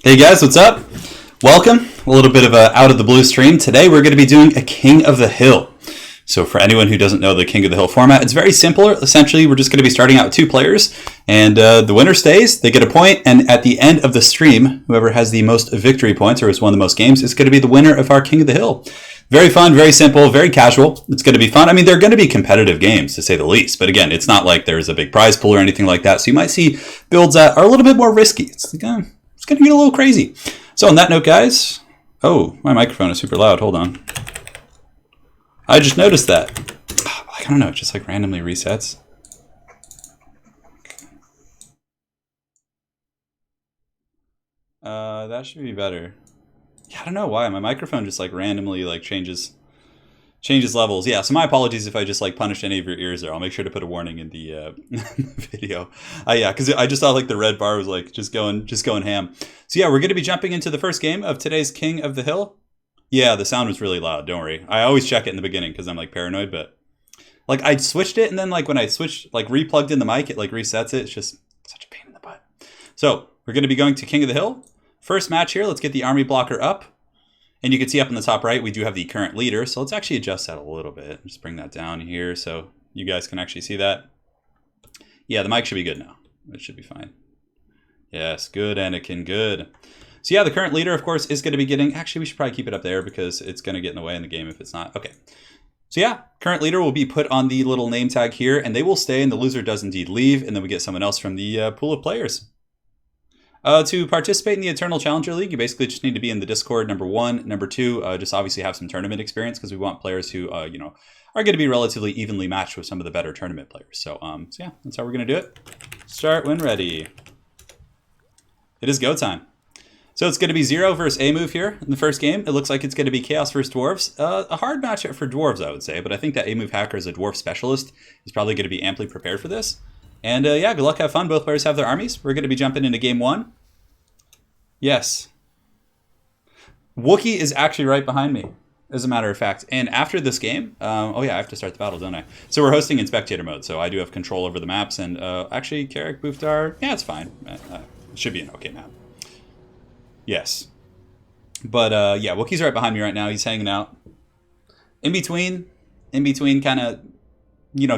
Hey guys, what's up? Welcome. A little bit of a out of the blue stream. Today we're going to be doing a King of the Hill. So for anyone who doesn't know the King of the Hill format, it's very simple. Essentially, we're just going to be starting out with two players, and the winner stays. They get a point, and at the end of the stream, whoever has the most victory points or has won the most games is going to be the winner of our King of the Hill. Very fun, very simple, very casual. It's going to be fun. I mean, they're going to be competitive games, to say the least. But again, it's not like there's a big prize pool or anything like that. So you might see builds that are a little bit more risky. It's going to get a little crazy. So on that note, guys... Oh, my microphone is super loud. Hold on. I just noticed that. I don't know. It just like randomly resets. That should be better. Yeah, I don't know why. My microphone just like randomly like changes levels. Yeah, so my apologies if I just like punished any of your ears there. I'll make sure to put a warning in the video. Yeah, because I just thought like the red bar was like just going ham. So yeah, we're going to be jumping into the first game of today's King of the Hill. Yeah, the sound was really loud. Don't worry. I always check it in the beginning because I'm like paranoid, but like I switched it and then like when I switched like replugged in the mic, it like resets it. It's just such a pain in the butt. So we're going to be going to King of the Hill. First match here. Let's get the army blocker up. And you can see up in the top right, we do have the current leader. So let's actually adjust that a little bit. Just bring that down here so you guys can actually see that. Yeah, the mic should be good now. It should be fine. Yes, good, Anakin, good. So yeah, the current leader, of course, is going to be getting... Actually, we should probably keep it up there because it's going to get in the way in the game if it's not. Okay. So yeah, current leader will be put on the little name tag here, and they will stay, and the loser does indeed leave, and then we get someone else from the pool of players. To participate in the Eternal Challenger League, you basically just need to be in the Discord, number one. Number two, just obviously have some tournament experience because we want players who, are going to be relatively evenly matched with some of the better tournament players. So yeah, that's how we're going to do it. Start when ready. It is go time. So it's going to be 0 versus A move here in the first game. It looks like it's going to be Chaos versus Dwarves. A hard matchup for Dwarves, I would say, but I think that A move hacker as a Dwarf specialist is probably going to be amply prepared for this. And yeah, good luck, have fun. Both players have their armies. We're going to be jumping into game one. Yes. Wookie is actually right behind me, as a matter of fact. And after this game, oh yeah, I have to start the battle, don't I? So we're hosting in spectator mode, so I do have control over the maps. And actually, Carrick, Buftar, yeah, it's fine. It should be an okay map. Yes. But yeah, Wookie's right behind me right now. He's hanging out. In between kind of...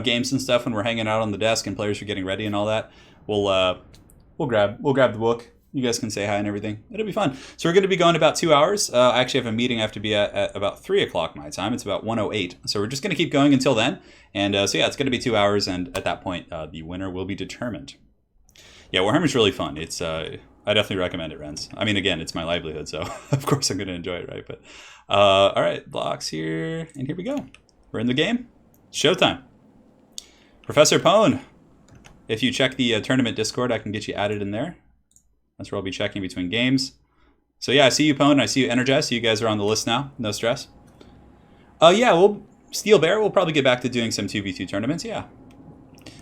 games and stuff when we're hanging out on the desk and players are getting ready and all that, we'll grab the book. You guys can say hi and everything. It'll be fun. So we're going to be going about 2 hours. I actually have a meeting I have to be at about 3 o'clock my time. It's about 1:08. So we're just going to keep going until then. And so yeah, it's going to be 2 hours. And at that point, the winner will be determined. Yeah, Warhammer's really fun. It's I definitely recommend it, Renz. I mean, again, it's my livelihood, so of course I'm going to enjoy it, right? But all right, blocks here. And here we go. We're in the game. Showtime. Professor Pone, if you check the tournament Discord, I can get you added in there. That's where I'll be checking between games. So yeah, I see you, Pone. I see you, Energized. So you guys are on the list now. No stress. Yeah, Steel Bear, we'll probably get back to doing some 2v2 tournaments. Yeah.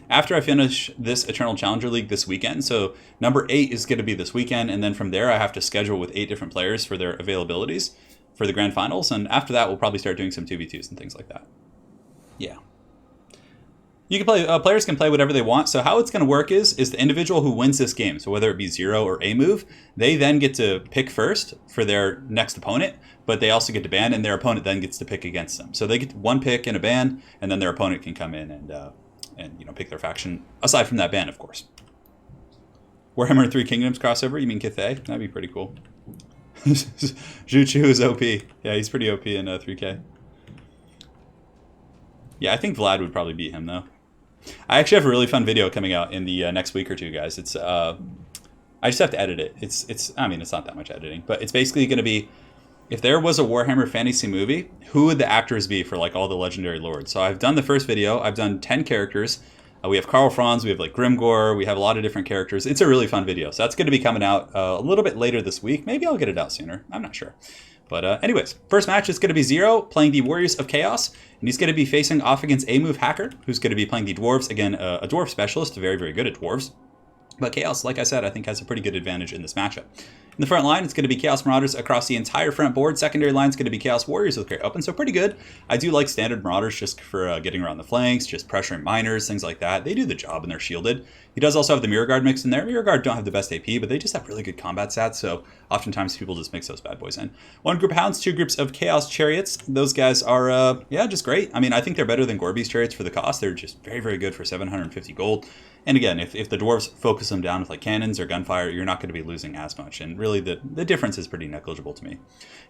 After I finish this Eternal Challenger League this weekend. So number 8 is going to be this weekend. And then from there, I have to schedule with 8 different players for their availabilities for the grand finals. And after that, we'll probably start doing some 2v2s and things like that. Yeah. You can play. Players can play whatever they want. So how it's going to work is the individual who wins this game, so whether it be 0 or A move, they then get to pick first for their next opponent, but they also get to ban, and their opponent then gets to pick against them. So they get one pick and a ban, and then their opponent can come in and pick their faction, aside from that ban, of course. Warhammer 3 Kingdoms crossover, you mean Cathay? That'd be pretty cool. Juchu is OP. Yeah, he's pretty OP in 3K. Yeah, I think Vlad would probably beat him, though. I actually have a really fun video coming out in the next week or two, guys. It's I just have to edit it. I mean, it's not that much editing, but it's basically going to be, if there was a Warhammer fantasy movie, who would the actors be for like all the legendary lords? So I've done the first video. I've done 10 characters. We have Karl Franz. We have like Grimgor. We have a lot of different characters. It's a really fun video. So that's going to be coming out a little bit later this week. Maybe I'll get it out sooner. I'm not sure. But anyways, first match is going to be 0, playing the Warriors of Chaos. And he's going to be facing off against A-Move Hacker, who's going to be playing the Dwarves. Again, a Dwarf specialist, very, very good at Dwarves. But Chaos, like I said, I think has a pretty good advantage in this matchup. In the front line, it's going to be Chaos Marauders across the entire front board. Secondary line is going to be Chaos Warriors with Great Open, so pretty good. I do like standard Marauders just for getting around the flanks, just pressuring miners, things like that. They do the job and they're shielded. He does also have the Mirror Guard mixed in there. Mirror Guard don't have the best AP, but they just have really good combat stats, so oftentimes people just mix those bad boys in. One group of Hounds, two groups of Chaos Chariots. Those guys are, yeah, just great. I mean, I think they're better than Gorby's Chariots for the cost. They're just very, very good for 750 gold. And again, if the dwarves focus them down with like cannons or gunfire, you're not going to be losing as much. And really, the difference is pretty negligible to me.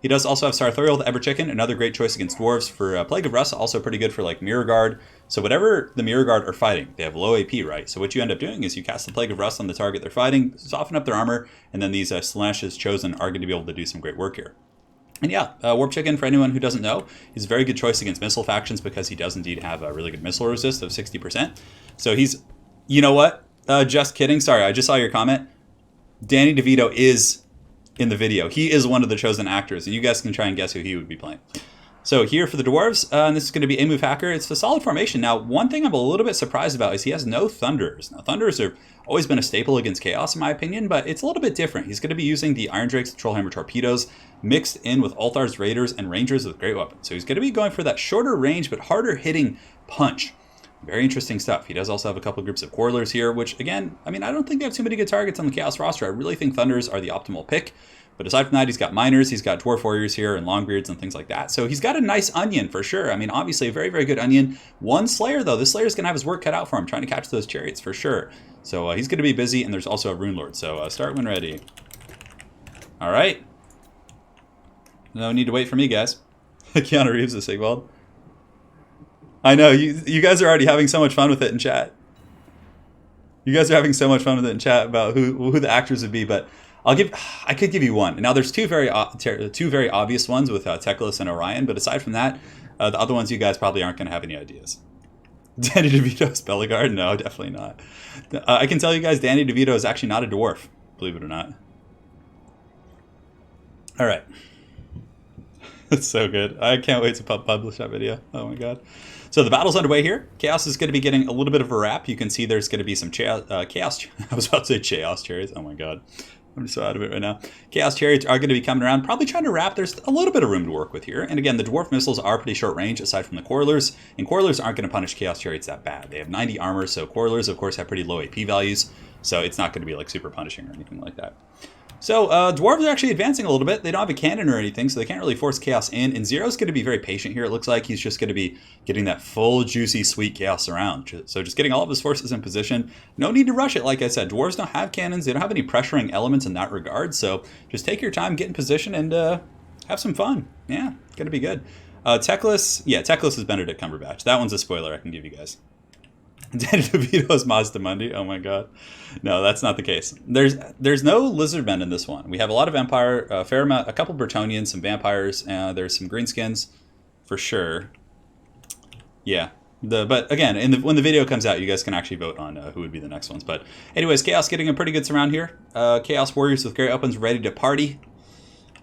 He does also have Sartorial, the Ever Chicken, another great choice against dwarves for Plague of Rust, also pretty good for like Mirror Guard. So whatever the Mirror Guard are fighting, they have low AP, right? So what you end up doing is you cast the Plague of Rust on the target they're fighting, soften up their armor, and then these Slaane's Chosen are going to be able to do some great work here. And yeah, Warp Chicken, for anyone who doesn't know, is a very good choice against missile factions because he does indeed have a really good missile resist of 60%. So he's, you know what? Just kidding. Sorry, I just saw your comment. Danny DeVito is in the video. He is one of the chosen actors, and you guys can try and guess who he would be playing. So here for the dwarves, and this is going to be a move hacker. It's a solid formation. Now, one thing I'm a little bit surprised about is he has no Thunders. Now, Thunders have always been a staple against Chaos, in my opinion, but it's a little bit different. He's going to be using the Iron Drakes, Trollhammer Torpedoes, mixed in with Althar's Raiders and Rangers with Great Weapons. So he's going to be going for that shorter range, but harder hitting punch. Very interesting stuff. He does also have a couple groups of Quarrelers here, which, again, I mean, I don't think they have too many good targets on the Chaos roster. I really think Thunders are the optimal pick. But aside from that, he's got Miners, he's got Dwarf Warriors here, and Longbeards and things like that. So he's got a nice onion for sure. I mean, obviously a very, very good onion. One Slayer, though. This Slayer's going to have his work cut out for him, trying to catch those Chariots for sure. So he's going to be busy, and there's also a Rune Lord. So start when ready. All right. No need to wait for me, guys. Keanu Reeves is Sigvald. I know, you guys are already having so much fun with it in chat. You guys are having so much fun with it in chat about who the actors would be, but I could give you one. Now, there's two very obvious ones with Teclis and Orion, but aside from that, the other ones you guys probably aren't going to have any ideas. Danny DeVito's Bellegarde? No, definitely not. I can tell you guys, Danny DeVito is actually not a dwarf, believe it or not. All right. It's so good. I can't wait to publish that video. Oh my god. So the battle's underway here. Chaos is going to be getting a little bit of a wrap. You can see there's going to be some Chaos... I was about to say Chaos Chariots. Oh my god. I'm so out of it right now. Chaos Chariots are going to be coming around, probably trying to wrap. There's a little bit of room to work with here. And again, the Dwarf Missiles are pretty short range, aside from the Quarrelers. And Quarrelers aren't going to punish Chaos Chariots that bad. They have 90 armor, so Quarrelers, of course, have pretty low AP values. So it's not going to be like super punishing or anything like that. So Dwarves are actually advancing a little bit. They don't have a cannon or anything, so they can't really force Chaos in. And Zero's going to be very patient here. It looks like he's just going to be getting that full, juicy, sweet Chaos around. So just getting all of his forces in position. No need to rush it, like I said. Dwarves don't have cannons. They don't have any pressuring elements in that regard. So just take your time, get in position, and have some fun. Yeah, it's going to be good. Teclis, yeah, Teclis is Benedict Cumberbatch. That one's a spoiler I can give you guys. Danny DeVito's Mazda Mundi. Oh my god. No, that's not the case. There's no Lizardmen in this one. We have a lot of Empire, a fair amount, a couple Bretonnians, some Vampires, there's some Greenskins, for sure. Yeah. But again, when the video comes out, you guys can actually vote on who would be the next ones. But anyways, Chaos getting a pretty good surround here. Chaos Warriors with Great Weapons ready to party.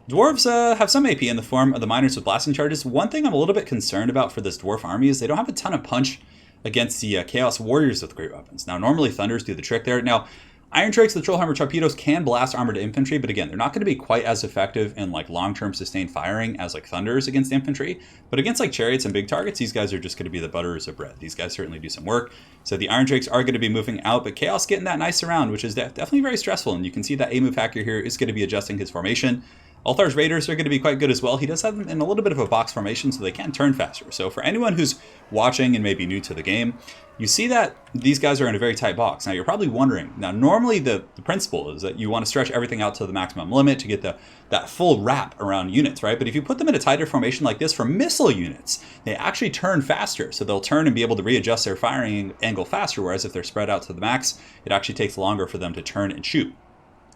Dwarves have some AP in the form of the Miners with Blasting Charges. One thing I'm a little bit concerned about for this Dwarf army is they don't have a ton of punch against the Chaos Warriors with Great Weapons. Now, normally Thunders do the trick there. Now, Iron Drakes, the Trollhammer Torpedoes can blast armored infantry, but again, they're not going to be quite as effective in like long-term sustained firing as like Thunders against infantry. But against like Chariots and big targets, these guys are just going to be the butterers of bread. These guys certainly do some work. So the Iron Drakes are going to be moving out, but Chaos getting that nice surround, which is definitely very stressful. And you can see that A-move hacker here is going to be adjusting his formation. Althar's Raiders are going to be quite good as well. He does have them in a little bit of a box formation, so they can turn faster. So for anyone who's watching and maybe new to the game, you see that these guys are in a very tight box. Now, you're probably wondering, now normally the principle is that you want to stretch everything out to the maximum limit to get that full wrap around units, right? But if you put them in a tighter formation like this for missile units, they actually turn faster. So they'll turn and be able to readjust their firing angle faster, whereas if they're spread out to the max, it actually takes longer for them to turn and shoot.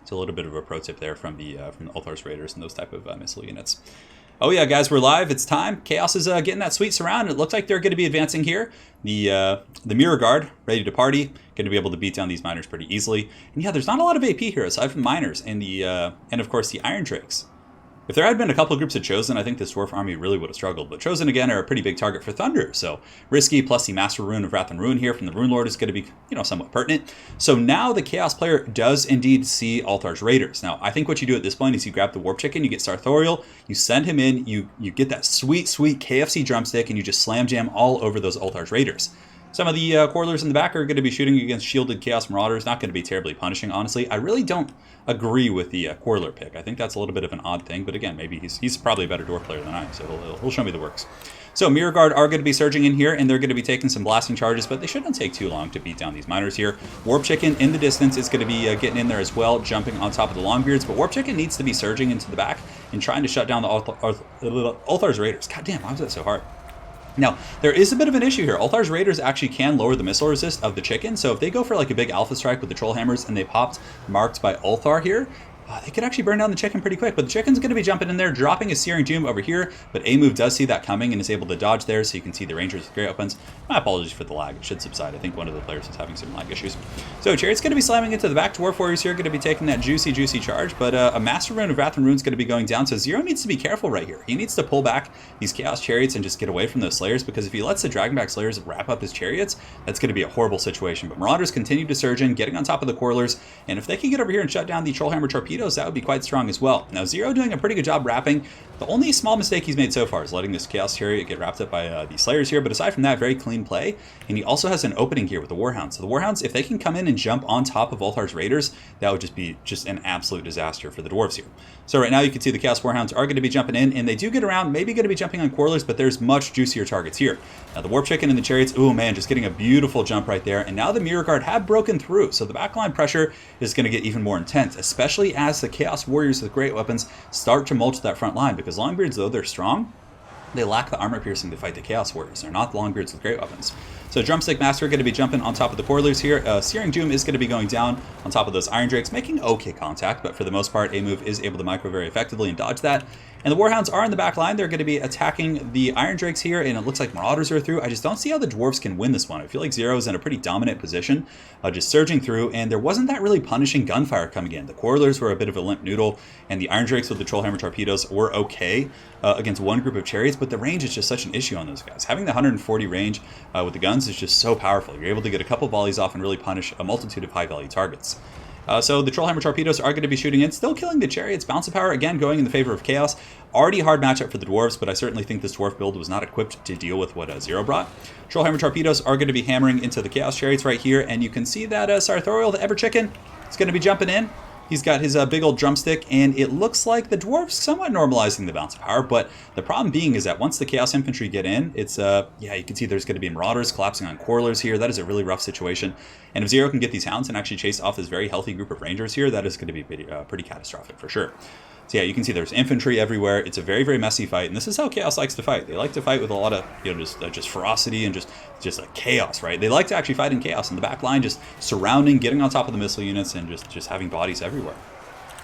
So a little bit of a pro tip there from the Althar's Raiders and those type of missile units. Oh yeah, guys, we're live. It's time. Chaos is getting that sweet surround. It looks like they're going to be advancing here. The Mirror Guard, ready to party. Going to be able to beat down these Miners pretty easily. And yeah, there's not a lot of AP here aside from Miners and of course the Iron Drakes. If there had been a couple of groups of Chosen, I think this Dwarf army really would have struggled. But Chosen, again, are a pretty big target for Thunder. So risky, plus the Master Rune of Wrath and Ruin here from the Rune Lord is going to be, somewhat pertinent. So now the Chaos player does indeed see Althar's Raiders. Now, I think what you do at this point is you grab the Warp Chicken, you get Sartorial, you send him in, you get that sweet, sweet KFC drumstick, and you just slam jam all over those Althar's Raiders. Some of the Quarrelers in the back are going to be shooting against shielded Chaos Marauders. Not going to be terribly punishing, honestly. I really don't agree with the Quarreler pick. I think that's a little bit of an odd thing, but again, maybe he's probably a better Dwarf player than I am, so he'll show me the works. So Mirror Guard are going to be surging in here, and they're going to be taking some blasting charges, but they shouldn't take too long to beat down these miners here. Warp Chicken in the distance is going to be getting in there as well, jumping on top of the Longbeards, but Warp Chicken needs to be surging into the back and trying to shut down the Althar's Raiders. God damn, why was that so hard? Now, there is a bit of an issue here. Althar's Raiders actually can lower the missile resist of the Chicken, so if they go for like a big Alpha Strike with the Troll Hammers and they popped marked by Althar here, they could actually burn down the Chicken pretty quick, but the Chicken's going to be jumping in there, dropping a Searing Doom over here, but A-Move does see that coming and is able to dodge there, so you can see the Rangers with great weapons. My apologies for the lag. It should subside. I think one of the players is having some lag issues. So Chariot's going to be slamming into the back. Dwarf Warriors here going to be taking that juicy, juicy charge, but a Master Rune of Wrath and Rune's going to be going down, so Zero needs to be careful right here. He needs to pull back these Chaos Chariots and just get away from those Slayers, because if he lets the Dragonback Slayers wrap up his Chariots, that's going to be a horrible situation. But Marauders continue to surge in, getting on top of the Quarrelers, and if they can get over here and shut down the Trollhammer Torpedoes, that would be quite strong as well. Now Zero doing a pretty good job wrapping. The only small mistake he's made so far is letting this Chaos Chariot get wrapped up by the Slayers here, but aside from that, very clean play. And he also has an opening here with the Warhounds. So the Warhounds, if they can come in and jump on top of Althar's Raiders, that would just be an absolute disaster for the Dwarves here. So right now you can see the Chaos Warhounds are going to be jumping in, and they do get around, maybe going to be jumping on Quarrelers, but there's much juicier targets here. Now the Warp Chicken and the Chariots, oh man, just getting a beautiful jump right there, and now the Mirror Guard have broken through, so the backline pressure is going to get even more intense, especially as the Chaos Warriors with great weapons start to mulch that front line, because Longbeards, though they're strong, they lack the armor piercing to fight the Chaos Warriors. They're not the Longbeards with great weapons. So Drumstick Master going to be jumping on top of the Quarrelers here. Searing Doom is going to be going down on top of those Iron Drakes, making okay contact, but for the most part, A-Move is able to micro very effectively and dodge that. And the Warhounds are in the back line. They're going to be attacking the Iron Drakes here, and it looks like Marauders are through. I just don't see how the Dwarves can win this one. I feel like Zero is in a pretty dominant position, just surging through, and there wasn't that really punishing gunfire coming in. The Quarrelers were a bit of a limp noodle, and the Iron Drakes with the Trollhammer Torpedoes were okay against one group of Chariots, but the range is just such an issue on those guys. Having the 140 range with the guns is just so powerful. You're able to get a couple volleys off and really punish a multitude of high-value targets. So the Trollhammer Torpedoes are going to be shooting in, still killing the Chariots. Bounce of Power, again, going in the favor of Chaos. Already a hard matchup for the Dwarves, but I certainly think this Dwarf build was not equipped to deal with what Zero brought. Trollhammer Torpedoes are going to be hammering into the Chaos Chariots right here, and you can see that Sartorial, the Ever Chicken, is going to be jumping in. He's got his big old drumstick, and it looks like the Dwarf's somewhat normalizing the bounce of power, but the problem being is that once the Chaos Infantry get in, it's, yeah, you can see there's going to be Marauders collapsing on Quarrelers here. That is a really rough situation, and if Zero can get these Hounds and actually chase off this very healthy group of Rangers here, that is going to be pretty catastrophic for sure. So yeah, you can see there's infantry everywhere. It's a very, very messy fight, and this is how Chaos likes to fight. They like to fight with a lot of, just ferocity and just like chaos, right? They like to actually fight in chaos in the back line, just surrounding, getting on top of the missile units, and just having bodies everywhere.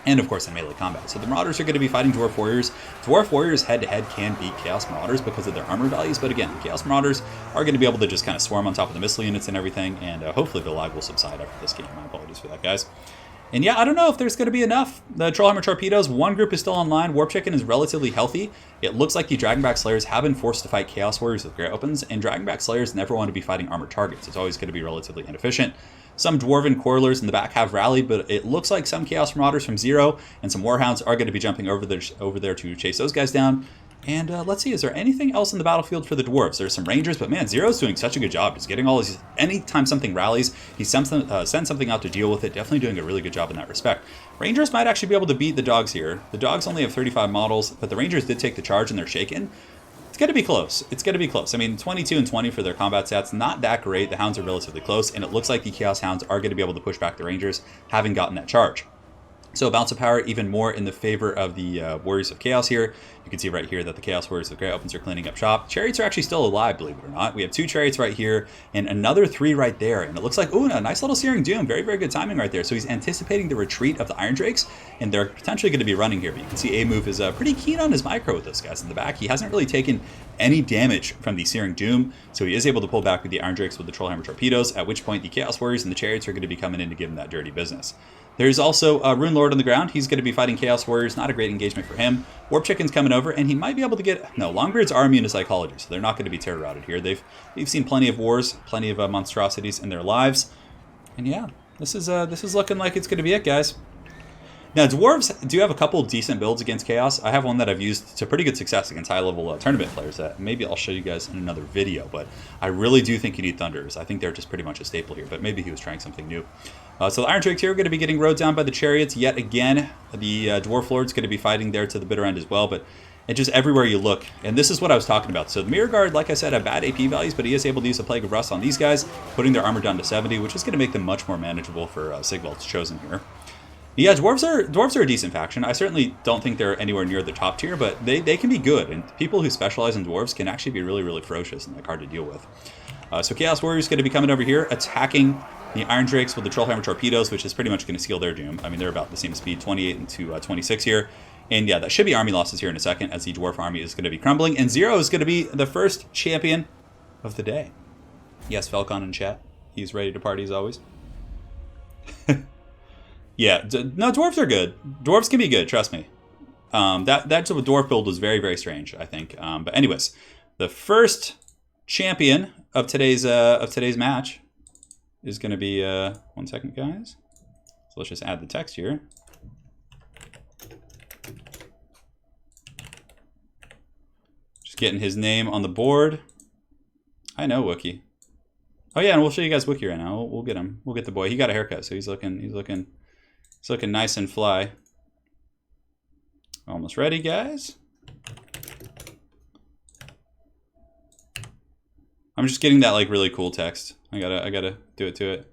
And of course in melee combat. So the Marauders are going to be fighting Dwarf Warriors. Dwarf Warriors head-to-head can beat Chaos Marauders because of their armor values, but again, Chaos Marauders are going to be able to just kind of swarm on top of the missile units and everything, and hopefully the lag will subside after this game. My apologies for that, guys. And yeah, I don't know if there's going to be enough. The Trollhammer Torpedoes, one group is still online. Warp Chicken is relatively healthy. It looks like the Dragonback Slayers have been forced to fight Chaos Warriors with great weapons, and Dragonback Slayers never want to be fighting armored targets. It's always going to be relatively inefficient. Some Dwarven Quarrelers in the back have rallied, but it looks like some Chaos Marauders from Zero and some Warhounds are going to be jumping over there to chase those guys down. And let's see, is there anything else in the battlefield for the Dwarves? There's some Rangers, but man, Zero's doing such a good job. Just getting all these, anytime something rallies, he sends something out to deal with it. Definitely doing a really good job in that respect. Rangers might actually be able to beat the Dogs here. The Dogs only have 35 models, but the Rangers did take the charge and they're shaken. It's going to be close. It's going to be close. I mean, 22 and 20 for their combat stats, not that great. The Hounds are relatively close, and it looks like the Chaos Hounds are going to be able to push back the Rangers, having gotten that charge. So bounce of power even more in the favor of the Warriors of Chaos here. You can see right here that the Chaos Warriors of Great Opens are cleaning up shop. Chariots are actually still alive, believe it or not. We have 2 Chariots right here and another 3 right there. And it looks like, ooh, a nice little Searing Doom. Very, very good timing right there. So he's anticipating the retreat of the Iron Drakes, and they're potentially going to be running here. But you can see A-Move is pretty keen on his micro with those guys in the back. He hasn't really taken any damage from the Searing Doom, so he is able to pull back with the Iron Drakes with the Trollhammer Torpedoes, at which point the Chaos Warriors and the Chariots are going to be coming in to give him that dirty business. There's also Rune Lord on the ground. He's going to be fighting Chaos Warriors. Not a great engagement for him. Warp Chicken's coming over, and he might be able to get... No, Longbeards are immune to psychology, so they're not going to be terror routed here. They've seen plenty of wars, plenty of monstrosities in their lives. And yeah, this is looking like it's going to be it, guys. Now, Dwarves do have a couple decent builds against Chaos. I have one that I've used to pretty good success against high-level tournament players that maybe I'll show you guys in another video, but I really do think you need Thunders. I think they're just pretty much a staple here, but maybe he was trying something new. So the Iron Drakes here are going to be getting rode down by the Chariots yet again. The Dwarf Lord's going to be fighting there to the bitter end as well, but it's just everywhere you look. And this is what I was talking about. So the Mirror Guard, like I said, have bad AP values, but he is able to use a Plague of Rust on these guys, putting their armor down to 70, which is going to make them much more manageable for Sigvald's Chosen here. Yeah, dwarves are a decent faction. I certainly don't think they're anywhere near the top tier, but they can be good. And people who specialize in dwarves can actually be really, really ferocious and like hard to deal with. So Chaos Warriors is going to be coming over here, attacking the Iron Drakes with the Trollhammer Torpedoes, which is pretty much going to seal their doom. I mean, they're about the same speed, 28 into 26 here. And yeah, that should be army losses here in a second, as the Dwarf army is going to be crumbling. And Zero is going to be the first champion of the day. Yes, Falcone in chat. He's ready to party as always. Yeah, no, dwarves are good. Dwarves can be good, trust me. That dwarf build was very, very strange, I think. But anyways, the first champion of today's match is going to be 1 second, guys. So let's just add the text here. Just getting his name on the board. I know Wookie. Oh yeah, and we'll show you guys Wookie right now. We'll get him. We'll get the boy. He got a haircut, so he's looking nice and fly. Almost ready, guys. I'm just getting that like really cool text. I gotta do it to it.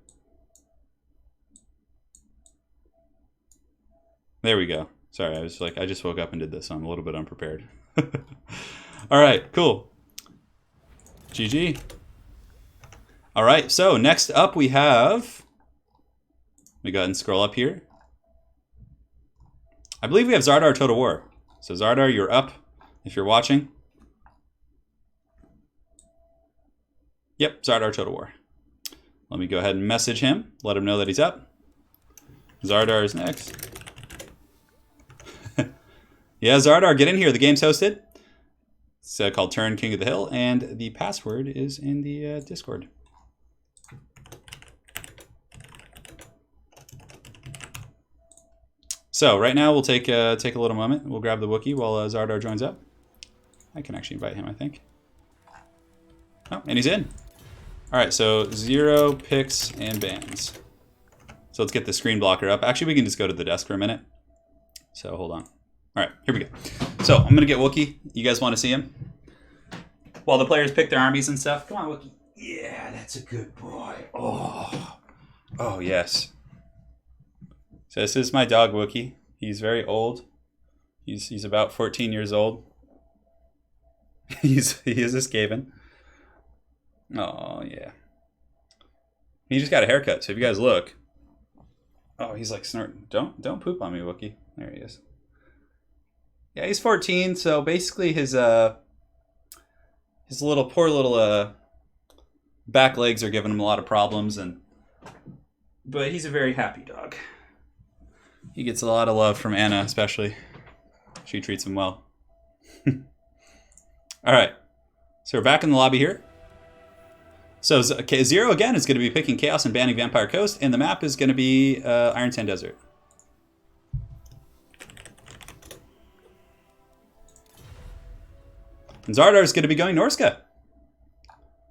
There we go. Sorry, I just woke up and did this, so I'm a little bit unprepared. All right, cool. GG. All right, so next up we have. Let me go ahead and scroll up here. I believe we have Zardar Total War. So Zardar, you're up if you're watching. Yep, Zardar Total War. Let me go ahead and message him, let him know that he's up. Zardar is next. Yeah, Zardar, get in here. The game's hosted. It's called Turin, King of the Hill, and the password is in the Discord. So right now we'll take a little moment. We'll grab the Wookiee while Zardar joins up. I can actually invite him, I think. Oh, and he's in. All right, so 0 picks and bans. So let's get the screen blocker up. Actually, we can just go to the desk for a minute. So hold on. All right, here we go. So I'm gonna get Wookiee. You guys want to see him? While the players pick their armies and stuff. Come on, Wookiee. Yeah, that's a good boy. Oh yes. So this is my dog Wookiee. He's very old. He's about 14 years old. He is a Skaven. Oh yeah. He just got a haircut. So if you guys look, oh, he's like snorting. Don't poop on me, Wookiee. There he is. Yeah, he's 14. So basically his poor little back legs are giving him a lot of problems, but he's a very happy dog. He gets a lot of love from Anna, especially. She treats him well. All right. So we're back in the lobby here. So okay, Zero again is going to be picking Chaos and banning Vampire Coast, and the map is going to be Iron Sand Desert. And Zardar is going to be going Norska.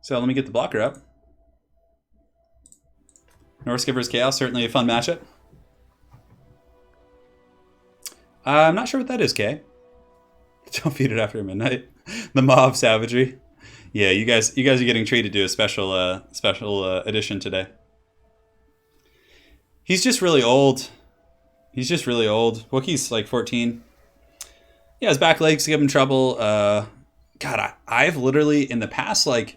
So let me get the blocker up. Norska versus Chaos, certainly a fun matchup. I'm not sure what that is, Kay. Don't feed it after midnight. The mob savagery. Yeah, you guys are getting treated to a special edition today. He's just really old. Wookiee's like 14. Yeah, his back legs give him trouble. God, I've literally in the past like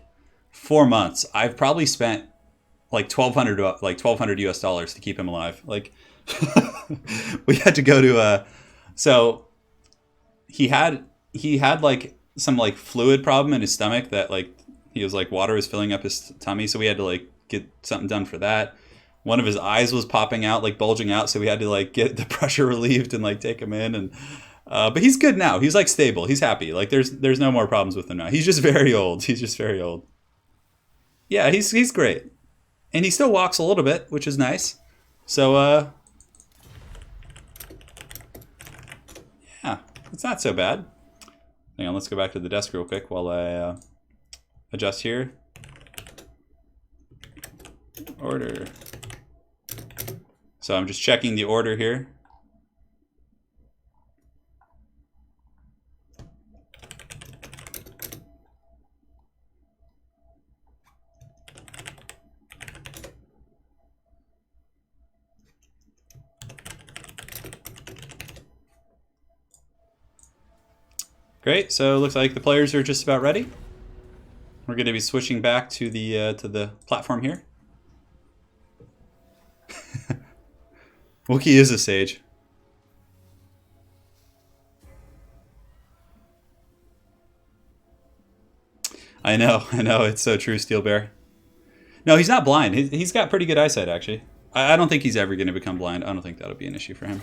4 months, I've probably spent like $1,200 US dollars to keep him alive. Like we had to go to so he had like some like fluid problem in his stomach that like he was like water was filling up his tummy, so we had to like get something done for that. One of his eyes was popping out, like bulging out, so we had to like get the pressure relieved and like take him in. And but he's good now. He's like stable. He's happy. Like there's no more problems with him now. He's just very old. He's just very old. Yeah, he's great, and he still walks a little bit, which is nice. So yeah, it's not so bad. Hang on, let's go back to the desk real quick while I adjust here. Order. So I'm just checking the order here. Great, so it looks like the players are just about ready. We're going to be switching back to the platform here. Wookie is a sage. I know, it's so true, Steel Bear. No, he's not blind. He's got pretty good eyesight, actually. I don't think he's ever going to become blind. I don't think that'll be an issue for him.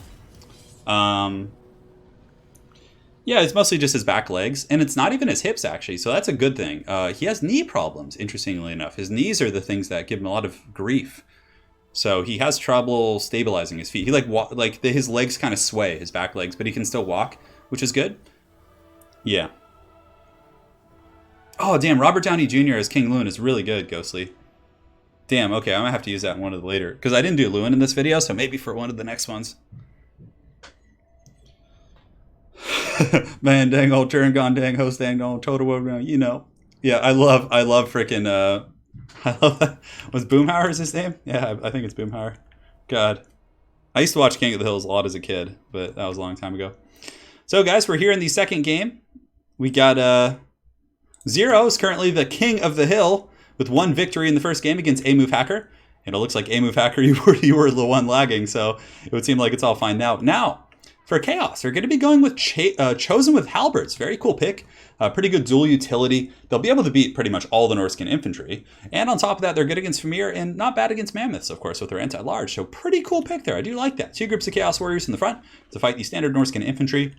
Yeah, it's mostly just his back legs, and it's not even his hips, actually, so that's a good thing. He has knee problems, interestingly enough. His knees are the things that give him a lot of grief. So he has trouble stabilizing his feet. He his legs kind of sway, his back legs, but he can still walk, which is good. Yeah. Oh, damn, Robert Downey Jr. as King Loon is really good, Ghostly. Damn, okay, I'm going to have to use that in one of the later, because I didn't do Loon in this video, so maybe for one of the next ones. Man, dang old Turin gone, dang host, dang old total world, you know. Yeah, I love freaking, I love that. Was Boomhauer his name? Yeah, I think it's Boomhauer. God. I used to watch King of the Hills a lot as a kid, but that was a long time ago. So, guys, we're here in the second game. We got Zero is currently the king of the hill with 1 victory in the first game against A-Move Hacker. And it looks like A-Move Hacker, you were the one lagging, so it would seem like it's all fine now. Now, for Chaos, they're going to be going with Chosen with Halberds. Very cool pick. Pretty good dual utility. They'll be able to beat pretty much all the Norskin infantry. And on top of that, they're good against Famir and not bad against Mammoths, of course, with their anti-large. So pretty cool pick there. I do like that. 2 groups of Chaos Warriors in the front to fight the standard Norskin infantry.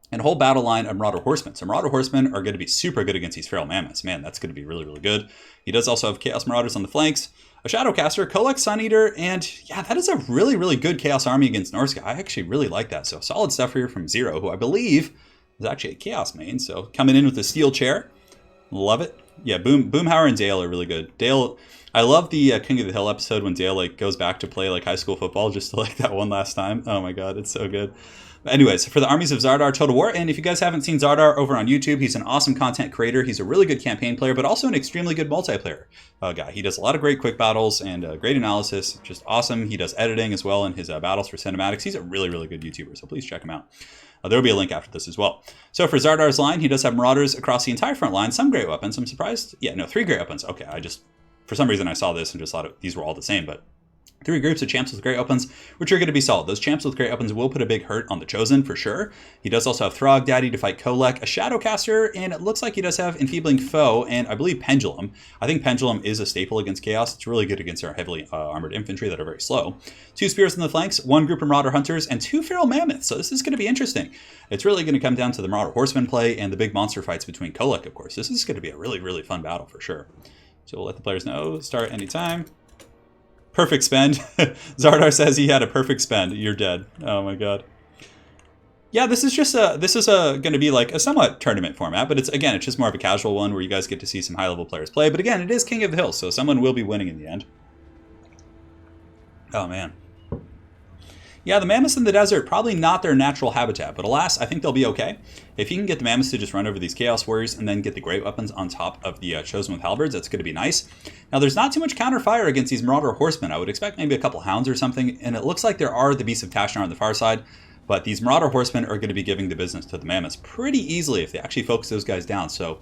And a whole battle line of Marauder Horsemen. So Marauder Horsemen are going to be super good against these Feral Mammoths. Man, that's going to be really, really good. He does also have Chaos Marauders on the flanks, a Shadowcaster, Kolek Sun Eater, and yeah, that is a really, really good Chaos army against Norsca. I actually really like that. So solid stuff here from Zero, who I believe is actually a Chaos main. So coming in with the Steel Chair. Love it. Yeah, Boomhauer and Dale are really good. Dale, I love the King of the Hill episode when Dale like goes back to play like high school football just to like that one last time. Oh my god, it's so good. Anyways, for the armies of Zardar Total War, and if you guys haven't seen Zardar over on YouTube, he's an awesome content creator. He's a really good campaign player, but also an extremely good multiplayer guy. He does a lot of great quick battles and great analysis, just awesome. He does editing as well in his battles for cinematics. He's a really, really good YouTuber, so please check him out. There will be a link after this as well. So for Zardar's line, he does have Marauders across the entire front line, some great weapons. I'm surprised. Yeah, no, 3 great weapons. Okay, for some reason I saw this and just thought these were all the same, but 3 groups of champs with great weapons, which are going to be solid. Those champs with great weapons will put a big hurt on the Chosen for sure. He does also have Throg Daddy to fight Kolek, a Shadowcaster, and it looks like he does have Enfeebling Foe, and I believe Pendulum. I think Pendulum is a staple against Chaos. It's really good against our heavily armored infantry that are very slow. 2 Spears in the flanks, 1 group of Marauder Hunters, and 2 Feral Mammoths. So this is going to be interesting. It's really going to come down to the Marauder Horseman play and the big monster fights between Kolek, of course. This is going to be a really, really fun battle for sure. So we'll let the players know. Start anytime. Perfect spend. Zardar says he had a perfect spend. You're dead. Oh my god. Yeah, this is going to be like a somewhat tournament format, but it's just more of a casual one where you guys get to see some high level players play. But again, it is King of the Hill, so someone will be winning in the end. Oh man. Yeah, the Mammoths in the desert, probably not their natural habitat, but alas, I think they'll be okay. If you can get the Mammoths to just run over these Chaos Warriors and then get the great weapons on top of the Chosen with Halberds, that's going to be nice. Now, there's not too much counter fire against these Marauder Horsemen. I would expect maybe a couple Hounds or something, and it looks like there are the Beasts of Tashnar on the far side, but these Marauder Horsemen are going to be giving the business to the Mammoths pretty easily if they actually focus those guys down. So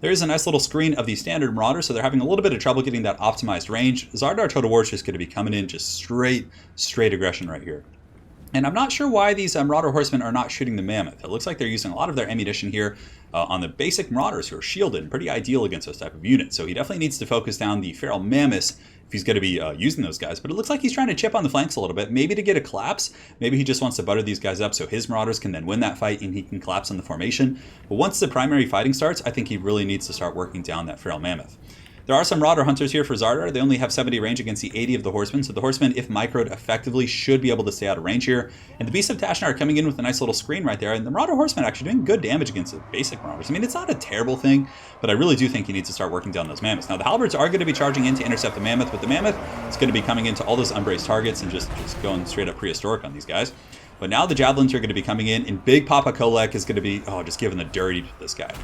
there is a nice little screen of the standard Marauders, so they're having a little bit of trouble getting that optimized range. Zardar Total War is just going to be coming in just straight aggression right here. And I'm not sure why these Marauder Horsemen are not shooting the Mammoth. It looks like they're using a lot of their ammunition here on the basic Marauders who are shielded and pretty ideal against those type of units. So he definitely needs to focus down the Feral Mammoths if he's going to be using those guys. But it looks like he's trying to chip on the flanks a little bit, maybe to get a collapse. Maybe he just wants to butter these guys up so his Marauders can then win that fight and he can collapse on the formation. But once the primary fighting starts, I think he really needs to start working down that Feral Mammoth. There are some Marauder Hunters here for Zardar. They only have 70 range against the 80 of the Horsemen, so the Horsemen, if microed effectively, should be able to stay out of range here. And the Beasts of Tashnar are coming in with a nice little screen right there, and the Marauder Horsemen actually doing good damage against the basic Marauders. I mean, it's not a terrible thing, but I really do think he needs to start working down those Mammoths. Now, the Halberds are going to be charging in to intercept the Mammoth, but the Mammoth is going to be coming into all those unbraced targets and just going straight up prehistoric on these guys. But now the Javelins are going to be coming in, and Big Papa Kolek is going to be, just giving the dirty to this guy.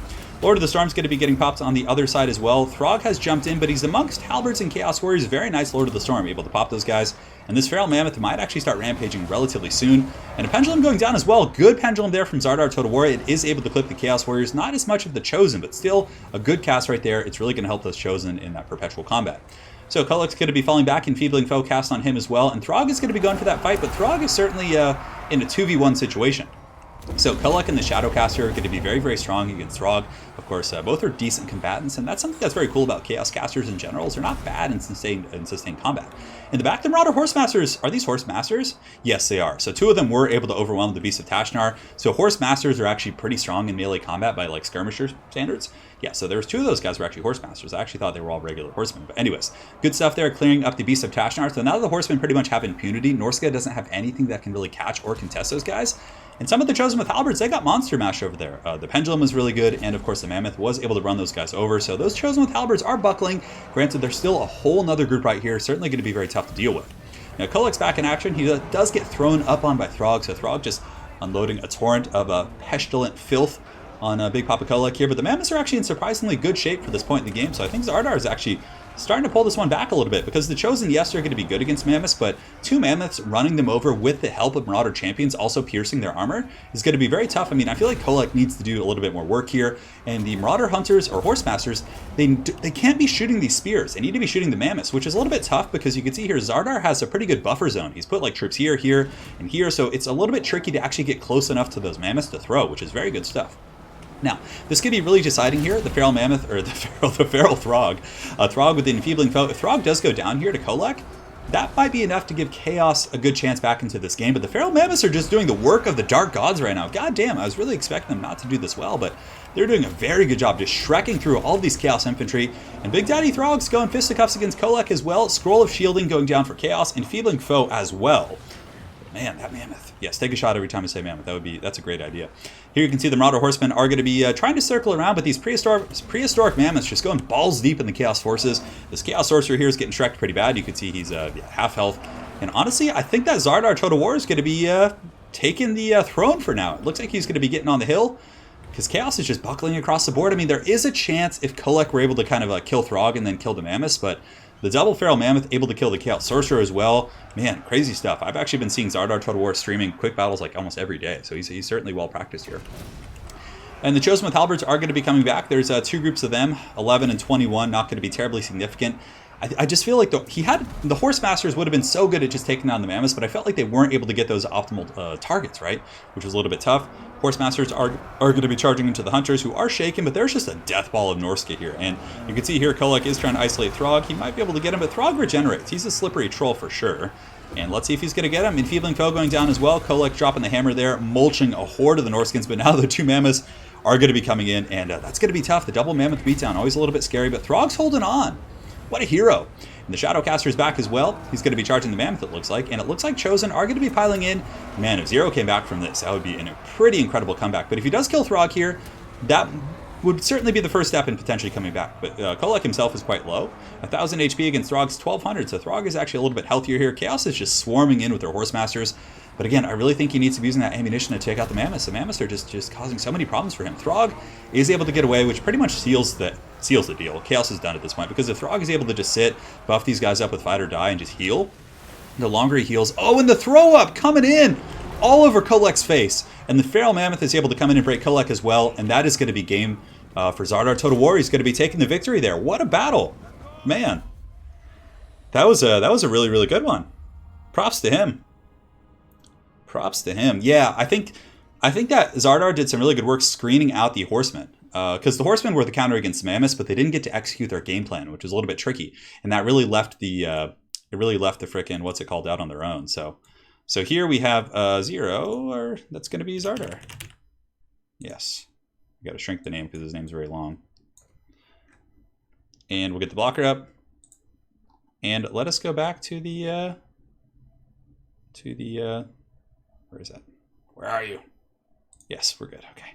Lord of the Storm's going to be getting popped on the other side as well. Throg has jumped in, but he's amongst Halberds and Chaos Warriors. Very nice Lord of the Storm, able to pop those guys. And this Feral Mammoth might actually start rampaging relatively soon. And a Pendulum going down as well. Good Pendulum there from Zardar Total War. It is able to clip the Chaos Warriors. Not as much of the Chosen, but still a good cast right there. It's really going to help those Chosen in that perpetual combat. So Kolek's going to be falling back, Enfeebling Foe cast on him as well. And Throg is going to be going for that fight, but Throg is certainly in a 2v1 situation. So Kolek and the Shadowcaster are going to be very, very strong against Throg. Of course, both are decent combatants, and that's something that's very cool about Chaos Casters in general. They're not bad in sustained combat. In the back, the Marauder Horsemasters, are these Horsemasters? Yes, they are. So two of them were able to overwhelm the Beasts of Tashnar. So Horsemasters are actually pretty strong in melee combat by like skirmisher standards. Yeah, so there was two of those guys were actually Horsemasters. I actually thought they were all regular horsemen. But anyways, good stuff there, clearing up the Beasts of Tashnar. So now the horsemen pretty much have impunity. Norsca doesn't have anything that can really catch or contest those guys. And some of the Chosen with Halberds, they got Monster Mash over there. The Pendulum was really good, and of course the Mammoth was able to run those guys over. So those Chosen with Halberds are buckling. Granted, there's still a whole nother group right here, certainly going to be very tough to deal with. Now, Kolek's back in action. He does get thrown up on by Throg, so Throg just unloading a torrent of pestilent filth on Big Papa Kolek here. But the Mammoths are actually in surprisingly good shape for this point in the game, so I think Zardar is actually starting to pull this one back a little bit, because the Chosen, yes, they're going to be good against Mammoths, but two Mammoths running them over with the help of Marauder Champions also piercing their armor is going to be very tough. I mean, I feel like Kolek needs to do a little bit more work here, and the Marauder Hunters or Horsemasters, they can't be shooting these spears. They need to be shooting the Mammoths, which is a little bit tough, because you can see here Zardar has a pretty good buffer zone. He's put like troops here, here, and here, so it's a little bit tricky to actually get close enough to those Mammoths to throw, which is very good stuff. Now, this could be really deciding here. The Feral Mammoth, or the Feral Throg. Throg with the Enfeebling Foe. If Throg does go down here to Kolek, that might be enough to give Chaos a good chance back into this game. But the Feral Mammoths are just doing the work of the Dark Gods right now. God damn, I was really expecting them not to do this well, but they're doing a very good job just shrekking through all of these Chaos Infantry. And Big Daddy Throg's going fisticuffs against Kolek as well. Scroll of Shielding going down for Chaos. Enfeebling Foe as well. Man, that Mammoth. Yes, take a shot every time I say Mammoth. That's a great idea. Here you can see the Marauder Horsemen are going to be trying to circle around, but these prehistoric Mammoths just going balls deep in the Chaos Forces. This Chaos Sorcerer here is getting shreked pretty bad. You can see he's half health. And honestly, I think that Zardar Total War is going to be taking the throne for now. It looks like he's going to be getting on the hill, because Chaos is just buckling across the board. I mean, there is a chance if Kolek were able to kind of kill Throg and then kill the Mammoths, but the double Feral Mammoth able to kill the Chaos Sorcerer as well. Man, crazy stuff. I've actually been seeing Zardar Total War streaming quick battles like almost every day, so he's certainly well practiced here. And the Chosen with Halberds are going to be coming back. There's two groups of them, 11 and 21, not going to be terribly significant. I just feel like the Horsemasters would have been so good at just taking down the Mammoths, but I felt like they weren't able to get those optimal targets, right? Which was a little bit tough. Horsemasters are going to be charging into the Hunters, who are shaken, but there's just a death ball of Norsca here. And you can see here Kolek is trying to isolate Throg. He might be able to get him, but Throg regenerates. He's a slippery troll for sure. And let's see if he's going to get him. Enfeebling Foe going down as well. Kolek dropping the hammer there, mulching a horde of the Norskins, but now the two Mammoths are going to be coming in, and that's going to be tough. The double Mammoth beatdown, always a little bit scary, but Throg's holding on. What a hero. And the Shadowcaster is back as well. He's going to be charging the Mammoth, it looks like. And it looks like Chosen are going to be piling in. Man, if Zero came back from this, that would be a pretty incredible comeback. But if he does kill Throg here, that would certainly be the first step in potentially coming back. But Kolek himself is quite low. 1,000 HP against Throg's 1,200. So Throg is actually a little bit healthier here. Chaos is just swarming in with their Horsemasters. But again, I really think he needs to be using that ammunition to take out the Mammoths. The Mammoths are just causing so many problems for him. Throg is able to get away, which pretty much seals the deal. Chaos is done at this point, because if Throg is able to just sit, buff these guys up with Fight or Die, and just heal, the longer he heals... Oh, and the throw-up coming in all over Kolek's face. And the Feral Mammoth is able to come in and break Kolek as well, and that is going to be game for Zardar Total War. He's going to be taking the victory there. What a battle. Man. That was a really, really good one. Props to him. Props to him. Yeah, I think that Zardar did some really good work screening out the horsemen. Because the horsemen were the counter against mammoths, but they didn't get to execute their game plan, which was a little bit tricky. And that really left the frickin' what's it called out on their own. So here we have 0, or that's going to be Zardar. Yes. I got to shrink the name because his name's very long. And we'll get the blocker up. And let us go back to the where is that? Where are you? Yes, we're good. Okay.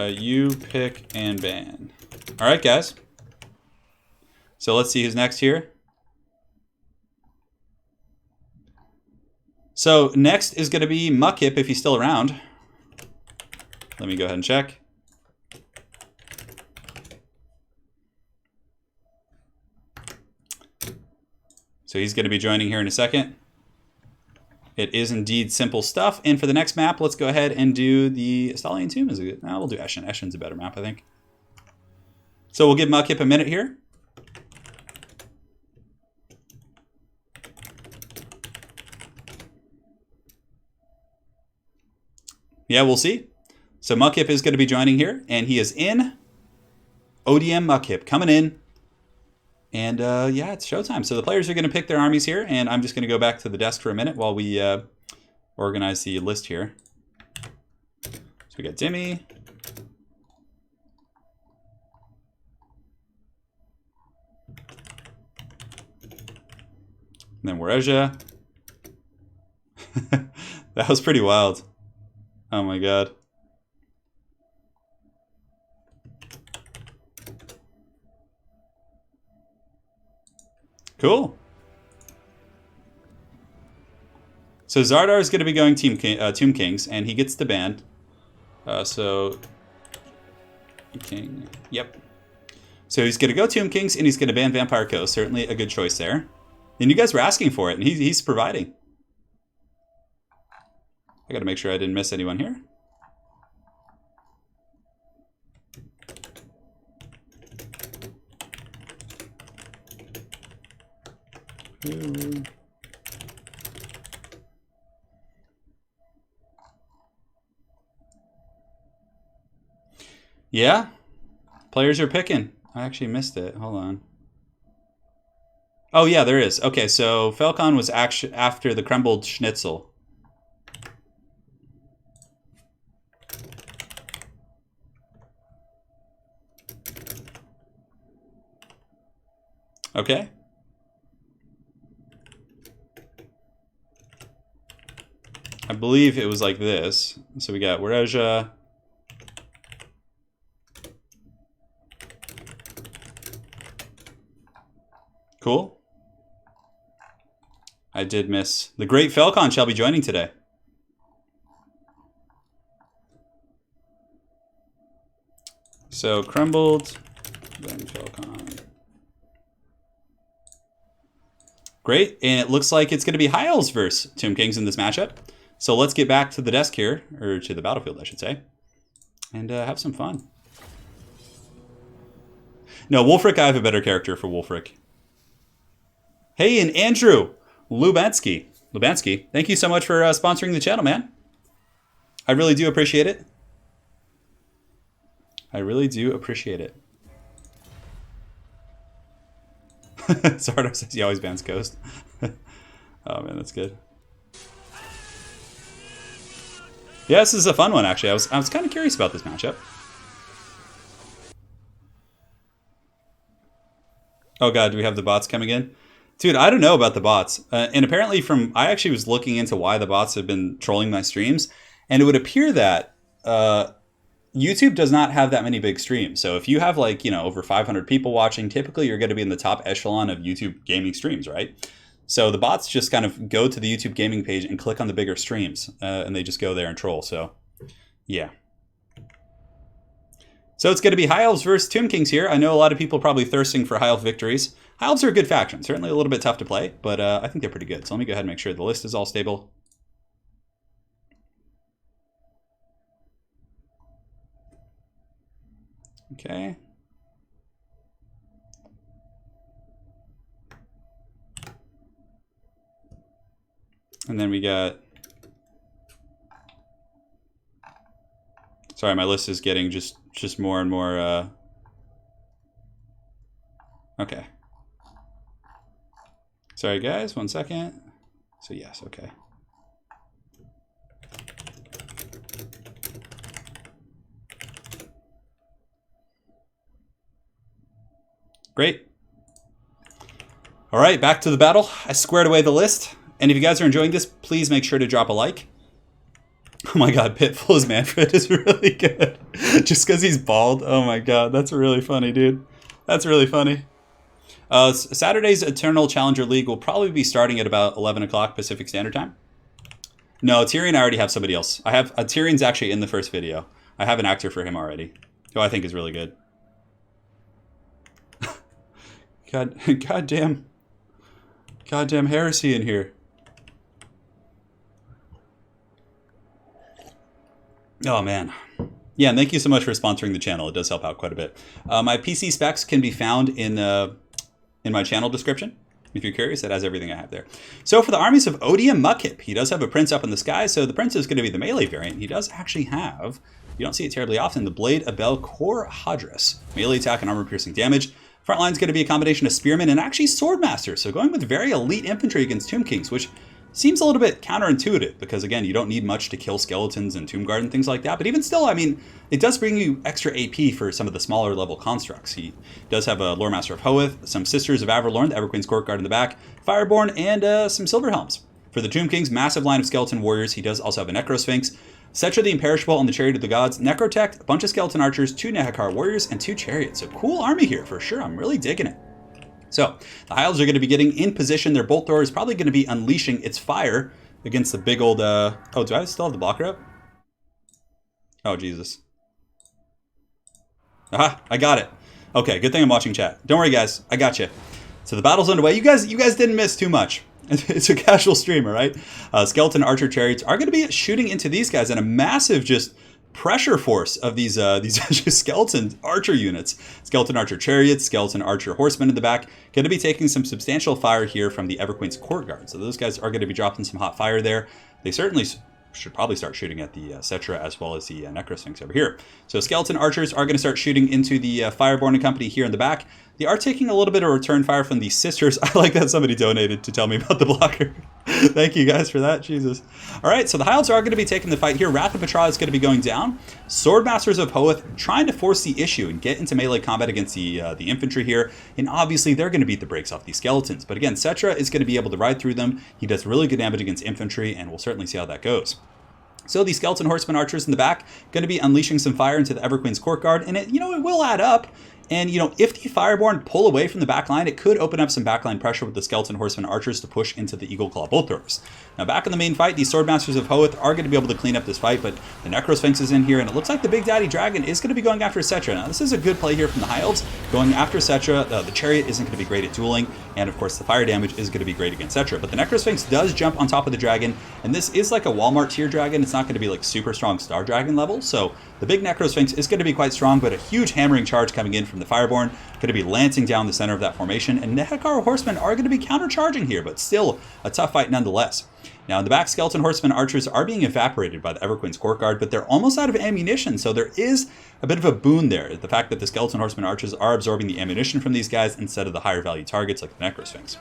You pick and ban. All right, guys. So let's see who's next here. So next is going to be Mudkip if he's still around. Let me go ahead and check. So he's going to be joining here in a second. It is indeed simple stuff. And for the next map, let's go ahead and do the Stallion Tomb. Is it good? No, we'll do Eshin. Eshin's a better map, I think. So we'll give Mudkip a minute here. Yeah, we'll see. So Mudkip is going to be joining here, and he is in. ODM Mudkip coming in. And yeah, it's showtime. So the players are going to pick their armies here, and I'm just going to go back to the desk for a minute while we organize the list here. So we got Dimmy. And then Wareja. That was pretty wild. Oh my god. Cool. So Zardar is going to be going Tomb Kings, and he gets the band. So King, yep. So he's going to go Tomb Kings, and he's going to ban Vampire Coast. Certainly a good choice there. And you guys were asking for it, and he's providing. I got to make sure I didn't miss anyone here. Ooh. Yeah, players are picking. I actually missed it. Hold on. Oh yeah, there is. Okay, so Falcone was actually after the Crumbled Schnitzel. Okay. I believe it was like this. So we got Wareja. Cool. I did miss. The great Falcone shall be joining today. So Crumbled, then Falcone. Great, and it looks like it's going to be High Elves versus Tomb Kings in this matchup. So let's get back to the desk here, or to the battlefield, I should say, and have some fun. No, Wolfric, I have a better character for Wolfric. Hey, and Andrew Lubansky, thank you so much for sponsoring the channel, man. I really do appreciate it. I really do appreciate it. Zardar says he always bans Ghost. Oh man, that's good. Yeah, this is a fun one actually. I was kind of curious about this matchup. Oh god, do we have the bots coming in? Dude, I don't know about the bots. And apparently I actually was looking into why the bots have been trolling my streams, and it would appear that YouTube does not have that many big streams. So if you have like, over 500 people watching, typically you're going to be in the top echelon of YouTube gaming streams, right? So the bots just kind of go to the YouTube gaming page and click on the bigger streams, and they just go there and troll. So, yeah. So it's going to be High Elves versus Tomb Kings here. I know a lot of people probably thirsting for High Elf victories. High Elves are a good faction. Certainly a little bit tough to play, but I think they're pretty good. So let me go ahead and make sure the list is all stable. Okay. And then we got... Sorry, my list is getting just more and more... Okay. Sorry, guys. 1 second. So, yes. Okay. Great. All right, back to the battle. I squared away the list. And if you guys are enjoying this, please make sure to drop a like. Oh my god, Pitbull as Manfred is really good. Just because he's bald. Oh my god, that's really funny, dude. That's really funny. Saturday's Eternal Challenger League will probably be starting at about 11 o'clock Pacific Standard Time. No, Turin, I already have somebody else. I have Turin's actually in the first video. I have an actor for him already, who I think is really good. Goddamn heresy in here. Oh man. Yeah, and thank you so much for sponsoring the channel. It does help out quite a bit. My PC specs can be found in my channel description. If you're curious, it has everything I have there. So for the armies of Odium Mudkip, he does have a prince up in the sky, so the prince is going to be the melee variant. He does actually have, you don't see it terribly often, the Blade Abel Core Hadris. Melee attack and armor piercing damage. Front line's going to be a combination of spearmen and actually swordmaster, so going with very elite infantry against Tomb Kings, which seems a little bit counterintuitive because, again, you don't need much to kill skeletons and Tomb Guard and things like that. But even still, I mean, it does bring you extra AP for some of the smaller level constructs. He does have a Lore Master of Hoeth, some Sisters of Averlorn, the Everqueen's Court Guard in the back, Fireborn, and some Silver Helms. For the Tomb King's massive line of skeleton warriors, he does also have a Necrosphinx, Cetra the Imperishable on the Chariot of the Gods, Necrotech, a bunch of skeleton archers, 2 Nehekar warriors, and 2 chariots. So cool army here for sure. I'm really digging it. So the Hyles are going to be getting in position. Their bolt thrower is probably going to be unleashing its fire against the big old... Oh, do I still have the blocker up? Oh, Jesus. Aha, I got it. Okay, good thing I'm watching chat. Don't worry, guys. I got you. So the battle's underway. You guys didn't miss too much. It's a casual stream, all right? Skeleton Archer Chariots are going to be shooting into these guys, and a massive just pressure force of these skeleton archer units. Skeleton Archer Chariots, Skeleton Archer Horsemen in the back, going to be taking some substantial fire here from the Everqueen's Court Guard. So those guys are going to be dropping some hot fire there. They certainly should probably start shooting at the Cetra as well as the Necrosphinx over here. So Skeleton Archers are going to start shooting into the Fireborn and Company here in the back. They are taking a little bit of return fire from the Sisters. I like that somebody donated to tell me about the blocker. Thank you guys for that, Jesus. All right, so the Hyles are going to be taking the fight here. Wrath of Petra is going to be going down. Swordmasters of Hoeth trying to force the issue and get into melee combat against the infantry here. And obviously, they're going to beat the brakes off these skeletons. But again, Cetra is going to be able to ride through them. He does really good damage against infantry, and we'll certainly see how that goes. So the Skeleton Horsemen Archers in the back going to be unleashing some fire into the Everqueen's Court Guard, and it will add up. And, if the Fireborn pull away from the backline, it could open up some backline pressure with the Skeleton Horsemen Archers to push into the Eagle Claw Bolt Throwers. Now, back in the main fight, the Swordmasters of Hoeth are going to be able to clean up this fight, but the Necrosphinx is in here, and it looks like the Big Daddy Dragon is going to be going after Cetra. Now, this is a good play here from the High Elves. Going after Cetra, the Chariot isn't going to be great at dueling, and, of course, the fire damage is going to be great against Cetra. But the Necrosphinx does jump on top of the Dragon, and this is like a Walmart tier Dragon. It's not going to be like super strong Star Dragon level, so the big Necrosphinx is going to be quite strong, but a huge hammering charge coming in from the Fireborn, going to be lancing down the center of that formation, and Nehekar Horsemen are going to be countercharging here, but still a tough fight nonetheless. Now in the back, Skeleton Horsemen Archers are being evaporated by the Everqueen's Court Guard, but they're almost out of ammunition, so there is a bit of a boon there. The fact that the Skeleton Horsemen Archers are absorbing the ammunition from these guys instead of the higher value targets like the Necrosphinx.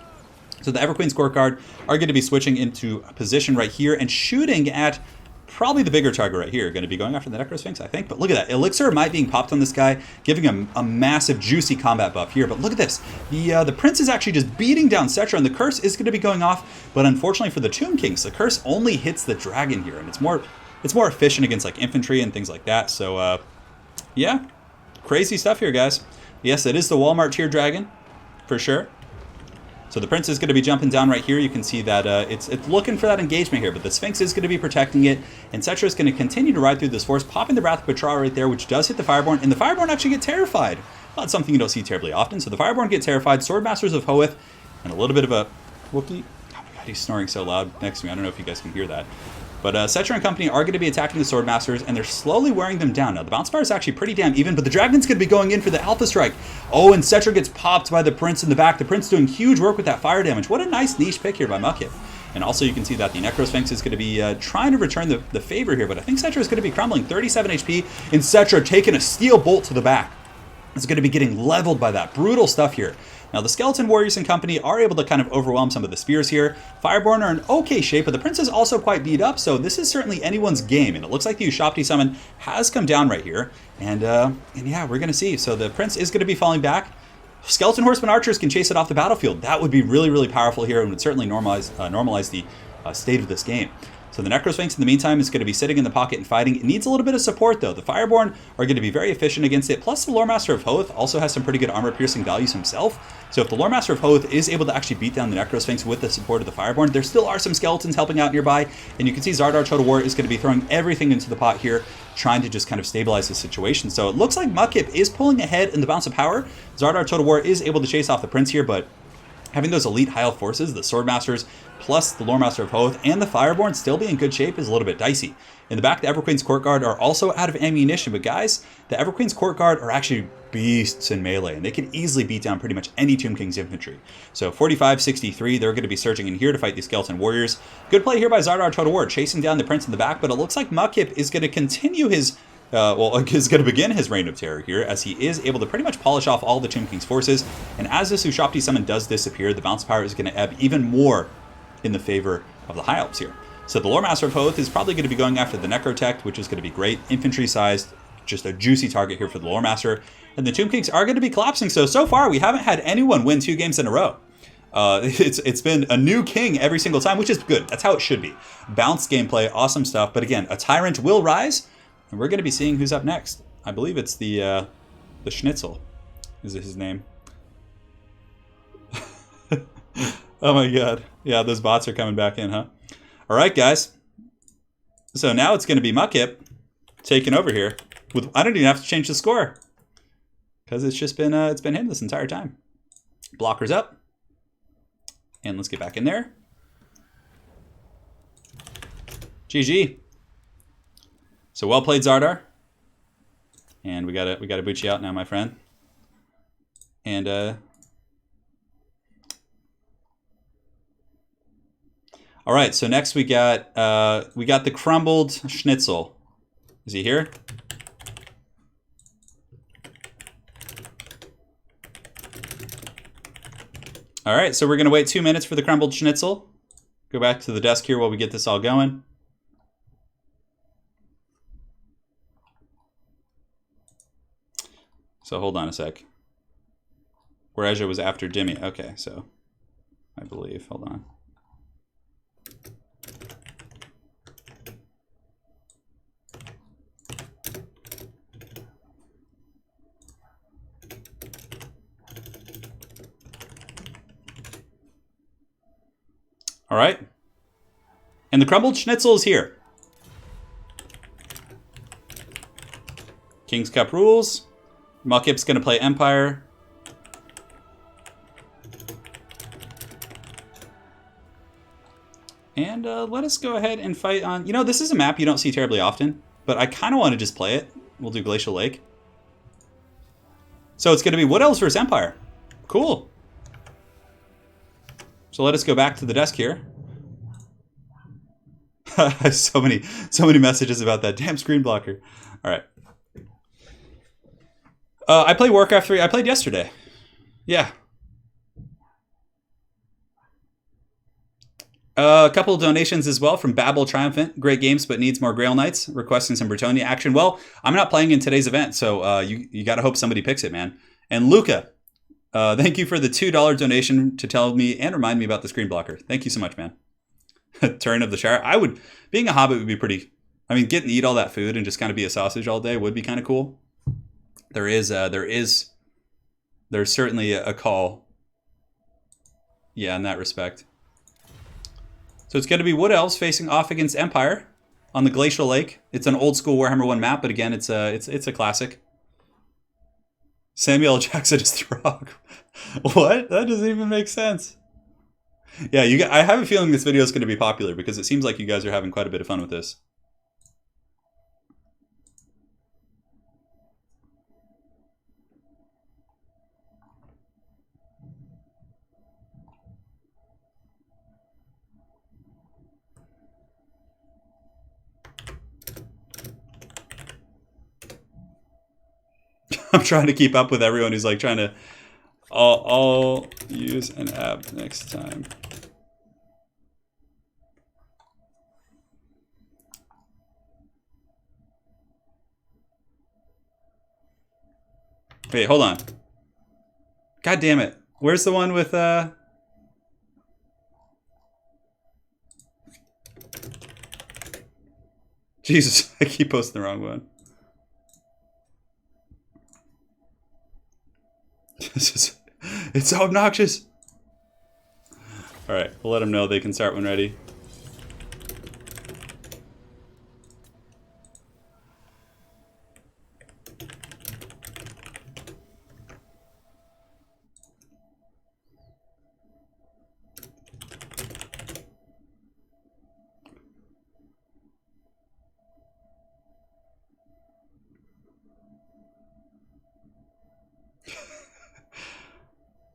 So the Everqueen's Court Guard are going to be switching into a position right here and shooting at probably the bigger target right here. Going to be going after the Necrosphinx, I think. But look at that. Elixir Might being popped on this guy, giving him a massive, juicy combat buff here. But look at this. The Prince is actually just beating down Cetra, and the Curse is going to be going off. But unfortunately for the Tomb Kings, the Curse only hits the Dragon here. And it's more efficient against like infantry and things like that. So, yeah. Crazy stuff here, guys. Yes, it is the Walmart tier Dragon, for sure. So the Prince is going to be jumping down right here. You can see that it's looking for that engagement here, but the Sphinx is going to be protecting it, and Cetra is going to continue to ride through this force, popping the Wrath of Petra right there, which does hit the Fireborn, and the Fireborn actually get terrified. Well, that's something you don't see terribly often. So the Fireborn get terrified, Swordmasters of Hoeth, and a little bit of a wookie. Oh my god, he's snoring so loud next to me. I don't know if you guys can hear that. But Cetra and company are going to be attacking the Swordmasters, and they're slowly wearing them down. Now, the bounce bar is actually pretty damn even, but the Dragon's going to be going in for the Alpha Strike. Oh, and Cetra gets popped by the Prince in the back. The Prince doing huge work with that fire damage. What a nice niche pick here by Mudkip. And also you can see that the Necrosphinx is going to be trying to return the favor here, but I think Cetra is going to be crumbling. 37 HP, and Cetra taking a steel bolt to the back. It's going to be getting leveled by that. Brutal stuff here. Now, the Skeleton Warriors and company are able to kind of overwhelm some of the spears here. Fireborn are in okay shape, but the Prince is also quite beat up, so this is certainly anyone's game. And it looks like the Ushopti summon has come down right here. And yeah, we're going to see. So the Prince is going to be falling back. Skeleton Horseman Archers can chase it off the battlefield. That would be really, really powerful here and would certainly normalize the state of this game. So the Necrosphinx, in the meantime, is going to be sitting in the pocket and fighting. It needs a little bit of support, though. The Fireborn are going to be very efficient against it. Plus, the Loremaster of Hoth also has some pretty good armor-piercing values himself. So if the Loremaster of Hoth is able to actually beat down the Necrosphinx with the support of the Fireborn, there still are some skeletons helping out nearby. And you can see Zardar Total War is going to be throwing everything into the pot here, trying to just kind of stabilize the situation. So it looks like Mudkip is pulling ahead in the Bounce of Power. Zardar Total War is able to chase off the Prince here, but having those elite high elf forces, the Swordmasters, plus the Loremaster of Hoth, and the Fireborn still be in good shape is a little bit dicey. In the back, the Everqueen's Court Guard are also out of ammunition, but guys, the Everqueen's Court Guard are actually beasts in melee, and they can easily beat down pretty much any Tomb King's infantry. So 45-63, they're going to be surging in here to fight these Skeleton Warriors. Good play here by Zardar Total War, chasing down the Prince in the back, but it looks like Mudkip is going to continue his is going to begin his reign of terror here, as he is able to pretty much polish off all the Tomb King's forces. And as this Ushopti summon does disappear, the Bounce Power is going to ebb even more in the favor of the High Elves here. So the Loremaster of Hoth is probably going to be going after the Necrotect, which is going to be great. Infantry-sized, just a juicy target here for the Loremaster. And the Tomb Kings are going to be collapsing. So far, we haven't had anyone win 2 games in a row. It's been a new king every single time, which is good. That's how it should be. Balanced gameplay, awesome stuff. But again, a Tyrant will rise. And we're going to be seeing who's up next. I believe it's the Schnitzel is his name. Oh my god. Yeah, those bots are coming back in, huh? All right, guys. So now it's going to be Mudkip taking over here. I don't even have to change the score, because it's just been him this entire time. Blockers up. And let's get back in there. GG. So well played, Zardar. And we gotta boot you out now, my friend. And all right. So next we got the Crumbled Schnitzel. Is he here? All right. So we're gonna wait 2 minutes for the Crumbled Schnitzel. Go back to the desk here while we get this all going. So hold on a sec. Whereas it was after Jimmy. Okay, so I believe. Hold on. All right. And the Crumbled Schnitzel is here. King's Cup rules. Mudkip's going to play Empire. And let us go ahead and fight on... You know, this is a map you don't see terribly often, but I kind of want to just play it. We'll do Glacial Lake. So it's going to be Wood Elves versus Empire. Cool. So let us go back to the desk here. so many messages about that damn screen blocker. All right. I played Warcraft 3. I played yesterday. Yeah. A couple of donations as well from Babel Triumphant. Great games, but needs more Grail Knights. Requesting some Bretonnia action. Well, I'm not playing in today's event, so you got to hope somebody picks it, man. And Luca, thank you for the $2 donation to tell me and remind me about the screen blocker. Thank you so much, man. Turn of the Shire. Being a hobbit would be pretty... I mean, getting to eat all that food and just kind of be a sausage all day would be kind of cool. There's certainly a call. Yeah, in that respect. So it's going to be Wood Elves facing off against Empire on the Glacial Lake. It's an old school Warhammer 1 map, but again, it's a classic. Samuel L. Jackson is Throg. What? That doesn't even make sense. Yeah, I have a feeling this video is going to be popular because it seems like you guys are having quite a bit of fun with this. I'm trying to keep up with everyone who's like trying to. I'll use an app next time. Wait, hold on. God damn it. Where's the one with Jesus, I keep posting the wrong one. It's so obnoxious. Alright, we'll let them know they can start when ready.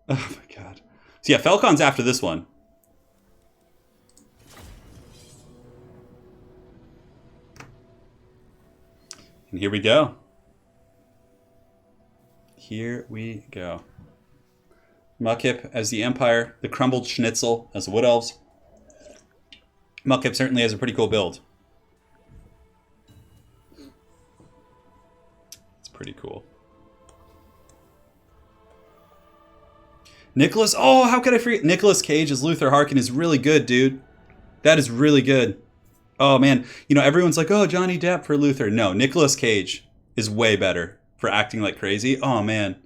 Oh my god. So yeah, Falcone's after this one. And here we go. Here we go. Mudkip as the Empire, the Crumbled Schnitzel as the Wood Elves. Mudkip certainly has a pretty cool build. It's pretty cool. Nicholas, oh, how could I forget? Nicolas Cage as Luther Harkin is really good, dude. That is really good. Oh, man. You know, everyone's like, oh, Johnny Depp for Luther. No, Nicolas Cage is way better for acting like crazy. Oh, man.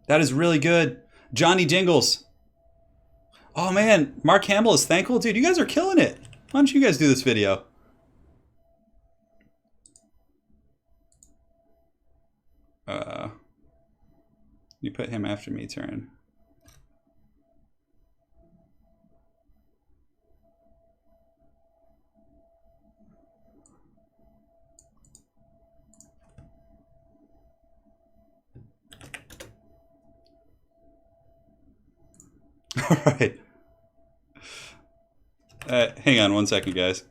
That is really good. Johnny Dingles. Oh, man. Mark Hamill is Thankful. Dude, you guys are killing it. Why don't you guys do this video? You put him after me, Turin. All right. Hang on one second, guys.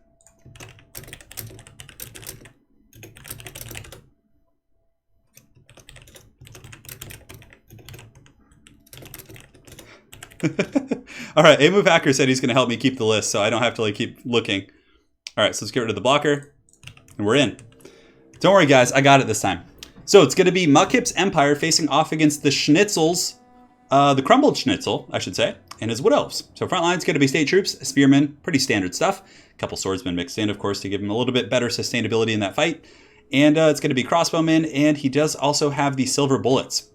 All right, A-Move Hacker said he's going to help me keep the list, so I don't have to like keep looking. All right, so let's get rid of the blocker, and we're in. Don't worry, guys, I got it this time. So it's going to be Mudkip's Empire facing off against the Schnitzels, the Crumbled Schnitzel, I should say, and his Wood Elves. So front line's going to be State Troops, Spearmen, pretty standard stuff. A couple Swordsmen mixed in, of course, to give him a little bit better sustainability in that fight. And it's going to be Crossbowmen, and he does also have the Silver Bullets.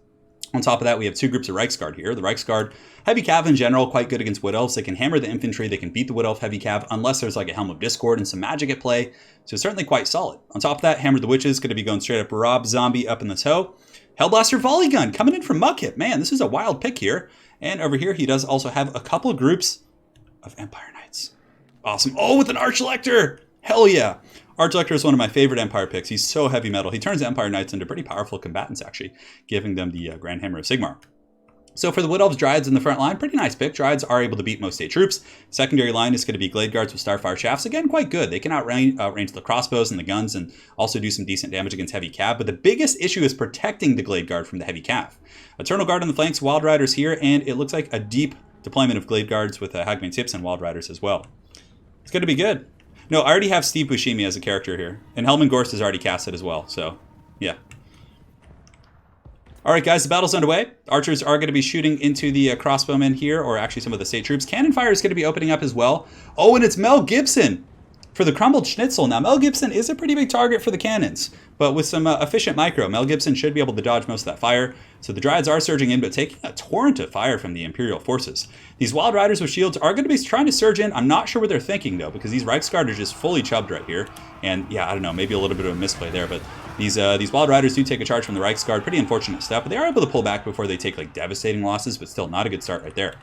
On top of that, we have two groups of Reichsguard here. The Reichsguard, Heavy Cav in general, quite good against Wood Elves. They can hammer the infantry, they can beat the Wood Elf Heavy Cav, unless there's like a Helm of Discord and some magic at play. So certainly quite solid. On top of that, Hammer the Witches, going to be going straight up Rob Zombie up in the toe. Hellblaster Volley Gun coming in from Mudkip. Man, this is a wild pick here. And over here, he does also have a couple of groups of Empire Knights. Awesome. Oh, with an Archlector. Hell yeah. Archlector is one of my favorite Empire picks. He's so heavy metal. He turns Empire Knights into pretty powerful combatants, actually, giving them the Grand Hammer of Sigmar. So for the Wood Elves, Dryads in the front line, pretty nice pick. Dryads are able to beat most state troops. Secondary line is going to be Glade Guards with Starfire Shafts. Again, quite good. They can outrange the crossbows and the guns and also do some decent damage against Heavy Cav. But the biggest issue is protecting the Glade Guard from the Heavy Cav. Eternal Guard on the flanks, Wild Riders here, and it looks like a deep deployment of Glade Guards with Hagman's Hips and Wild Riders as well. It's going to be good. No, I already have Steve Buscemi as a character here. And Helman Gorst is already casted as well, so yeah. Alright guys, the battle's underway. Archers are going to be shooting into the crossbowmen here, or actually some of the state troops. Cannon fire is going to be opening up as well. Oh, and it's Mel Gibson for the Crumbled Schnitzel. Now, Mel Gibson is a pretty big target for the cannons, but with some efficient micro, Mel Gibson should be able to dodge most of that fire. So the Dryads are surging in, but taking a torrent of fire from the Imperial forces. These Wild Riders with shields are going to be trying to surge in. I'm not sure what they're thinking, though, because these Reichsguard are just fully chubbed right here. And yeah, I don't know, maybe a little bit of a misplay there, but these Wild Riders do take a charge from the Reichsguard. Pretty unfortunate stuff, but they are able to pull back before they take like devastating losses, but still not a good start right there.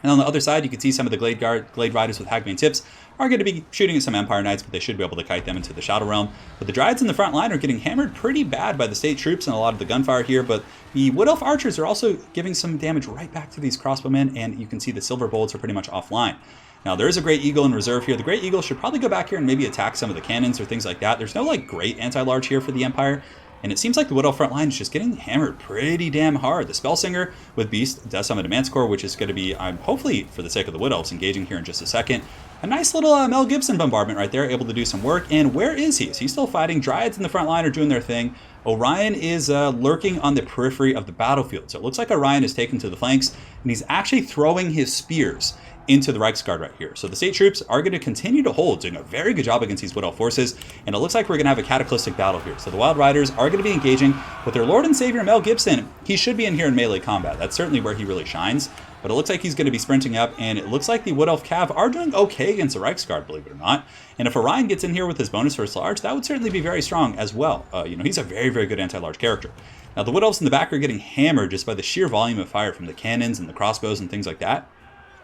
And on the other side, you can see some of the Glade Riders with Hagman's Hips are going to be shooting at some Empire Knights, but they should be able to kite them into the Shadow Realm. But the Dryads in the front line are getting hammered pretty bad by the state troops and a lot of the gunfire here, but the Wood Elf Archers are also giving some damage right back to these crossbowmen, and you can see the Silver Bullets are pretty much offline. Now, there is a Great Eagle in reserve here. The Great Eagle should probably go back here and maybe attack some of the cannons or things like that. There's no like great anti-large here for the Empire. And it seems like the Wood Elf front line is just getting hammered pretty damn hard. The Spellsinger with Beast does summon a Manticore, which is going to be, hopefully, for the sake of the Wood Elves, engaging here in just a second. A nice little Mel Gibson bombardment right there, able to do some work. And where is he? Is he still fighting? Dryads in the front line are doing their thing. Orion is lurking on the periphery of the battlefield. So it looks like Orion is taken to the flanks, and he's actually throwing his spears into the Reichsguard right here. So the state troops are going to continue to hold, doing a very good job against these Wood Elf forces, and it looks like we're going to have a cataclysmic battle here. So the Wild Riders are going to be engaging with their Lord and Savior Mel Gibson. He should be in here in melee combat. That's certainly where he really shines, but it looks like he's going to be sprinting up, and it looks like the Wood Elf Cav are doing okay against the Reichsguard, believe it or not. And if Orion gets in here with his bonus first large, that would certainly be very strong as well. He's a very, very good anti-large character. Now the Wood Elves in the back are getting hammered just by the sheer volume of fire from the cannons and the crossbows and things like that.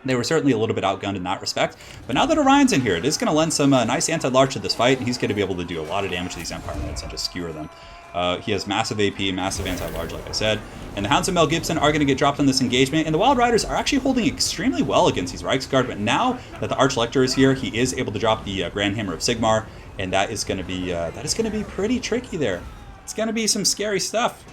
They were certainly a little bit outgunned in that respect, but now that Orion's in here, it is going to lend some nice anti-large to this fight, and he's going to be able to do a lot of damage to these Empire Knights and just skewer them. He has massive AP, massive anti-large, like I said, and the Hounds of Mel Gibson are going to get dropped on this engagement, and the Wild Riders are actually holding extremely well against these Reichsguard, but now that the Archlector is here, he is able to drop the Grand Hammer of Sigmar, and that is going to be pretty tricky there. It's going to be some scary stuff.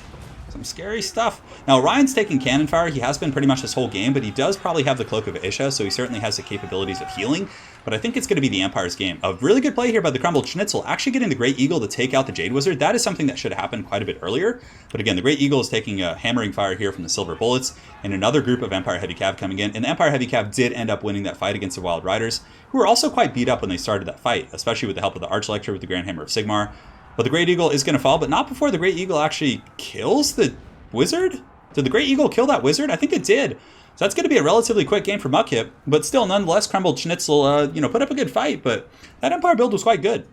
Some scary stuff. Now, Orion's taking cannon fire. He has been pretty much this whole game, but he does probably have the Cloak of Isha, so he certainly has the capabilities of healing. But I think it's going to be the Empire's game. A really good play here by the Crumbled Schnitzel, actually getting the Great Eagle to take out the Jade Wizard. That is something that should have happened quite a bit earlier. But again, the Great Eagle is taking a hammering fire here from the Silver Bullets, and another group of Empire Heavy Cav coming in. And the Empire Heavy Cav did end up winning that fight against the Wild Riders, who were also quite beat up when they started that fight, especially with the help of the Archlector with the Grand Hammer of Sigmar. But the Great Eagle is going to fall, but not before the Great Eagle actually kills the Wizard? Did the Great Eagle kill that Wizard? I think it did. So that's going to be a relatively quick game for Mudkip, but still, nonetheless, Crumbled Schnitzel, put up a good fight, but that Empire build was quite good.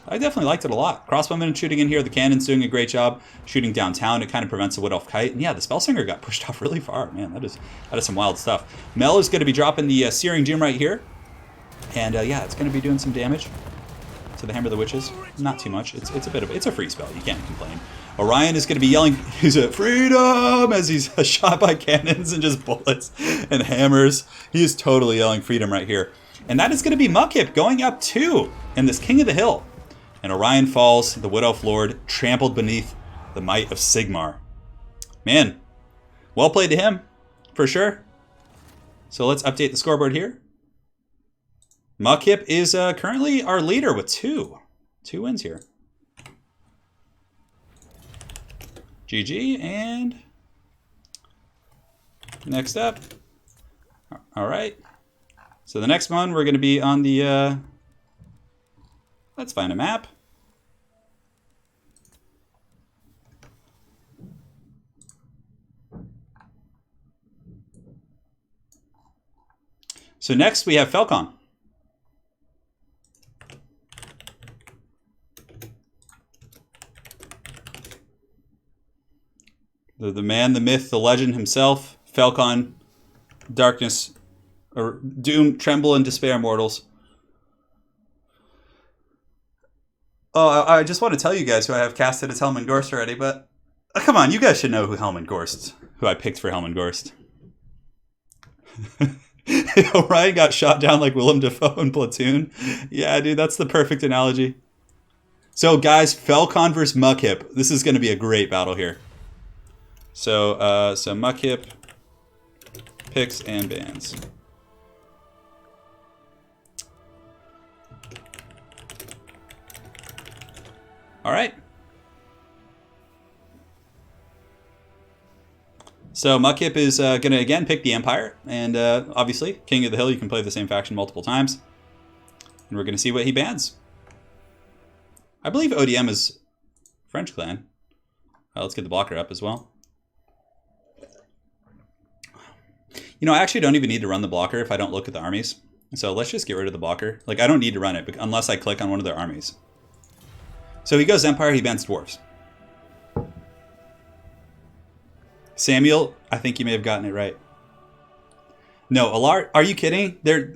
I definitely liked it a lot. Crossbowmen shooting in here, the cannon's doing a great job shooting downtown. It kind of prevents the Wood Elf Kite, and yeah, the Spellsinger got pushed off really far. Man, that is some wild stuff. Mel is going to be dropping the Searing Doom right here, and it's going to be doing some damage to the Hammer of the Witches. Not too much. It's a free spell. You can't complain. Orion is going to be yelling, he's at freedom, as he's shot by cannons and just bullets and hammers. He is totally yelling freedom right here. And that is going to be Mudkip going up 2 in this King of the Hill. And Orion falls, the Wood Elf Lord, trampled beneath the might of Sigmar. Man, well played to him, for sure. So let's update the scoreboard here. Mudkip is currently our leader with 2 wins here. GG, and next up. All right. So the next one, we're going to be on the, let's find a map. So next we have Falcone. The man, the myth, the legend himself, Falcone, darkness, or doom, tremble, and despair, mortals. Oh, I just want to tell you guys who I have casted as Helman Gorst already, but come on, you guys should know who I picked for Helman Gorst. Orion got shot down like Willem Dafoe in Platoon. Yeah, dude, that's the perfect analogy. So, guys, Falcone versus Mudkip. This is going to be a great battle here. So Mudkip picks and bans. All right. So Mudkip is going to again pick the Empire, and obviously King of the Hill. You can play the same faction multiple times, and we're going to see what he bans. I believe ODM is French clan. Let's get the blocker up as well. I actually don't even need to run the blocker if I don't look at the armies. So let's just get rid of the blocker. Like, I don't need to run it unless I click on one of their armies. So he goes Empire, he bans Dwarves. Samuel, I think you may have gotten it right. No, are you kidding? They're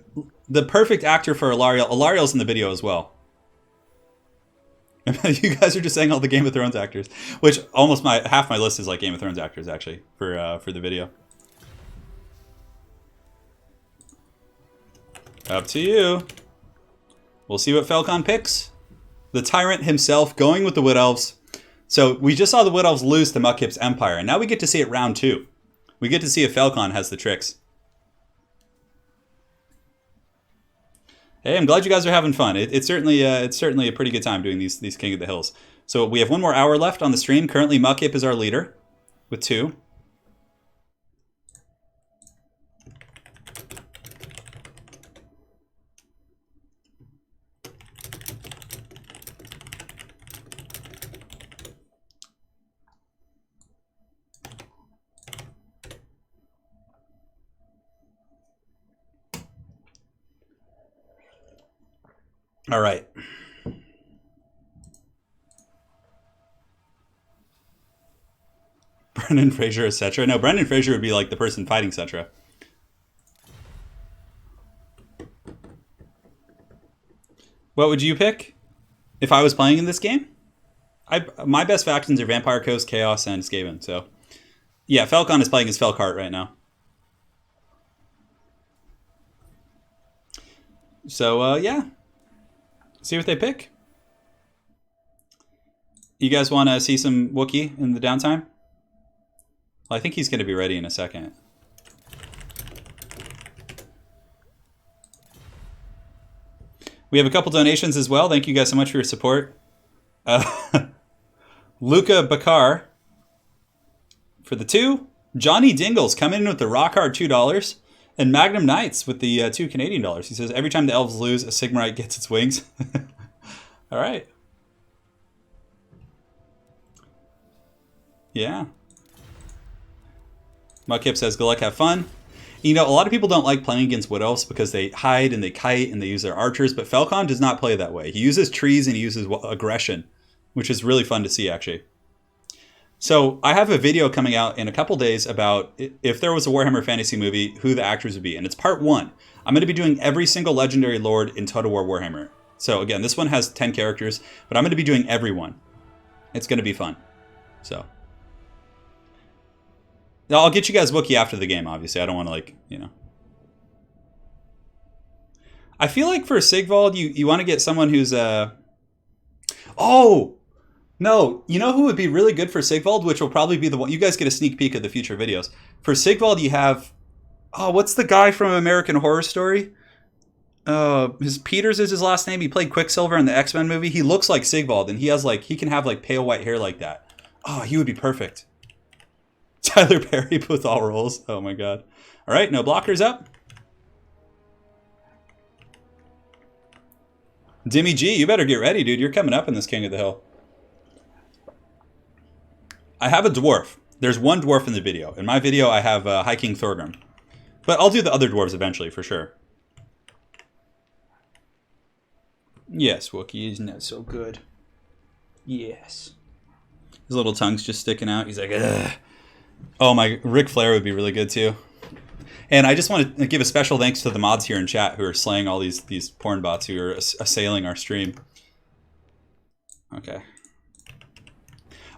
the perfect actor for Alariel. Alariel's in the video as well. You guys are just saying all the Game of Thrones actors, which almost half my list is like Game of Thrones actors actually for the video. Up to you. We'll see what Falcone picks. The Tyrant himself going with the Wood Elves. So we just saw the Wood Elves lose to Mudkip's Empire, and now we get to see it round 2. We get to see if Falcone has the tricks. Hey, I'm glad you guys are having fun. It's certainly a pretty good time doing these King of the Hills. So we have 1 more hour left on the stream. Currently, Mudkip is our leader with 2. All right. Brendan Fraser is Cetra. No, Brendan Fraser would be like the person fighting Cetra. What would you pick if I was playing in this game? My best factions are Vampire Coast, Chaos, and Skaven. So, yeah, Falcon is playing as Felcart right now. So, yeah. See what they pick. You guys want to see some Wookiee in the downtime? Well, I think he's going to be ready in a second. We have a couple donations as well. Thank you guys so much for your support. Luca Bakar for the 2. Johnny Dingles coming in with the rock hard $2. And Magnum Knights with the $2 Canadian. He says, every time the elves lose, a Sigmarite gets its wings. All right. Yeah. Mudkip says, good luck, have fun. You know, a lot of people don't like playing against Wood Elves because they hide and they kite and they use their archers, but Falcon does not play that way. He uses trees and he uses aggression, which is really fun to see, actually. So I have a video coming out in a couple days about if there was a Warhammer Fantasy movie, who the actors would be. And it's part 1. I'm going to be doing every single legendary lord in Total War Warhammer. So again, this one has 10 characters, but I'm going to be doing every one. It's going to be fun. So I'll get you guys Wookiee after the game, obviously. I don't want to, like, you know. I feel like for Sigvald, you want to get someone who's... Oh! No, you know who would be really good for Sigvald, which will probably be the one... You guys get a sneak peek of the future videos. For Sigvald, you have... Oh, what's the guy from American Horror Story? His Peters is his last name. He played Quicksilver in the X-Men movie. He looks like Sigvald, and he has, like... He can have, like, pale white hair like that. Oh, he would be perfect. Tyler Perry with all rolls. Oh, my God. All right, no blockers up. Dimmy G, you better get ready, dude. You're coming up in this King of the Hill. I have a dwarf. There's one dwarf in the video. In my video, I have High King Thorgrim. But I'll do the other dwarves eventually, for sure. Yes, Wookiee, isn't that so good? Yes. His little tongue's just sticking out. He's like, ugh. Oh, my Ric Flair would be really good, too. And I just want to give a special thanks to the mods here in chat who are slaying all these porn bots who are assailing our stream. Okay.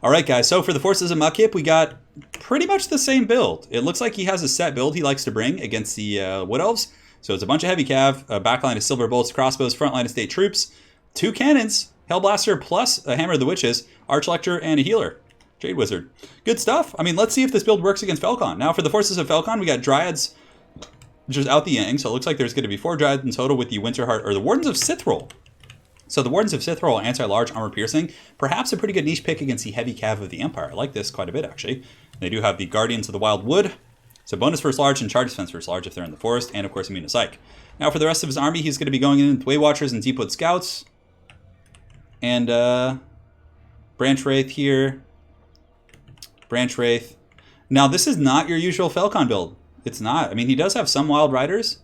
All right, guys. So for the Forces of Mudkip, we got pretty much the same build. It looks like he has a set build he likes to bring against the Wood Elves. So it's a bunch of heavy cav, a backline of silver bolts, crossbows, frontline of state troops, 2 cannons, Hellblaster plus a Hammer of the Witches, Archlector, and a healer. Jade Wizard. Good stuff. I mean, let's see if this build works against Falcon. Now for the Forces of Falcon, we got Dryads, which is out the Yang. So it looks like there's going to be 4 Dryads in total with the Winterheart, or the Wardens of Sithroll. So the Wardens of Sithroll are anti-large, armor-piercing. Perhaps a pretty good niche pick against the heavy cav of the Empire. I like this quite a bit, actually. They do have the Guardians of the Wild Wood. So bonus first large and charge defense first large if they're in the forest. And, of course, immune to psych. Now for the rest of his army, he's going to be going in with Way Watchers and Deepwood Scouts. And Branch Wraith here. Branch Wraith. Now, this is not your usual Falcon build. It's not. I mean, he does have some Wild Riders.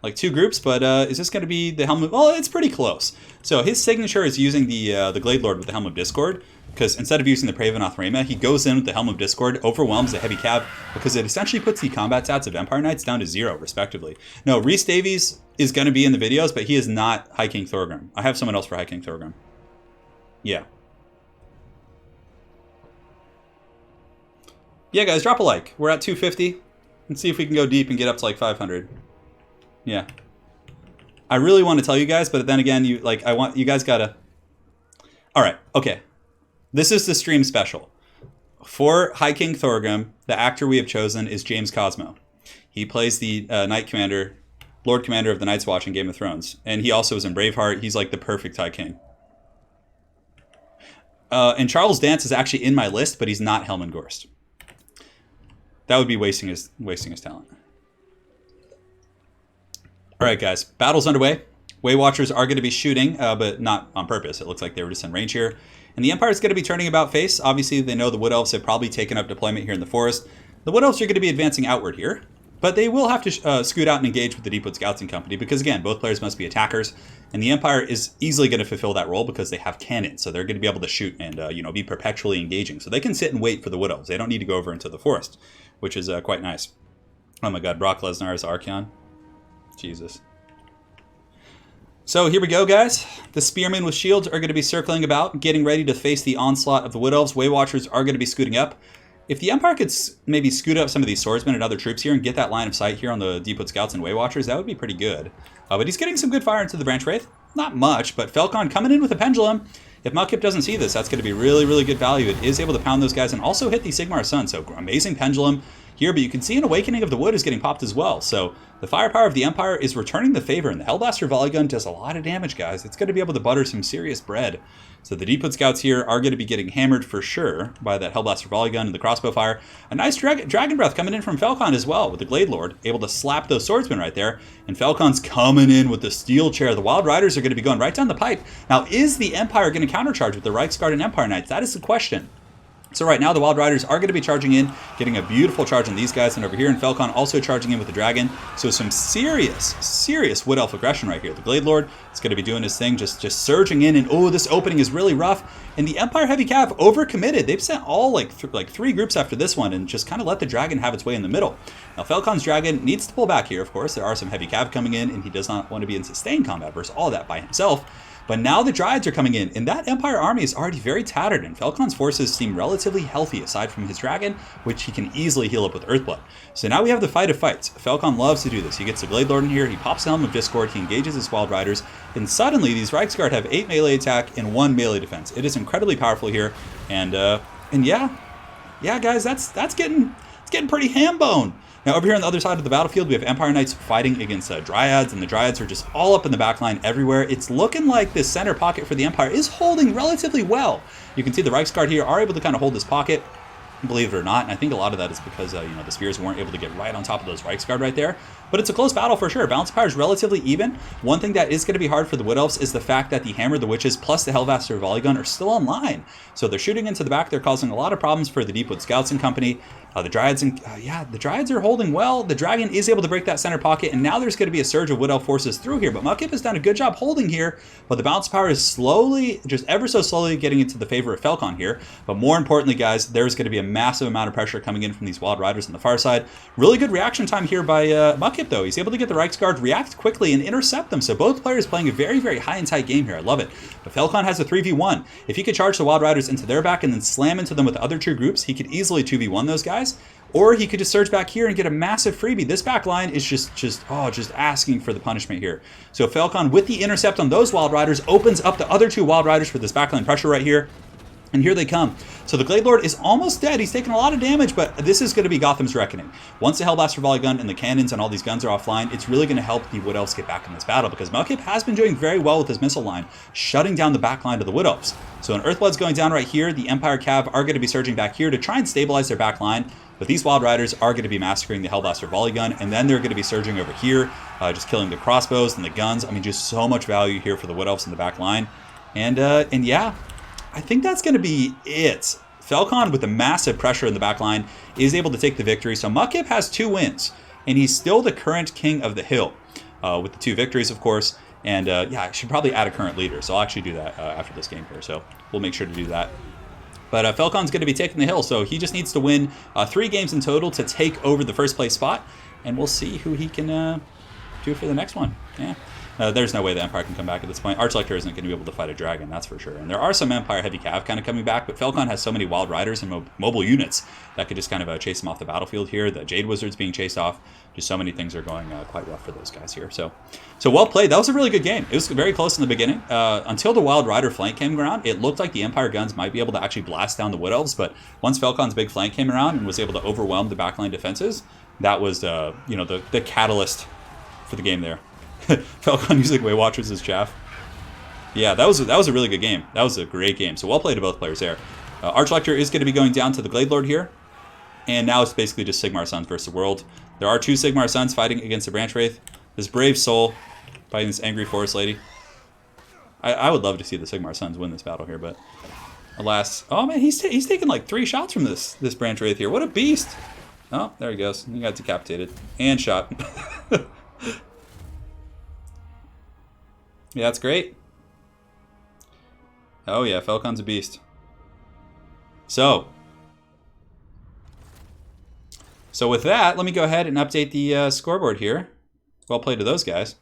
Like 2 groups, but is this going to be the Helm of... Well, it's pretty close. So his signature is using the Glade Lord with the Helm of Discord, because instead of using the Pravenoth Rhema, he goes in with the Helm of Discord, overwhelms the heavy cav, because it essentially puts the combat stats of Empire Knights down to 0, respectively. No, Rhys Davies is going to be in the videos, but he is not High King Thorgrim. I have someone else for High King Thorgrim. Yeah. Yeah, guys, drop a like. We're at 250. Let's see if we can go deep and get up to like 500. Yeah. I really want to tell you guys, but then again, I want you guys gotta... All right, okay. This is the stream special. For High King Thorgrim, the actor we have chosen is James Cosmo. He plays the Knight Commander, Lord Commander of the Night's Watch in Game of Thrones. And he also is in Braveheart. He's like the perfect High King. And Charles Dance is actually in my list, but he's not Helman Gorst. That would be wasting his talent. All right, guys. Battle's underway. Way Watchers are going to be shooting, but not on purpose. It looks like they were just in range here. And the Empire is going to be turning about face. Obviously, they know the Wood Elves have probably taken up deployment here in the forest. The Wood Elves are going to be advancing outward here. But they will have to scoot out and engage with the Deepwood Scouting Company because, again, both players must be attackers. And the Empire is easily going to fulfill that role because they have cannons. So they're going to be able to shoot and be perpetually engaging. So they can sit and wait for the Wood Elves. They don't need to go over into the forest, which is quite nice. Oh my god, Brock Lesnar is Archeon. Jesus. So here we go, guys. The Spearmen with shields are going to be circling about, getting ready to face the onslaught of the Wood Elves. Way Watchers are going to be scooting up. If the Empire could maybe scoot up some of these swordsmen and other troops here and get that line of sight here on the Deepwood Scouts and Way Watchers, that would be pretty good. But he's getting some good fire into the Branch Wraith. Not much, but Falcone coming in with a pendulum. If Mudkip doesn't see this, that's going to be really, really good value. It is able to pound those guys and also hit the Sigmar Sun. So amazing pendulum here, but you can see an Awakening of the Wood is getting popped as well. So the firepower of the Empire is returning the favor, and the Hellblaster Volley Gun does a lot of damage, guys. It's going to be able to butter some serious bread. So the Deepwood Scouts here are going to be getting hammered for sure by that Hellblaster Volley Gun and the crossbow fire. A nice Dragon Breath coming in from Falcone as well with the Glade Lord, able to slap those swordsmen right there. And Falcone's coming in with the Steel Chair. The Wild Riders are going to be going right down the pipe. Now, is the Empire going to countercharge with the Reiksguard and Empire Knights? That is the question. So right now, the Wild Riders are going to be charging in, getting a beautiful charge on these guys. And over here, and Falcone also charging in with the Dragon. So some serious Wood Elf aggression right here. The Glade Lord is going to be doing his thing, just surging in. And oh, this opening is really rough. And the Empire Heavy Cav overcommitted. They've sent all like three groups after this one and just kind of let the Dragon have its way in the middle. Now, Falcone's Dragon needs to pull back here, of course. There are some Heavy Cav coming in, and he does not want to be in sustained combat versus all that by himself. But now the Dryads are coming in, and that Empire army is already very tattered, and Falcone's forces seem relatively healthy aside from his Dragon, which he can easily heal up with Earthblood. So now we have the fight of fights. Falcone loves to do this. He gets the Glade Lord in here, he pops the Helm of Discord, he engages his Wild Riders, and suddenly these Reiksguard have 8 melee attack and 1 melee defense. It is incredibly powerful here, and yeah, guys, it's getting pretty ham-bone. Now, over here on the other side of the battlefield, we have Empire Knights fighting against Dryads, and the Dryads are just all up in the backline everywhere. It's looking like this center pocket for the Empire is holding relatively well. You can see the Reiksguard here are able to kind of hold this pocket, believe it or not, and I think a lot of that is because the spears weren't able to get right on top of those Reiksguard right there. But it's a close battle for sure. Balance of power is relatively even. One thing that is going to be hard for the Wood Elves is the fact that the Hammer of the Witches plus the Hellblaster Volley Gun are still online. So they're shooting into the back. They're causing a lot of problems for the Deepwood Scouts and Company. The Dryads the Dryads are holding well. The Dragon is able to break that center pocket, and now there's going to be a surge of Wood Elf forces through here. But Mudkip has done a good job holding here, but the balance of power is slowly, just ever so slowly, getting into the favor of Falcone here. But more importantly, guys, there's going to be a massive amount of pressure coming in from these Wild Riders on the far side. Really good reaction time here by Mudkip, though. He's able to get the Reiksguard react quickly and intercept them. So both players playing a very, very high and tight game here. I love it. But Falcone has a 3v1. If he could charge the Wild Riders into their back and then slam into them with other two groups, he could easily 2v1 those guys. Or he could just surge back here and get a massive freebie. This back line is just asking for the punishment here. So Falcone, with the intercept on those Wild Riders, opens up the other two Wild Riders for this backline pressure right here. And here they come. So the Glade Lord is almost dead. He's taken a lot of damage, but this is going to be Gotham's reckoning. Once the Hellblaster Volley Gun and the cannons and all these guns are offline, it's really going to help the Wood Elves get back in this battle, because Mudkip has been doing very well with his missile line, shutting down the back line of the Wood Elves. So when Earthblood's going down right here, the Empire Cav are going to be surging back here to try and stabilize their back line. But these Wild Riders are going to be massacring the Hellblaster Volley Gun, and then they're going to be surging over here, just killing the crossbows and the guns. I mean, just so much value here for the Wood Elves in the back line. And yeah, I think that's going to be it. Falcone, with the massive pressure in the back line, is able to take the victory. So Mudkip has 2 wins, and he's still the current King of the Hill, with the 2 victories, of course. And yeah, I should probably add a current leader, so I'll actually do that after this game here. So we'll make sure to do that. But Falcone's going to be taking the hill, so he just needs to win 3 games in total to take over the first place spot, and we'll see who he can do for the next one. Yeah. There's no way the Empire can come back at this point. Archlector isn't going to be able to fight a dragon, that's for sure. And there are some Empire heavy cav kind of coming back, but Falcone has so many wild riders and mobile units that could just kind of chase him off the battlefield here. The Jade Wizard's being chased off. Just so many things are going quite rough for those guys here. So well played. That was a really good game. It was very close in the beginning. Until the Wild Rider flank came around, it looked like the Empire guns might be able to actually blast down the Wood Elves, but once Falcone's big flank came around and was able to overwhelm the backline defenses, that was the catalyst for the game there. Falcone using Way Watchers as chaff. Yeah, that was a really good game. That was a great game. So well played to both players there. Archlector is going to be going down to the Glade Lord here. And now it's basically just Sigmar Sons versus the world. There are 2 Sigmar Sons fighting against the Branch Wraith. This brave soul fighting this angry Forest Lady. I would love to see the Sigmar Sons win this battle here, but alas. Oh man, he's taking like 3 shots from this Branch Wraith here. What a beast. Oh, there he goes. He got decapitated. And shot. Yeah, that's great. Oh yeah, Falcone's a beast. So with that, let me go ahead and update the scoreboard here. Well played to those guys.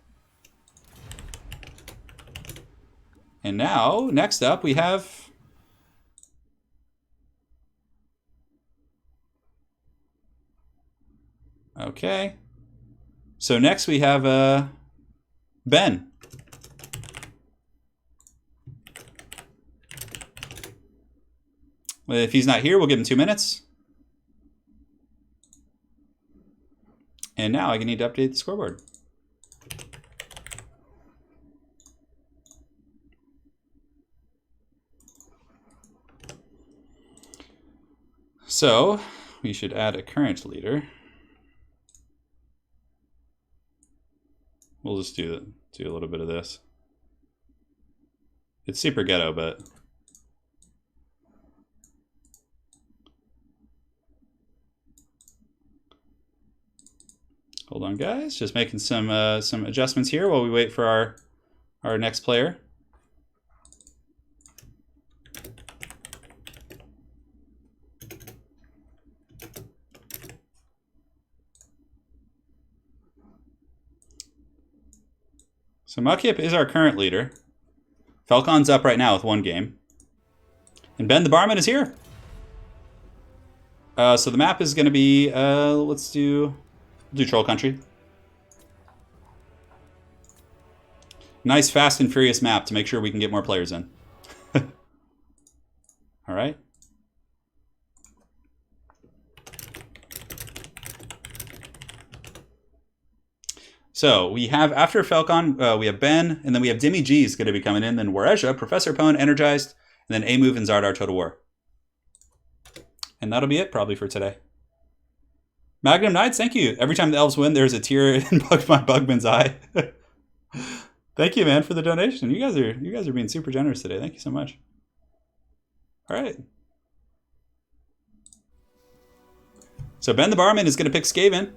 And now, next up, we have... Okay. So next we have Ben. If he's not here, we'll give him 2 minutes. And now I need to update the scoreboard. So we should add a current leader. We'll just do a little bit of this. It's super ghetto, but hold on, guys. Just making some adjustments here while we wait for our next player. So Mudkip is our current leader. Falcone's up right now with 1 game. And Ben the Barman is here. So the map is going to be, we'll do Troll Country. Nice, fast, and furious map to make sure we can get more players in. All right. So we have, after Falcone, we have Ben, and then we have Demi G is going to be coming in, then Wareja, Professor Pone, Energized, and then A-Move and Zardar Total War. And that'll be it probably for today. Magnum Knights, thank you. Every time the elves win, there's a tear in my Bugman's eye. Thank you, man, for the donation. You guys are being super generous today. Thank you so much. All right. So Ben the Barman is going to pick Skaven.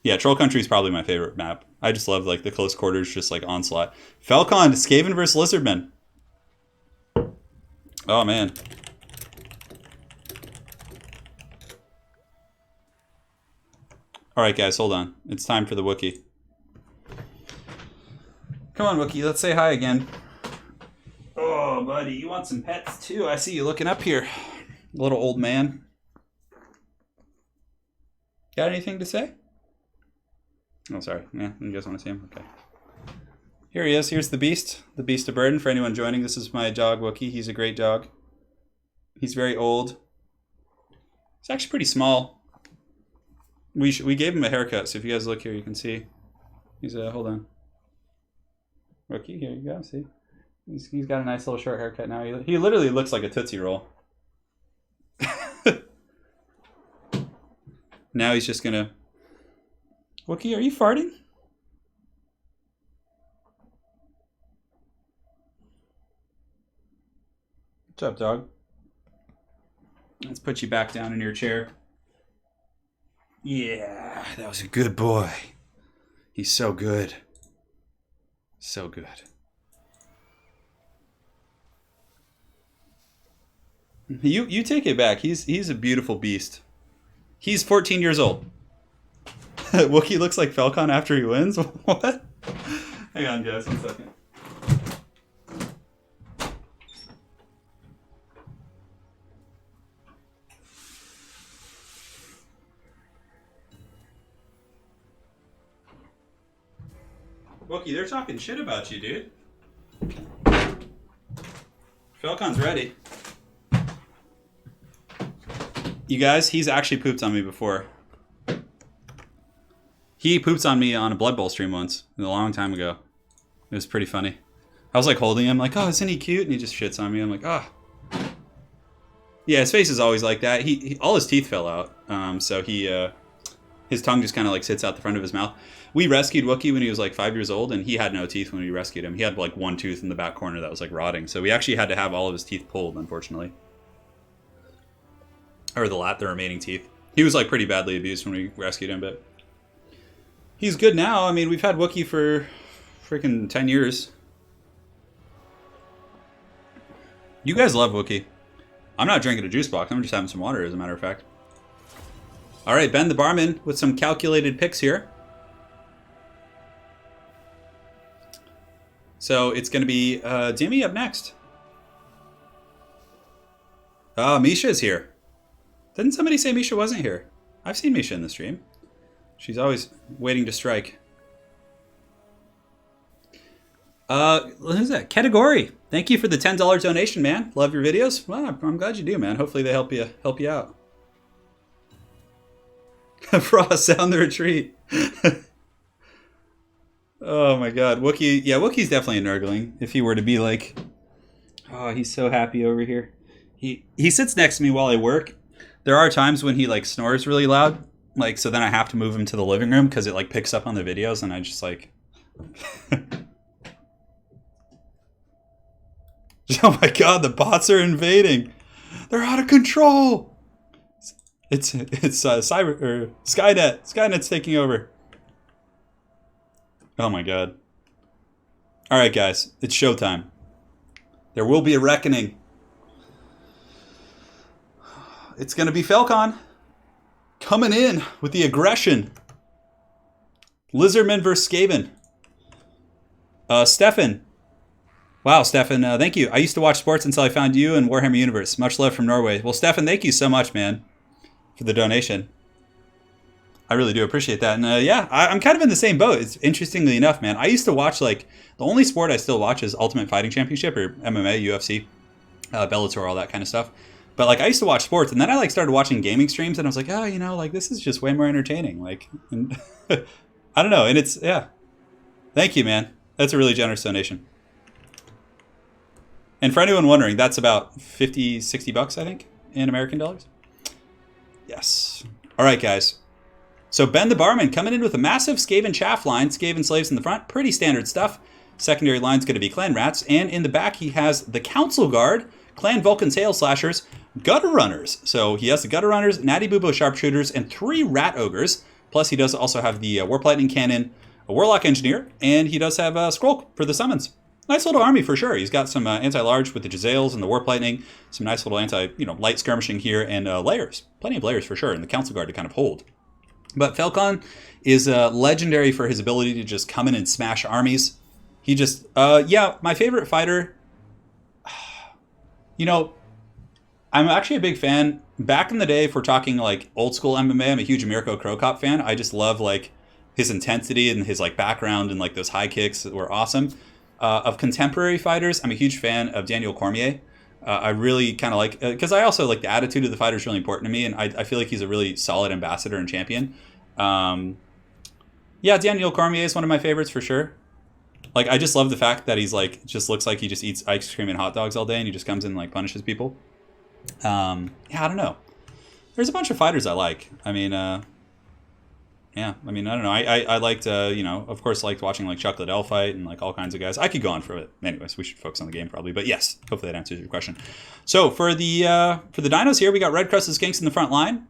Yeah, Troll Country is probably my favorite map. I just love like the close quarters, just like onslaught. Falcone, Skaven versus Lizardmen. Oh man. All right, guys, hold on. It's time for the Wookie. Come on, Wookie, let's say hi again. Oh, buddy, you want some pets too? I see you looking up here, little old man. Got anything to say? Oh, sorry. Yeah, you guys want to see him? Okay. Here he is. Here's the Beast of Burden. For anyone joining, this is my dog, Wookie. He's a great dog. He's very old. He's actually pretty small. We gave him a haircut, so if you guys look here, you can see. He's hold on. Wookie, here you go. See, he's got a nice little short haircut now. He literally looks like a Tootsie Roll. Now he's just gonna. Wookie, are you farting? What's up, dog? Let's put you back down in your chair. Yeah, that was a good boy. He's so good. So good. You take it back. He's a beautiful beast. He's 14 years old. Wookie looks like Falcone after he wins? What? Hang on, guys, 1 second. Wookie, they're talking shit about you, dude. Falcon's ready. You guys, he's actually pooped on me before. He pooped on me on a Blood Bowl stream once, a long time ago. It was pretty funny. I was like holding him, like, oh, isn't he cute? And he just shits on me. I'm like, oh. Yeah, his face is always like that. He all his teeth fell out, so his tongue just kind of like sits out the front of his mouth. We rescued Wookie when he was like 5 years old, and he had no teeth when we rescued him. He had like one tooth in the back corner that was like rotting, so we actually had to have all of his teeth pulled, unfortunately. Or the remaining teeth. He was like pretty badly abused when we rescued him, but he's good now. I mean, we've had Wookie for freaking 10 years. You guys love Wookie. I'm not drinking a juice box. I'm just having some water, as a matter of fact. All right, Ben the Barman with some calculated picks here. So it's going to be Dimmy up next. Misha's here. Didn't somebody say Misha wasn't here? I've seen Misha in the stream. She's always waiting to strike. Who's that? Category. Thank you for the $10 donation, man. Love your videos. Well, I'm glad you do, man. Hopefully they help you out. Frost, sound the retreat. Oh my god. Wookie, yeah, Wookie's definitely a nurgling. If he were to be like, oh, he's so happy over here. He sits next to me while I work. There are times when he like snores really loud, like, so then I have to move him to the living room because it like picks up on the videos, and I just like oh my god, the bots are invading. They're out of control. It's Cyber or Skynet. Skynet's taking over. Oh my god. All right, guys, it's showtime. There will be a reckoning. It's going to be Falcone coming in with the aggression. Lizardman versus Skaven. Stefan. Wow, Stefan, thank you. I used to watch sports until I found you in Warhammer Universe. Much love from Norway. Well, Stefan, thank you so much, man, for the donation. I really do appreciate that. And yeah, I'm kind of in the same boat. It's interestingly enough, man. I used to watch, like, the only sport I still watch is Ultimate Fighting Championship or MMA, UFC, Bellator, all that kind of stuff. But like I used to watch sports, and then I like started watching gaming streams, and I was like, oh, you know, like this is just way more entertaining. Like, and I don't know, and it's yeah. Thank you, man. That's a really generous donation. And for anyone wondering, that's about 50, 60 bucks, I think, in American dollars. Yes. All right, guys. So Ben the Barman coming in with a massive Skaven chaff line, Skaven slaves in the front, pretty standard stuff. Secondary line's going to be clan rats, and in the back he has the council guard, clan Vulcan tail slashers, gutter runners. So he has the gutter runners, natty bubo sharpshooters, and 3 rat ogres. Plus he does also have the warp lightning cannon, a warlock engineer, and he does have a scroll for the summons. Nice little army for sure. He's got some anti-large with the Jezzails and the warp lightning, some nice little light skirmishing here, and layers. Plenty of layers for sure, and the council guard to kind of hold. But Falcone is legendary for his ability to just come in and smash armies. He just, yeah, my favorite fighter, you know, I'm actually a big fan. Back in the day, if we're talking like old school MMA, I'm a huge Mirko Cro Cop fan. I just love like his intensity and his like background and like those high kicks that were awesome. Of contemporary fighters, I'm a huge fan of Daniel Cormier. I really kind of like, because I also like the attitude of the fighter is really important to me, and I feel like he's a really solid ambassador and champion. Yeah, Daniel Cormier is one of my favorites for sure. Like, I just love the fact that he's like, just looks like he just eats ice cream and hot dogs all day, and he just comes in and like punishes people. Yeah, I don't know. There's a bunch of fighters I like. I mean, yeah, I mean, I don't know. I liked, you know, of course, liked watching like Chuck Liddell fight and like all kinds of guys. I could go on for it. Anyways, we should focus on the game probably. But yes, hopefully that answers your question. So for the dinos here, we got red crusted skinks in the front line.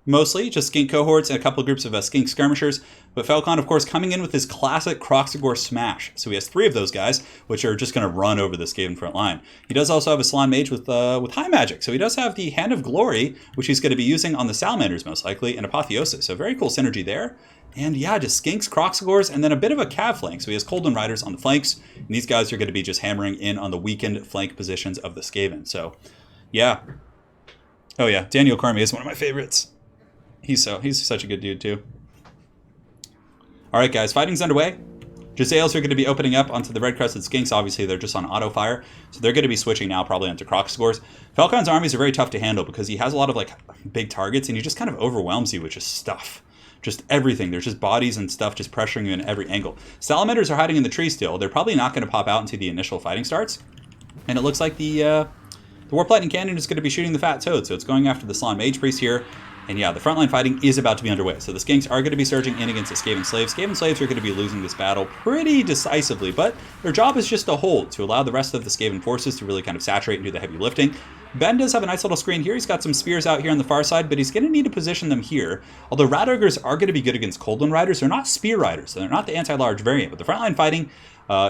Mostly just skink cohorts and a couple of groups of skink skirmishers. But Falcone, of course, coming in with his classic Kroxigor smash. So he has 3 of those guys, which are just going to run over the Skaven front line. He does also have a Salon Mage with high magic. So he does have the Hand of Glory, which he's going to be using on the Salamanders most likely, and Apotheosis. So very cool synergy there. And yeah, just Skinks, Kroxigors, and then a bit of a cav flank. So he has Coldon Riders on the flanks, and these guys are going to be just hammering in on the weakened flank positions of the Skaven. So, yeah. Oh yeah, Daniel Cormier is one of my favorites. He's such a good dude too. All right, guys, fighting's underway. Jezzails are going to be opening up onto the red-crested Skinks. Obviously, they're just on auto-fire, so they're going to be switching now probably onto Kroxigors. Falcon's armies are very tough to handle because he has a lot of, like, big targets, and he just kind of overwhelms you with just stuff. Just everything. There's just bodies and stuff just pressuring you in every angle. Salamanders are hiding in the tree still. They're probably not going to pop out until the initial fighting starts. And it looks like the Warp Lightning Cannon is going to be shooting the Fat Toad, so it's going after the Slann Mage Priest here. And yeah, the frontline fighting is about to be underway. So the Skinks are going to be surging in against the Skaven Slaves. Skaven Slaves are going to be losing this battle pretty decisively, but their job is just to hold, to allow the rest of the Skaven forces to really kind of saturate and do the heavy lifting. Ben does have a nice little screen here. He's got some spears out here on the far side, but he's going to need to position them here. Although Rat Ogres are going to be good against Coldland Riders, they're not Spear Riders, so they're not the anti-large variant, but the frontline fighting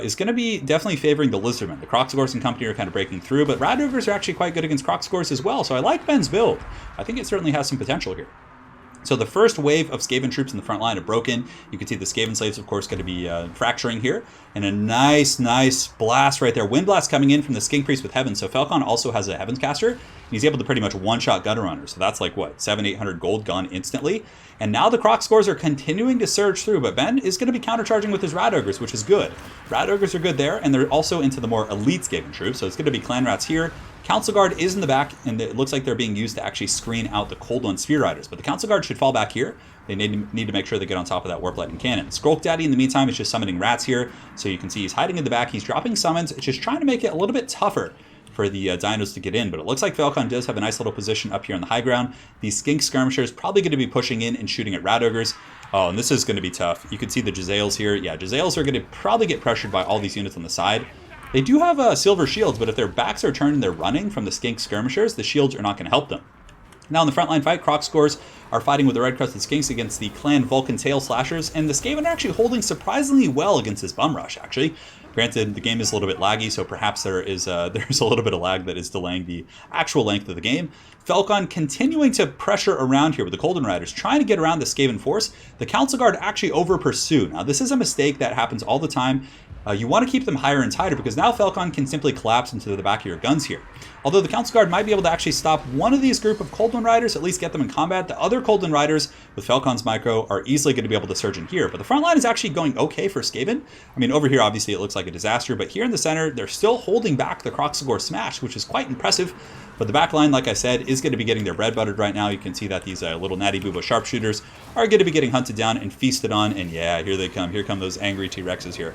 is going to be definitely favoring the Lizardmen. The Kroxigors and company are kind of breaking through, but Rat Ogres are actually quite good against Kroxigors as well, so I like Ben's build. I think it certainly has some potential here. So the first wave of Skaven troops in the front line are broken. You can see the Skaven Slaves, of course, going to be fracturing here. And a nice blast right there. Wind blast coming in from the Skink Priest with Heaven. So Falcone also has a Heavens Caster. And he's able to pretty much one-shot Gutter Runner. So that's like, what, 700-800 gold gone instantly. And now the Kroxigors are continuing to surge through. But Ben is going to be countercharging with his Rat Ogres, which is good. Rat Ogres are good there. And they're also into the more elite Skaven troops. So it's going to be Clan Rats here. Council Guard is in the back, and it looks like they're being used to actually screen out the Coldland Spear Riders. But the Council Guard should fall back here. They need to make sure they get on top of that Warp Lightning Cannon. Skrulk Daddy, in the meantime, is just summoning rats here. So you can see he's hiding in the back. He's dropping summons. It's just trying to make it a little bit tougher for the dinos to get in. But it looks like Falcone does have a nice little position up here on the high ground. These Skink Skirmishers probably going to be pushing in and shooting at Rat Ogres. Oh, and this is going to be tough. You can see the Jezzails here. Yeah, Jezzails are going to probably get pressured by all these units on the side. They do have silver shields, but if their backs are turned and they're running from the Skink Skirmishers, the shields are not going to help them. Now in the frontline fight, Kroxigors are fighting with the red-crested Skinks against the Clan Vulcan Tail Slashers, and the Skaven are actually holding surprisingly well against this Bum Rush, actually. Granted, the game is a little bit laggy, so perhaps there's a little bit of lag that is delaying the actual length of the game. Falcone continuing to pressure around here with the Coldon Riders, trying to get around the Skaven force. The Council Guard actually over-pursue. Now, this is a mistake that happens all the time. You want to keep them higher and tighter because now Falcone can simply collapse into the back of your guns here. Although the Council Guard might be able to actually stop one of these group of Coldland Riders, at least get them in combat. The other Coldland Riders with Falcone's Micro are easily going to be able to surge in here. But the front line is actually going okay for Skaven. I mean, over here, obviously, it looks like a disaster. But here in the center, they're still holding back the Kroxigor Smash, which is quite impressive. But the back line, like I said, is going to be getting their bread buttered right now. You can see that these little Natty Boobo sharpshooters are going to be getting hunted down and feasted on. And yeah, here they come. Here come those angry T-Rexes here.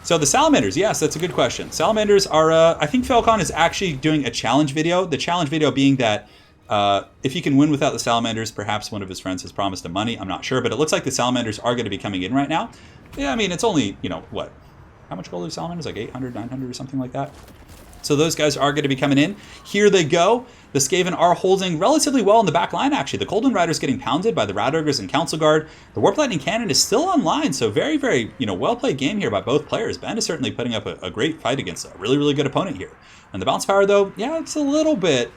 So the Salamanders, yes, that's a good question. Salamanders are, I think Falcone is actually doing a challenge video. The challenge video being that if he can win without the Salamanders, perhaps one of his friends has promised him money. I'm not sure, but it looks like the Salamanders are going to be coming in right now. Yeah, I mean, it's only, you know, what? How much gold are Salamanders? Like 800, 900 or something like that? So those guys are going to be coming in. Here they go. The Skaven are holding relatively well in the back line, actually. The Coldland Riders getting pounded by the Rat Ogres and Council Guard. The Warp Lightning Cannon is still online, so very, very, well-played game here by both players. Ben is certainly putting up a great fight against a really, really good opponent here. And the bounce power, though, yeah, it's a little bit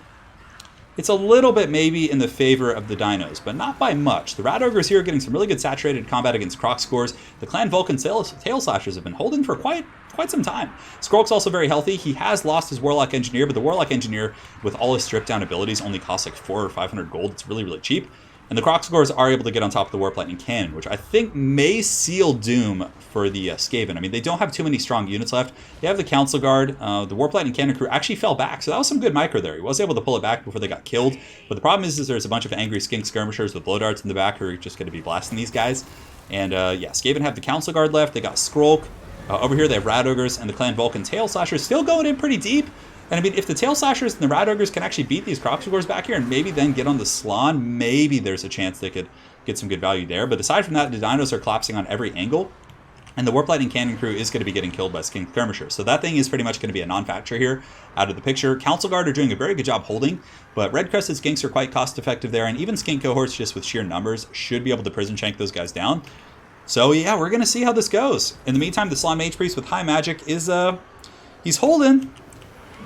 maybe in the favor of the Dinos, but not by much. The Rat Ogres here are getting some really good saturated combat against Kroxigors. The Clan Vulcan Tail Slashers have been holding for quite some time. Skrulk's also very healthy. He has lost his Warlock Engineer, but the Warlock Engineer, with all his stripped down abilities, only costs like 400 or 500 gold. It's really, really cheap. And the Kroxigors are able to get on top of the Warp Lightning Cannon, which I think may seal doom for the Skaven. I mean, they don't have too many strong units left. They have the Council Guard. The Warp Lightning Cannon crew actually fell back, so that was some good micro there. He was able to pull it back before they got killed. But the problem is there's a bunch of angry Skink Skirmishers with blow darts in the back who are just going to be blasting these guys. And yeah, Skaven have the Council Guard left. They got Skrulk. Over here they have Rat Ogres and the Clan Vulcan Tail Slashers still going in pretty deep. And I mean, if the Tail Slashers and the Rat Ogres can actually beat these Kroxigors back here and maybe then get on the Slann, maybe there's a chance they could get some good value there. But aside from that, the Dinos are collapsing on every angle. And the Warp Lightning Cannon crew is going to be getting killed by Skink Skirmishers. So that thing is pretty much going to be a non-factor here out of the picture. Council Guard are doing a very good job holding, but Red-Crested Skinks are quite cost-effective there. And even Skink cohorts, just with sheer numbers, should be able to prison shank those guys down. So yeah, we're going to see how this goes. In the meantime, the Slann Mage Priest with high magic is, he's holding.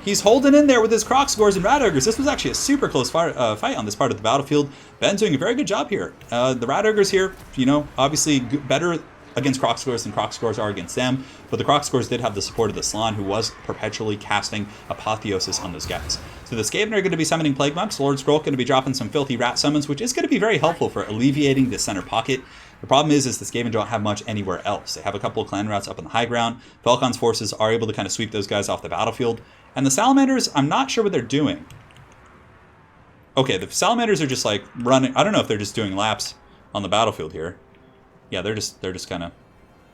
He's holding in there with his Croc Scores and Rat Ogres. This was actually a super close fight on this part of the battlefield. Ben's doing a very good job here. The Rat Ogres here, you know, obviously better against Croc Scores than Croc Scores are against them, but the Croc Scores did have the support of the Slann, who was perpetually casting Apotheosis on those guys. So the Skaven are going to be summoning Plague Monks. Lord Scroll going to be dropping some filthy rat summons, which is going to be very helpful for alleviating the center pocket. The problem is the Skaven don't have much anywhere else. They have a couple of clan rats up in the high ground. Falcon's forces are able to kind of sweep those guys off the battlefield. And the Salamanders, I'm not sure what they're doing. Okay, the Salamanders are just like running. I don't know if they're just doing laps on the battlefield here. Yeah, they're just kind of,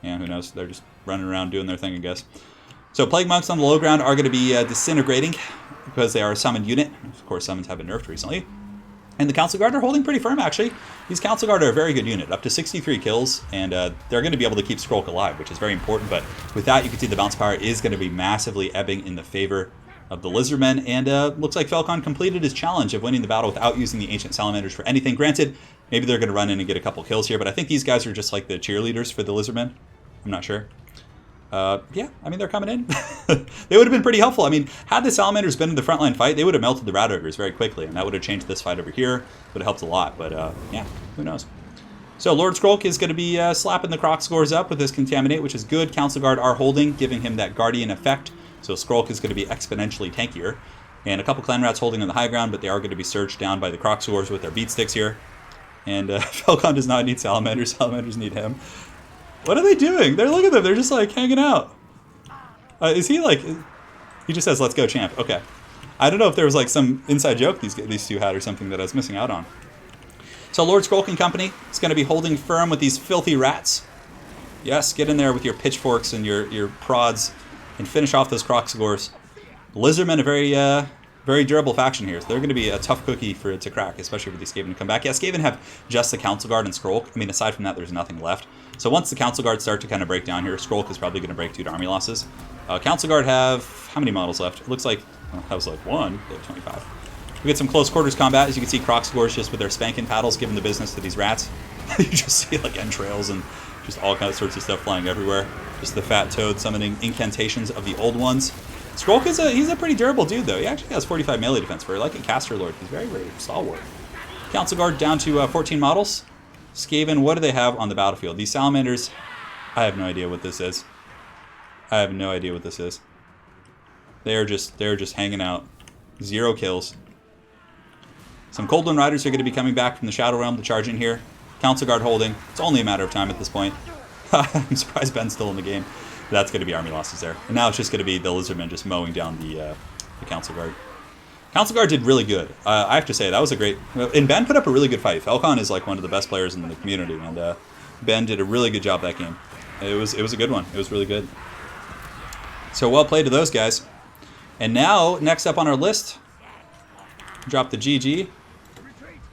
yeah, who knows? They're just running around doing their thing, I guess. So Plague Monks on the low ground are going to be disintegrating because they are a summoned unit. Of course, summons have been nerfed recently. And the Council Guard are holding pretty firm, actually. These Council Guard are a very good unit, up to 63 kills, and they're going to be able to keep Skrulk alive, which is very important. But with that, you can see the bounce power is going to be massively ebbing in the favor of the Lizardmen, and looks like Falcone completed his challenge of winning the battle without using the Ancient Salamanders for anything. Granted, maybe they're going to run in and get a couple kills here, but I think these guys are just like the cheerleaders for the Lizardmen. I'm not sure. Yeah, I mean, they're coming in. They would have been pretty helpful. I mean, had the Salamanders been in the frontline fight, they would have melted the Rat Ogres very quickly, and that would have changed this fight over here. Would have helped a lot, but yeah, who knows. So Lord Skrulk is going to be slapping the Croc Scores up with his Contaminate, which is good. Council Guard are holding, giving him that Guardian effect, so Skrulk is going to be exponentially tankier. And a couple Clan Rats holding on the high ground, but they are going to be surged down by the Croc Scores with their beat sticks here. And Falcone does not need Salamanders. Salamanders need him. What are they doing? Look at them. They're just like hanging out. Is he like... He just says, let's go, champ. Okay. I don't know if there was like some inside joke these two had or something that I was missing out on. So Lord Skrulk and company is going to be holding firm with these filthy rats. Yes, get in there with your pitchforks and your prods and finish off those Croc Scores. Lizardmen, a very durable faction here, so they're going to be a tough cookie for it to crack, especially for these Skaven to come back. Yeah, Skaven have just the Council Guard and Skrulk. I mean, aside from that, there's nothing left. So once the Council Guard start to kind of break down here, Skrulk is probably going to break due to army losses. Council Guard have how many models left? It looks like, well, that was like one. They have 25. We get some close quarters combat. As you can see, Croc Scores just with their spanking paddles giving the business to these rats. You just see like entrails and just all kinds of sorts of stuff flying everywhere. Just the fat toad summoning incantations of the old ones. Skrulk he's a pretty durable dude though. He actually has 45 melee defense for like a caster lord. He's very, very stalwart. Council Guard down to 14 models. Skaven, what do they have on the battlefield? These Salamanders, I have no idea what this is. I have no idea what this is. They're just hanging out. 0 kills. Some Cold One Riders are going to be coming back from the Shadow Realm to charge in here. Council Guard holding. It's only a matter of time at this point. I'm surprised Ben's still in the game. That's going to be army losses there. And now it's just going to be the Lizardmen just mowing down the Council Guard. Council Guard did really good. I have to say, that was a great... And Ben put up a really good fight. Falcone is like one of the best players in the community, and Ben did a really good job that game. It was a good one. It was really good. So well played to those guys. And now, next up on our list, drop the GG.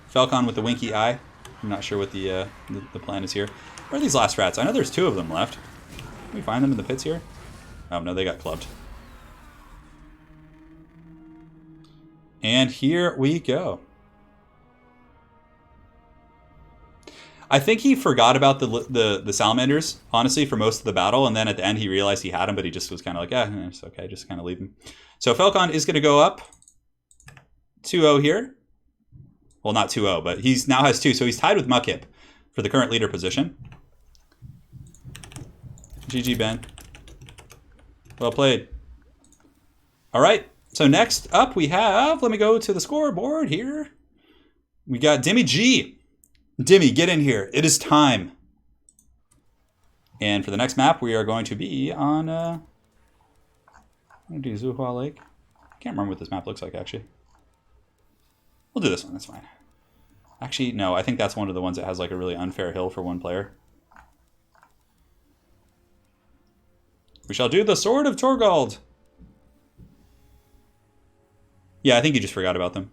Falcone with the winky eye. I'm not sure what the plan is here. Where are these last rats? I know there's 2 of them left. Can we find them in the pits here? Oh, no, they got clubbed. And here we go. I think he forgot about the Salamanders, honestly, for most of the battle, and then at the end he realized he had them, but he just was kind of like, yeah, it's okay, just kind of leave him. So Falcone is going to go up 2-0 here. Well, not 2-0, but he now has 2, so he's tied with Mudkip for the current leader position. GG, Ben. Well played. All right, so next up we have, let me go to the scoreboard here. We got Dimmy G. Dimmy, get in here. It is time. And for the next map, we are going to be on, I'm going to do Zuhua Lake. I can't remember what this map looks like, actually. We'll do this one, that's fine. Actually, no, I think that's one of the ones that has like a really unfair hill for one player. We shall do the Sword of Torgald. Yeah, I think you just forgot about them.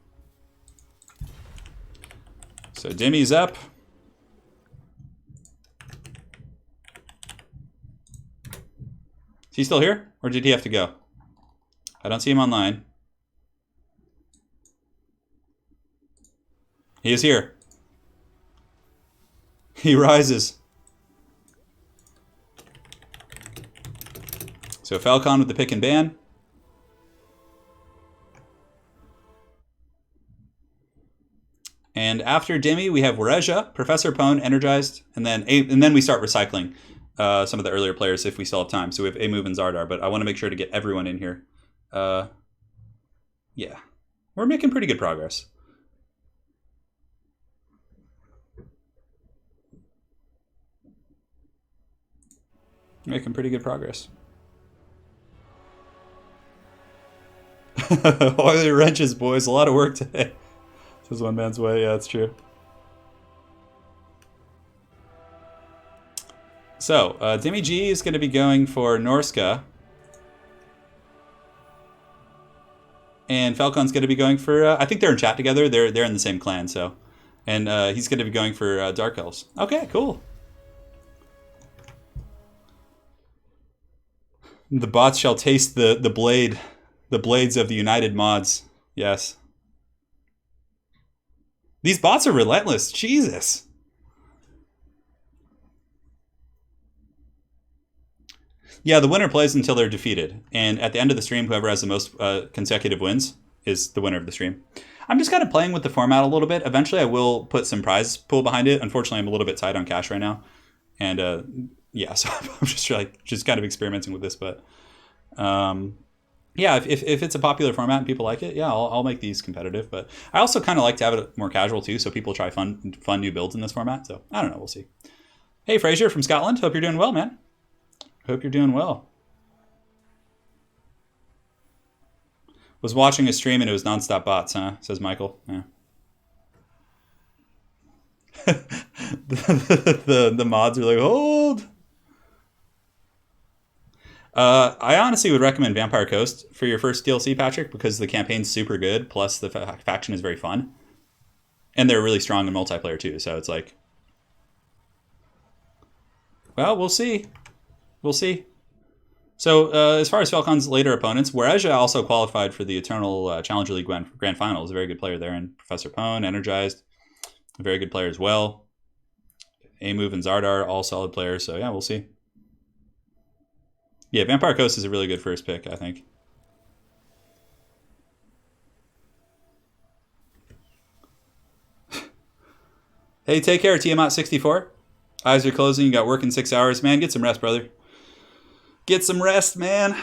So Dimmy's up. Is he still here? Or did he have to go? I don't see him online. He is here. He rises. So Falcone with the pick and ban. And after Demi, we have Wareja, Professor Pone, Energized, and then we start recycling some of the earlier players if we still have time. So we have A-Move and Zardar, but I want to make sure to get everyone in here. Yeah, we're making pretty good progress. Making pretty good progress. Oily wrenches, boys. A lot of work today. This is one man's way. Yeah, that's true. So, Demi G is going to be going for Norska. And Falcone's going to be going for... I think they're in chat together. They're in the same clan, so... And he's going to be going for Dark Elves. Okay, cool. The bots shall taste the blades of the United Mods. Yes. These bots are relentless. Jesus. Yeah, the winner plays until they're defeated. And at the end of the stream, whoever has the most consecutive wins is the winner of the stream. I'm just kind of playing with the format a little bit. Eventually, I will put some prize pool behind it. Unfortunately, I'm a little bit tight on cash right now. And yeah, so I'm just kind of experimenting with this. But yeah, if it's a popular format and people like it, yeah, I'll make these competitive. But I also kind of like to have it more casual too, so people try fun new builds in this format. So I don't know, we'll see. Hey, Fraser from Scotland. Hope you're doing well, man. Hope you're doing well. Was watching a stream and it was nonstop bots, huh? Says Michael. Yeah. the mods are like, hold. I honestly would recommend Vampire Coast for your first DLC, Patrick, because the campaign's super good, plus the faction is very fun. And they're really strong in multiplayer too, so it's like... Well, we'll see. We'll see. So, as far as Falcon's later opponents, Wareja also qualified for the Eternal Challenger League Grand Finals. A very good player there. And Professor Pone, Energized, a very good player as well. A-Move and Zardar, all solid players. So, yeah, we'll see. Yeah, Vampire Coast is a really good first pick, I think. Hey, take care, Tiamat64. Eyes are closing. You got work in 6 hours. Man, get some rest, brother. Get some rest, man.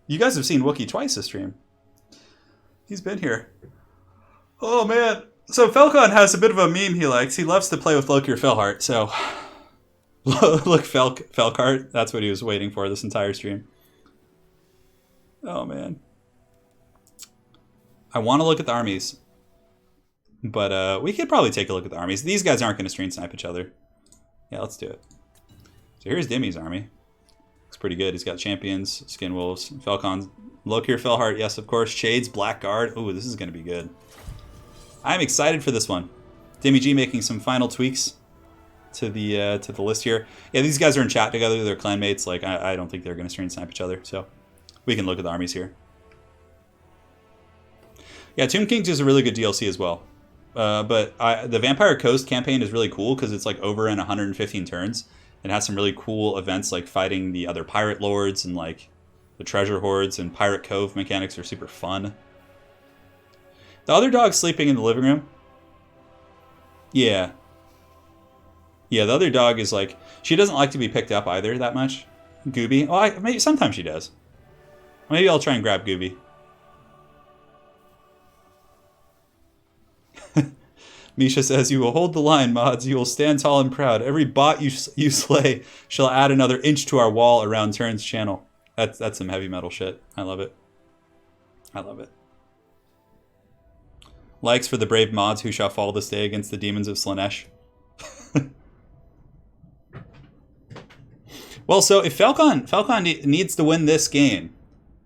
You guys have seen Wookie twice this stream. He's been here. Oh, man. So Falcone has a bit of a meme he likes. He loves to play with Loki or Felhart, so... Look, Felcart. That's what he was waiting for this entire stream. Oh, man. I want to look at the armies. But we could probably take a look at the armies. These guys aren't going to stream snipe each other. Yeah, let's do it. So here's Demi's army. Looks pretty good. He's got champions, skin wolves, Falcons, Loki or Felhart, yes, of course. Shades, Blackguard. Ooh, this is going to be good. I'm excited for this one. Demi G making some final tweaks to the list here. Yeah, these guys are in chat together. They're clanmates. Like, I don't think they're going to stream snipe each other. So we can look at the armies here. Yeah, Tomb Kings is a really good DLC as well. But the Vampire Coast campaign is really cool because it's like over in 115 turns. It has some really cool events like fighting the other pirate lords and like the treasure hoards, and Pirate Cove mechanics are super fun. The other dog's sleeping in the living room. Yeah. Yeah, the other dog is like, she doesn't like to be picked up either that much. Gooby. Oh, maybe sometimes she does. Maybe I'll try and grab Gooby. Misha says, you will hold the line, mods. You will stand tall and proud. Every bot you slay shall add another inch to our wall around Turin's channel. That's some heavy metal shit. I love it. I love it. Likes for the brave mods who shall fall this day against the demons of Slanesh. Well, so if Falcone needs to win this game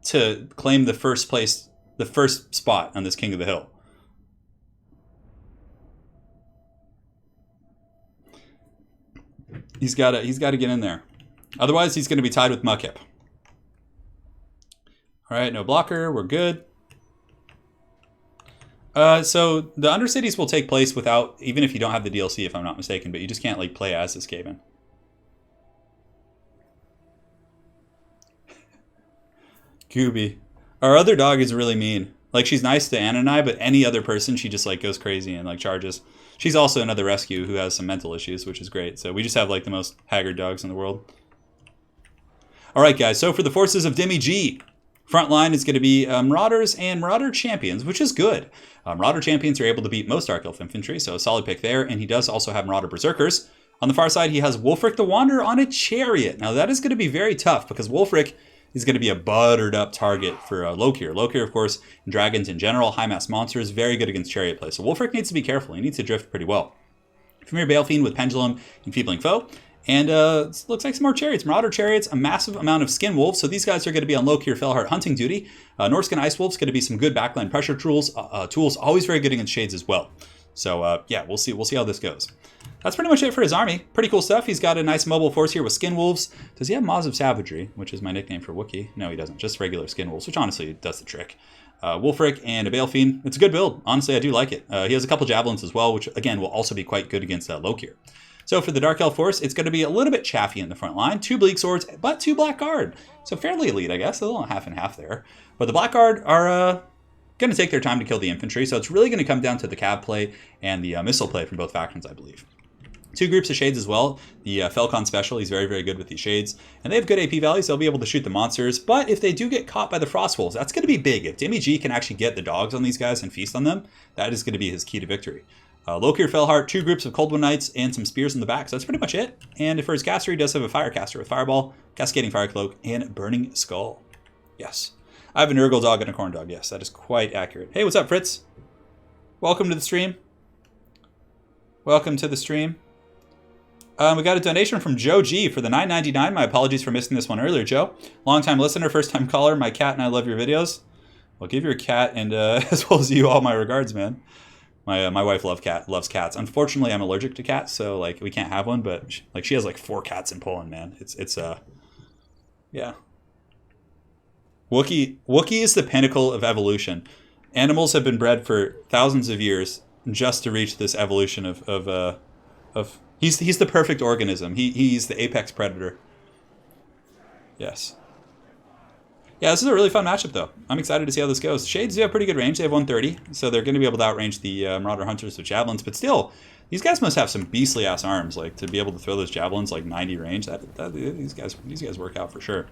to claim the first spot on this King of the Hill. He's got to get in there. Otherwise, he's going to be tied with Mudkip. All right, no blocker. We're good. So the Undercities will take place without, even if you don't have the DLC, if I'm not mistaken, but you just can't like play as this Skaven. Gooby. Our other dog is really mean. Like, she's nice to Anna and I, but any other person, she just, like, goes crazy and, like, charges. She's also another rescue who has some mental issues, which is great. So we just have, like, the most haggard dogs in the world. All right, guys. So for the forces of Demi G, front line is going to be Marauders and Marauder Champions, which is good. Marauder Champions are able to beat most Dark Elf infantry, so a solid pick there. And he does also have Marauder Berserkers. On the far side, he has Wulfric the Wanderer on a chariot. Now, that is going to be very tough because Wulfric is going to be a buttered up target for Lokir. Lokir, of course, and dragons in general, high mass monsters, very good against chariot play. So Wulfric needs to be careful. He needs to drift pretty well. Premier Balefiend with Pendulum, Enfeebling Foe. And looks like some more chariots. Marauder chariots, a massive amount of skin wolves. So these guys are going to be on Lokir Felheart hunting duty. Norskin Ice Wolves going to be some good backline pressure tools. Always very good against shades as well. So yeah, we'll see how this goes. That's pretty much it for his army. Pretty cool stuff. He's got a nice mobile force here with Skin Wolves. Does he have Maws of Savagery, which is my nickname for Wookiee? No, he doesn't. Just regular Skin Wolves, which honestly does the trick. Wulfric and a Balefiend. It's a good build. Honestly, I do like it. He has a couple Javelins as well, which again will also be quite good against Lokir. So for the Dark Elf force, it's going to be a little bit chaffy in the front line. 2 Bleak Swords, but 2 Blackguard. So fairly elite, I guess. A little half and half there. But the Blackguard are going to take their time to kill the infantry. So it's really going to come down to the cav play and the missile play from both factions, I believe. 2 groups of shades as well. The Falcone special, he's very, very good with these shades. And they have good AP values. They'll be able to shoot the monsters. But if they do get caught by the Frost Wolves, that's going to be big. If Demi G can actually get the dogs on these guys and feast on them, that is going to be his key to victory. Lokir Felheart, 2 groups of Cold Wind Knights, and some spears in the back. So that's pretty much it. And for his caster, he does have a Firecaster with Fireball, Cascading Fire Cloak, and Burning Skull. Yes. I have a Nurgle dog and a Corn dog. Yes, that is quite accurate. Hey, what's up, Fritz? Welcome to the stream. Welcome to the stream. We got a donation from Joe G for the $9.99. My apologies for missing this one earlier, Joe. Long-time listener, first-time caller. My cat and I love your videos. Well, give your cat and as well as you all my regards, man. My wife loves cats. Unfortunately, I'm allergic to cats, so like we can't have one. But she has like 4 cats in Poland, man. It's yeah. Wookiee is the pinnacle of evolution. Animals have been bred for thousands of years just to reach this evolution of he's the perfect organism. He's the apex predator. Yes. Yeah, this is a really fun matchup, though. I'm excited to see how this goes. Shades do have pretty good range. They have 130, so they're going to be able to outrange the Marauder Hunters with Javelins. But still, these guys must have some beastly-ass arms, like, to be able to throw those Javelins, like, 90 range. These guys work out for sure.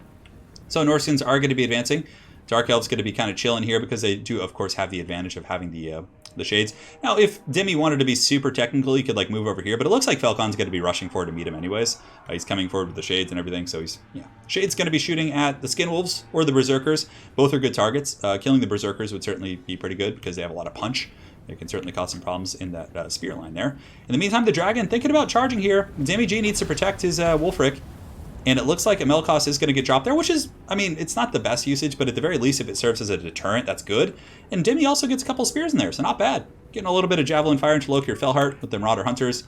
So Norskins are going to be advancing. Dark Elf's going to be kind of chilling here because they do, of course, have the advantage of having the shades. Now, if Demi wanted to be super technical, he could like move over here, but it looks like Falcon's going to be rushing forward to meet him anyways. He's coming forward with the shades and everything, so Shade's going to be shooting at the Skin Wolves or the Berserkers. Both are good targets. Killing the Berserkers would certainly be pretty good because they have a lot of punch. It can certainly cause some problems in that spear line there. In the meantime, the Dragon thinking about charging here. Demi G needs to protect his Wulfric. And it looks like a Melkos is going to get dropped there, which is, I mean, it's not the best usage, but at the very least, if it serves as a deterrent, that's good. And Demi also gets a couple spears in there, so not bad. Getting a little bit of Javelin Fire into Lokir Felheart with the Marauder Hunters.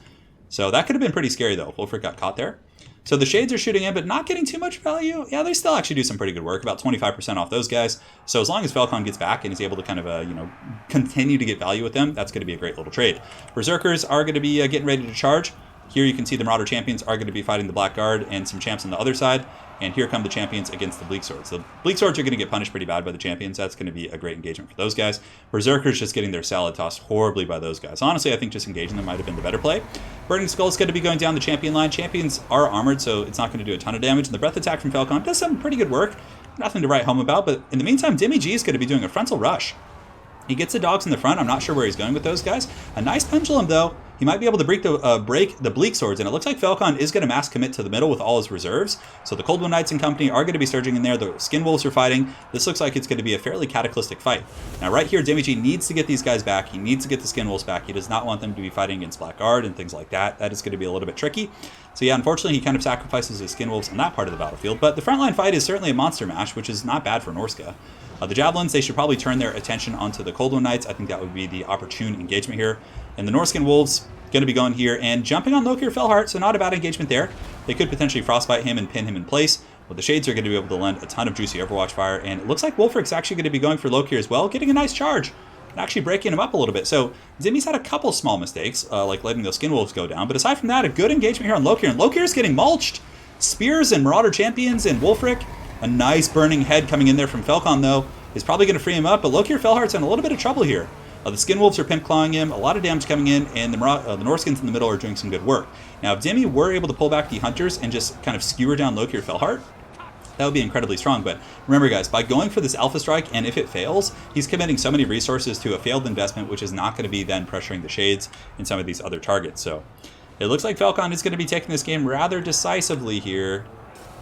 So that could have been pretty scary, though. Wulfric got caught there. So the Shades are shooting in, but not getting too much value. Yeah, they still actually do some pretty good work, about 25% off those guys. So as long as Falcone gets back and is able to kind of, continue to get value with them, that's going to be a great little trade. Berserkers are going to be getting ready to charge. Here you can see the Marauder Champions are going to be fighting the Blackguard and some champs on the other side. And here come the Champions against the Bleak Swords. The Bleak Swords are going to get punished pretty bad by the Champions. That's going to be a great engagement for those guys. Berserkers just getting their salad tossed horribly by those guys. Honestly, I think just engaging them might have been the better play. Burning Skull is going to be going down the Champion line. Champions are armored, so it's not going to do a ton of damage. And the Breath Attack from Falcone does some pretty good work. Nothing to write home about, but in the meantime, Demi G is going to be doing a frontal rush. He gets the dogs in the front. I'm not sure where he's going with those guys. A nice pendulum, though. He might be able to break the Bleak Swords, and it looks like Falcone is going to mass commit to the middle with all his reserves. So the Cold Wind Knights and company are going to be surging in there. The Skin Wolves are fighting. This looks like it's going to be a fairly cataclysmic fight. Now, right here, Demi G needs to get these guys back. He needs to get the Skin Wolves back. He does not want them to be fighting against Blackguard and things like that. That is going to be a little bit tricky. So yeah, unfortunately, he kind of sacrifices his Skin Wolves on that part of the battlefield. But the frontline fight is certainly a monster mash, which is not bad for Norska. The Javelins, they should probably turn their attention onto the Cold Wind Knights. I think that would be the opportune engagement here. And the Norskin Wolves going to be going here and jumping on Lokir Felheart, so not a bad engagement there. They could potentially frostbite him and pin him in place, but the Shades are going to be able to lend a ton of juicy Overwatch fire, and it looks like Wulfric's actually going to be going for Lokir as well, getting a nice charge, and actually breaking him up a little bit. So Demi's had a couple small mistakes, like letting those Skin Wolves go down, but aside from that, a good engagement here on Lokir, and Lokir's getting mulched. Spears and Marauder Champions and Wulfric. A nice burning head coming in there from Falcone, though. is probably going to free him up, but Lokir Fellheart's in a little bit of trouble here. The Skin Wolves are pimp clawing him, a lot of damage coming in, and the Norskins in the middle are doing some good work. Now, if Demi were able to pull back the Hunters and just kind of skewer down Lokir Fellheart, that would be incredibly strong. But remember, guys, by going for this Alpha Strike, and if it fails, he's committing so many resources to a failed investment, which is not going to be then pressuring the Shades and some of these other targets. So it looks like Falcone is going to be taking this game rather decisively here.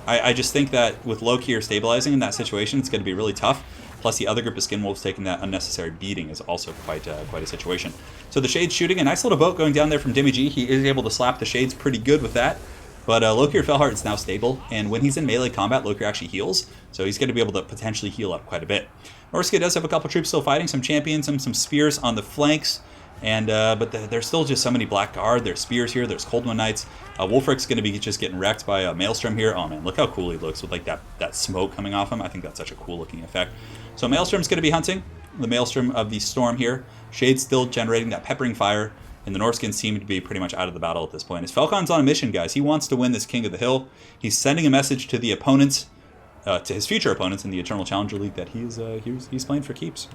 I just think that with Lokir stabilizing in that situation, it's going to be really tough. Plus, the other group of Skin Wolves taking that unnecessary beating is also quite a situation. So the Shades shooting a nice little boat going down there from Demi G. He is able to slap the Shades pretty good with that. But Lokir Fellheart is now stable, and when he's in melee combat, Lokir actually heals, so he's going to be able to potentially heal up quite a bit. Norska does have a couple troops still fighting, some champions, some spears on the flanks, and but there's still just so many Black Guard. There's spears here, there's Cold One Knights. Wolfric's going to be just getting wrecked by a Maelstrom here. Oh man, look how cool he looks with like that smoke coming off him. I think that's such a cool looking effect. So Maelstrom's going to be hunting, the Maelstrom of the Storm here. Shade's still generating that peppering fire, and the Norskins seem to be pretty much out of the battle at this point. As Falcone's on a mission, guys. He wants to win this King of the Hill. He's sending a message to the opponents, to his future opponents in the Eternal Challenger League, that he's playing for keeps.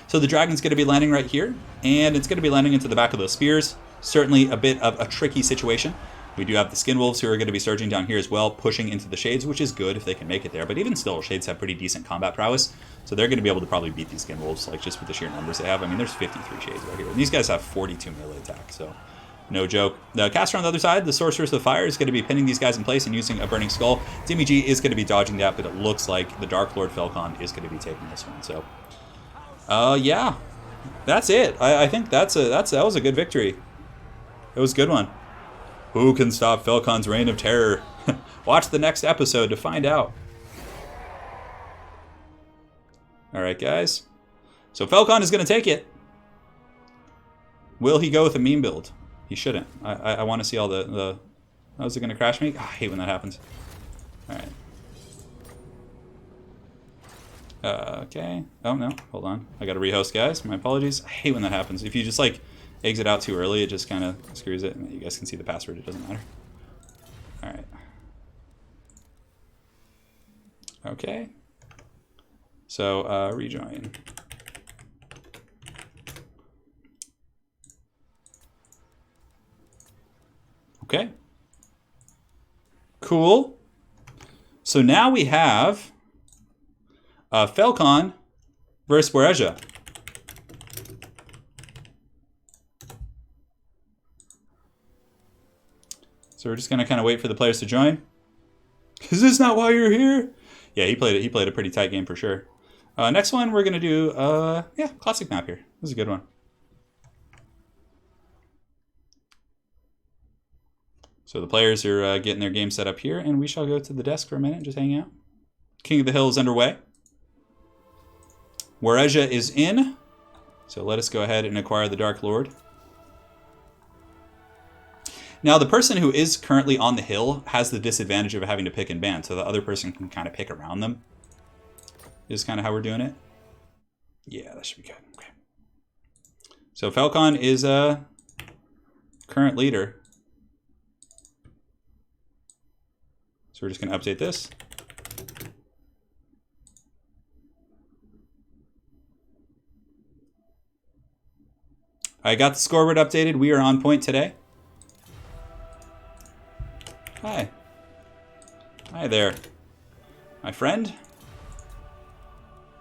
So the Dragon's going to be landing right here, and it's going to be landing into the back of those spears. Certainly a bit of a tricky situation. We do have the Skin Wolves who are going to be surging down here as well, pushing into the Shades, which is good if they can make it there. But even still, Shades have pretty decent combat prowess, so they're going to be able to probably beat these Skin Wolves, like just with the sheer numbers they have. I mean, there's 53 Shades right here, and these guys have 42 melee attack, so no joke. The caster on the other side, the Sorceress of Fire, is going to be pinning these guys in place and using a Burning Skull. Demi G is going to be dodging that, but it looks like the Dark Lord Falcone is going to be taking this one. So, yeah, that's it. I think that was a good victory. It was a good one. Who can stop Falcone's reign of terror? Watch the next episode to find out. Alright, guys. So Falcone is going to take it. Will he go with a meme build? He shouldn't. I want to see all the... Oh, is it going to crash me? Oh, I hate when that happens. Alright. Okay. Oh, no. Hold on. I got to rehost, guys. My apologies. I hate when that happens. If you just, like, exit out too early, it just kind of screws it. You guys can see the password. It doesn't matter. Alright. Okay. So, rejoin. Okay. Cool. So now we have Falcone versus Warhammer. So we're just gonna kind of wait for the players to join. Is this not why you're here? Yeah, he played a pretty tight game for sure. Next one we're gonna do yeah, classic map here. This is a good one. So the players are getting their game set up here, and we shall go to the desk for a minute, just hang out. King of the Hill is underway. Warhammer is in. So let us go ahead and acquire the Dark Lord. Now, the person who is currently on the hill has the disadvantage of having to pick and ban, so the other person can kind of pick around them. Is kind of how we're doing it. Yeah, that should be good. Okay. So Falcone is current leader. So we're just going to update this. I got the scoreboard updated. We are on point today. Hi. Hi there. My friend.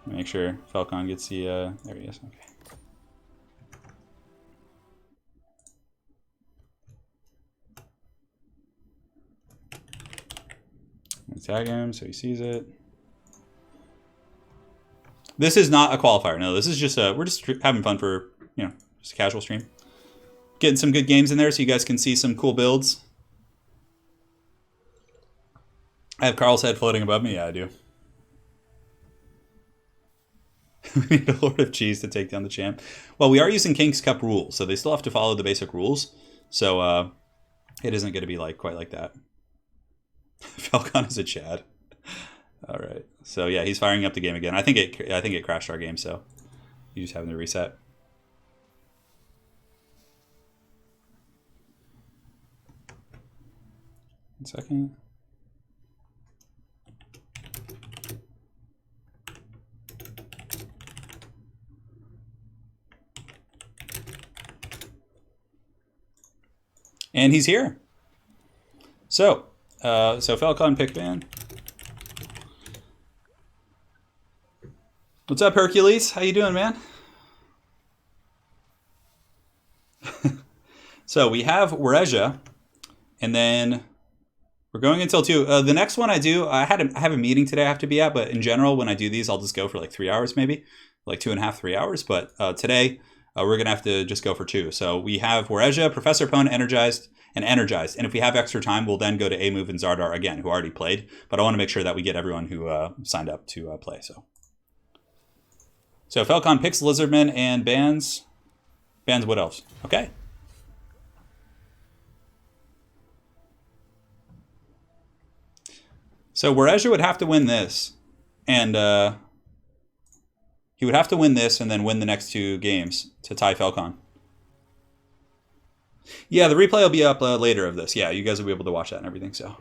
Make sure Falcone gets the, there he is, okay. Tag him so he sees it. This is not a qualifier. No, this is just we're just having fun for, you know, just a casual stream. Getting some good games in there so you guys can see some cool builds. I have Carl's head floating above me. Yeah, I do. We need a Lord of Cheese to take down the champ. Well, we are using King's Cup rules, so they still have to follow the basic rules. So it isn't going to be like quite like that. Falcone is a Chad. All right. So yeah, he's firing up the game again. I think it crashed our game, so you just having to reset. One second. And he's here. So Falcone pick ban. What's up, Hercules? How you doing, man? So we have Wareja, and then we're going until 2. The next one I have a meeting today I have to be at, but in general, when I do these, I'll just go for like 3 hours maybe, like 2.5, 3 hours. But today, we're going to have to just go for 2. So we have Wareja, Professor Pone, Energized. And if we have extra time, we'll then go to A-Move and Zardar again, who already played. But I want to make sure that we get everyone who signed up to play. So Falcon picks Lizardman and bans Wood Elves. Okay. So Wareja would have to win this. And he would have to win this and then win the next 2 games to tie Falcon. Yeah, the replay will be up later of this. Yeah, you guys will be able to watch that and everything, so.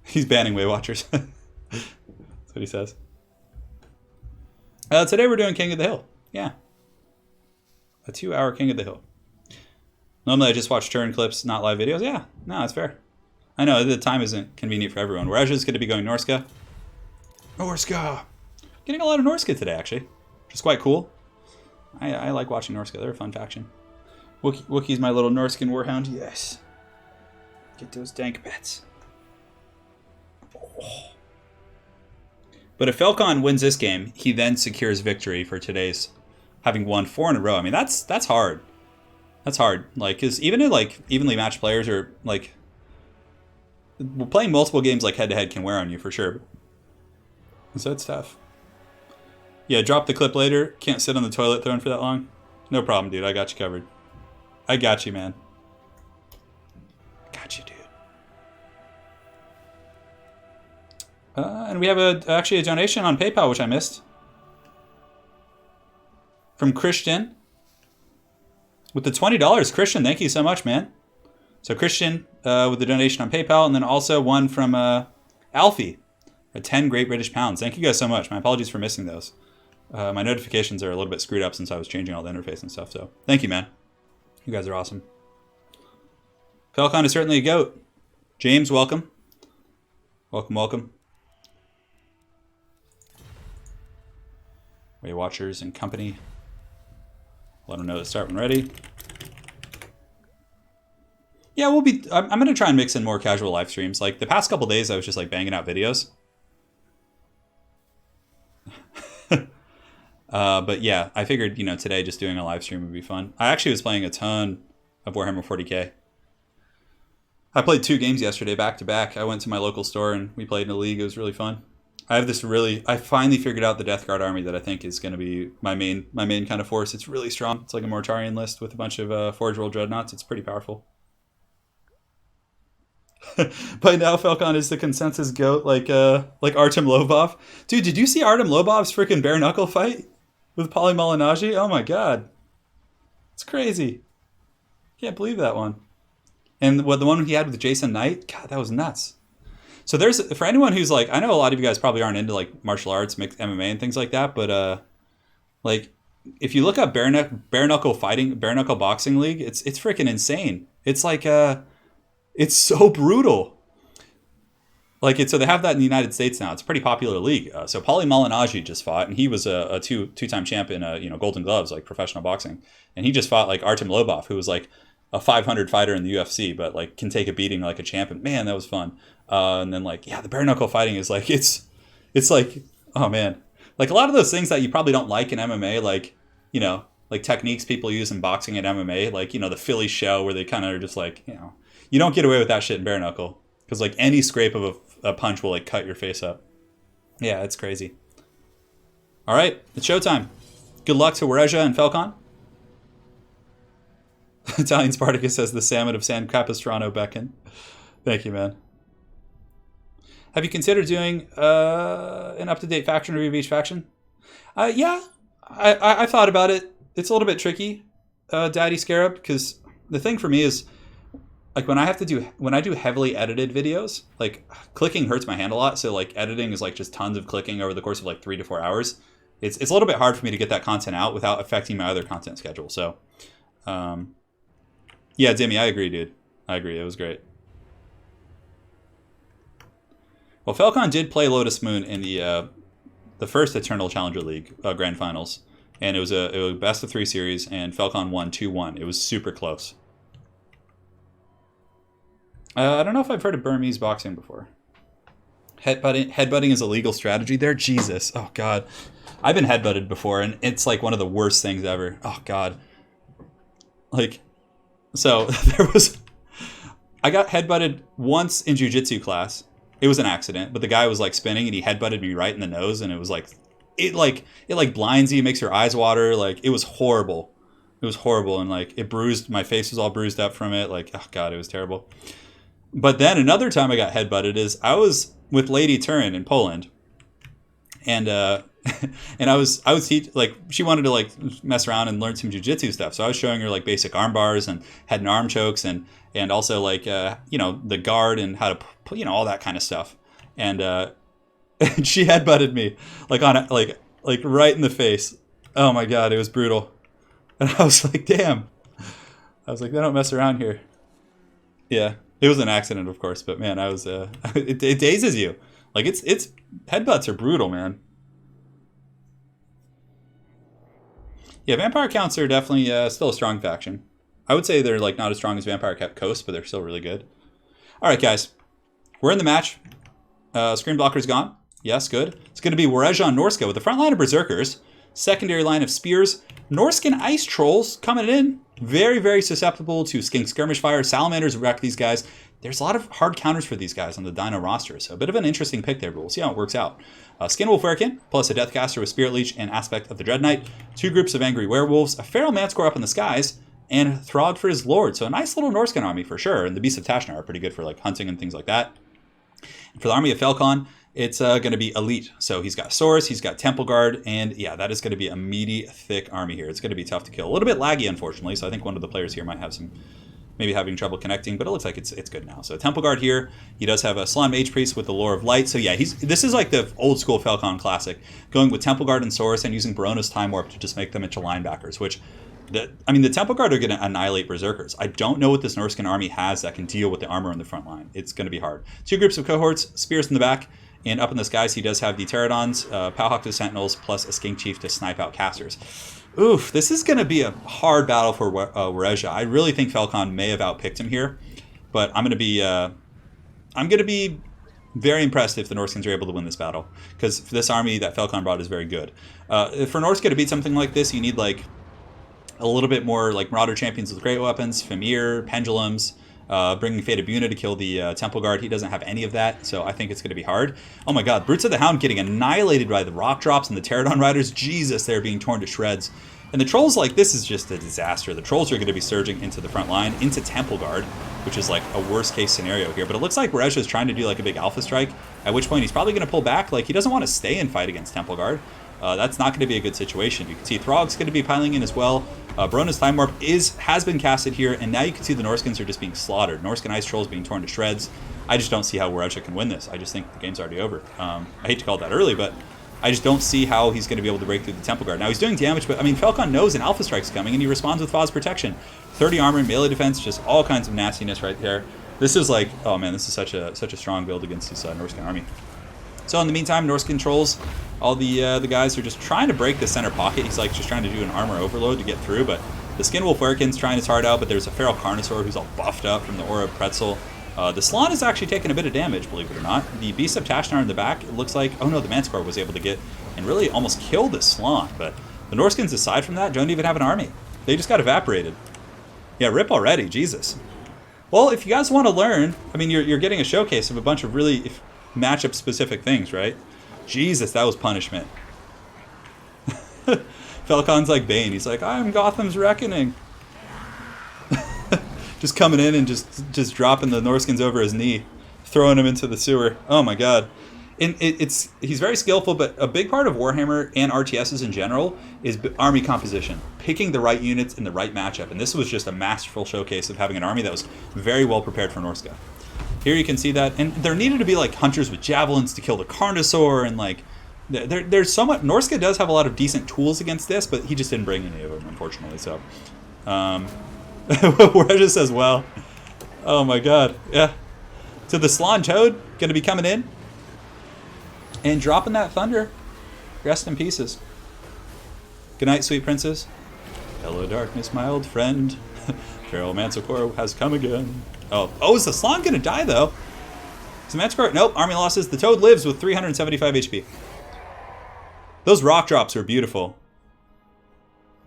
He's banning Way Watchers. That's what he says. Today we're doing King of the Hill. Yeah. A 2-hour King of the Hill. Normally I just watch Turin clips, not live videos. Yeah, no, that's fair. I know, the time isn't convenient for everyone. Wareja is going to be going Norska. Norska! Getting a lot of Norska today, actually. Which is quite cool. I like watching Norska. They're a fun faction. Wookie's my little Norskan Warhound. Yes. Get those dank bets. Oh. But if Falcon wins this game, he then secures victory for today's, having won 4 in a row. I mean, that's hard. That's hard. Like, because even in like evenly matched players or like playing multiple games like head-to-head can wear on you for sure. So it's tough. Yeah, drop the clip later. Can't sit on the toilet throne for that long. No problem, dude. I got you covered. I got you, man. Got you, dude. And we have actually a donation on PayPal, which I missed. From Christian. With the $20. Christian, thank you so much, man. So Christian with the donation on PayPal, and then also one from Alfie. 10 Great British Pounds. Thank you guys so much. My apologies for missing those. My notifications are a little bit screwed up since I was changing all the interface and stuff, so thank you, man. You guys are awesome. Falcon is certainly a goat. James, welcome. Welcome, welcome. Way Watchers and company. Let them know to start when ready. Yeah, I'm going to try and mix in more casual live streams. Like, the past couple days, I was just, like, banging out videos. But yeah, I figured, today just doing a live stream would be fun. I actually was playing a ton of Warhammer 40k. I played 2 games yesterday back to back. I went to my local store and we played in a league. It was really fun. I finally figured out the Death Guard army that I think is going to be my main kind of force. It's really strong. It's like a Mortarian list with a bunch of Forge World Dreadnoughts. It's pretty powerful. By now, Falcon is the consensus goat, like Artem Lobov. Dude, did you see Artem Lobov's freaking bare knuckle fight with Poly Malinaji? Oh my god, it's crazy. Can't believe that one. And the one he had with Jason Knight, God, that was nuts. So for anyone who's like, I know a lot of you guys probably aren't into like martial arts, mixed MMA and things like that, but like if you look up bare knuckle boxing league, it's freaking insane. It's like it's so brutal. So they have that in the United States now. It's a pretty popular league. So Poly Malinaji just fought, and he was a two-time champion, Golden Gloves, like professional boxing. And he just fought like Artem Lobov, who was like a 500 fighter in the UFC, but like can take a beating like a champion. Man, that was fun. And then the bare knuckle fighting is like it's like, oh man, like a lot of those things that you probably don't like in MMA, like techniques people use in boxing and MMA, like the Philly show where they kind of are just like you don't get away with that shit in bare knuckle because like any scrape of a punch will like cut your face up. Yeah, it's crazy. All right, it's showtime. Good luck to Wareja and Falcon. Italian Spartacus says the salmon of San Capistrano beckon. Thank you, man. Have you considered doing an up-to-date faction review of each faction? Yeah, I thought about it. It's a little bit tricky, Daddy Scarab, because the thing for me is, like when I do heavily edited videos, like clicking hurts my hand a lot. So like editing is like just tons of clicking over the course of like 3 to 4 hours. It's a little bit hard for me to get that content out without affecting my other content schedule. So, Yeah, Dimmy, I agree, dude. I agree. It was great. Well, Falcone did play Lotus Moon in the first Eternal Challenger League Grand Finals, and it was a best of 3 series, and Falcone won 2-1. It was super close. I don't know if I've heard of Burmese boxing before. Headbutting is a legal strategy there? Jesus. Oh, God. I've been headbutted before, and it's like one of the worst things ever. Oh, God. Like, so I got headbutted once in jiu-jitsu class. It was an accident, but the guy was like spinning and he headbutted me right in the nose, and it was like, it blinds you, makes your eyes water. Like, it was horrible. It was horrible, and like, it bruised, my face was all bruised up from it. Like, oh, God, it was terrible. But then another time I got headbutted is I was with Lady Turin in Poland, and and I was like, she wanted to like mess around and learn some jiu-jitsu stuff, so I was showing her like basic arm bars and head and arm chokes and also like you know, the guard and how to, you know, all that kind of stuff, and she headbutted me like on like right in the face. Oh my God, it was brutal, and I was like, damn. I was like, they don't mess around here. Yeah. It was an accident, of course, but man, I was it dazes you. Like, it's headbutts are brutal, man. Yeah, Vampire Counts are definitely still a strong faction. I would say they're like not as strong as Vampire Coast, but they're still really good. All right, guys, we're in the match. Screen blocker's gone. Yes, good. It's going to be Warhammer on Norska with the front line of Berserkers, secondary line of Spears, Norscan Ice Trolls coming in. Very, very susceptible to Skink Skirmish Fire. Salamanders wreck these guys. There's a lot of hard counters for these guys on the Dino roster, so a bit of an interesting pick there, but we'll see how it works out. Skinwolf Werkin, plus a Deathcaster with Spirit Leech and Aspect of the Dread Knight, 2 groups of Angry Werewolves, a Feral Manscore up in the skies, and Throg for his Lord. So a nice little Norscan army for sure, and the Beasts of Tashnar are pretty good for like hunting and things like that. And for the army of Falcon, it's going to be elite. So he's got Saurus, he's got Temple Guard, and yeah, that is going to be a meaty, thick army here. It's going to be tough to kill. A little bit laggy, unfortunately, so I think one of the players here might have some, maybe having trouble connecting, but it looks like it's good now. So Temple Guard here, he does have a Salon Mage Priest with the Lore of Light. So yeah, this is like the old school Falcon classic, going with Temple Guard and Saurus and using Barona's Time Warp to just make them into linebackers, which, the Temple Guard are going to annihilate Berserkers. I don't know what this Norscan army has that can deal with the armor in the front line. It's going to be hard. 2 groups of cohorts, Spears in the back, and up in the skies, he does have the Pterodons, Powhawk to Sentinels, plus a Skink Chief to snipe out casters. Oof, this is going to be a hard battle for Warhammer. I really think Falcon may have outpicked him here, but I'm going to be very impressed if the Norskins are able to win this battle, because this army that Falcon brought is very good. For Norska to beat something like this, you need like a little bit more like Marauder Champions with great weapons, Famir, Pendulums, bringing Fated Buna to kill the Temple Guard. He doesn't have any of that, so I think it's going to be hard. Oh my God, Brutes of the Hound getting annihilated by the Rock Drops and the Pterodon Riders. Jesus, they're being torn to shreds. And the Trolls, like, this is just a disaster. The Trolls are going to be surging into the front line, into Temple Guard, which is like a worst case scenario here. But it looks like Warezha is trying to do like a big Alpha Strike, at which point he's probably going to pull back. Like, he doesn't want to stay and fight against Temple Guard. That's not going to be a good situation. You can see Throg's going to be piling in as well. Barona's Time Warp has been casted here, and now you can see the Norskins are just being slaughtered. Norscan Ice Trolls being torn to shreds. I just don't see how Warezha can win this. I just think the game's already over. I hate to call it that early, but I just don't see how he's going to be able to break through the Temple Guard. Now, he's doing damage, but, I mean, Falcon knows an Alpha Strike's coming, and he responds with Foz Protection. 30 armor, melee defense, just all kinds of nastiness right there. This is like, oh man, this is such a strong build against this Norscan army. So in the meantime, Norscan Trolls, all the guys are just trying to break the center pocket. He's like just trying to do an armor overload to get through, but the Skinwolf Werkin's trying his heart out, but there's a Feral Carnosaur who's all buffed up from the Aura of Pretzel. The Salon is actually taking a bit of damage, believe it or not. The Beast of Tashnar in the back, it looks like, oh no, the Manscore was able to get and really almost kill the Salon, but the Norskins, aside from that, don't even have an army. They just got evaporated. Yeah, rip already, Jesus. Well, if you guys want to learn, I mean, you're getting a showcase of a bunch of really matchup-specific things, right? Jesus, that was punishment. Falcon's like Bane. He's like, I'm Gotham's Reckoning. Just coming in and just dropping the Norskins over his knee, throwing him into the sewer. Oh my God. And he's very skillful, but a big part of Warhammer and RTSs in general is army composition, picking the right units in the right matchup. And this was just a masterful showcase of having an army that was very well prepared for Norska. Here you can see that, and there needed to be like hunters with javelins to kill the Carnosaur, and like there's so much. Norska does have a lot of decent tools against this, but he just didn't bring any of them, unfortunately. So Regis says, well. Oh my god. Yeah. So the Slon Toad going to be coming in and dropping that thunder. Rest in pieces. Good night, sweet princess. Hello, darkness, my old friend. Feral Manticore has come again. Oh, is the Slon going to die, though? Is the Manticore? Nope, army losses. The Toad lives with 375 HP. Those rock drops are beautiful.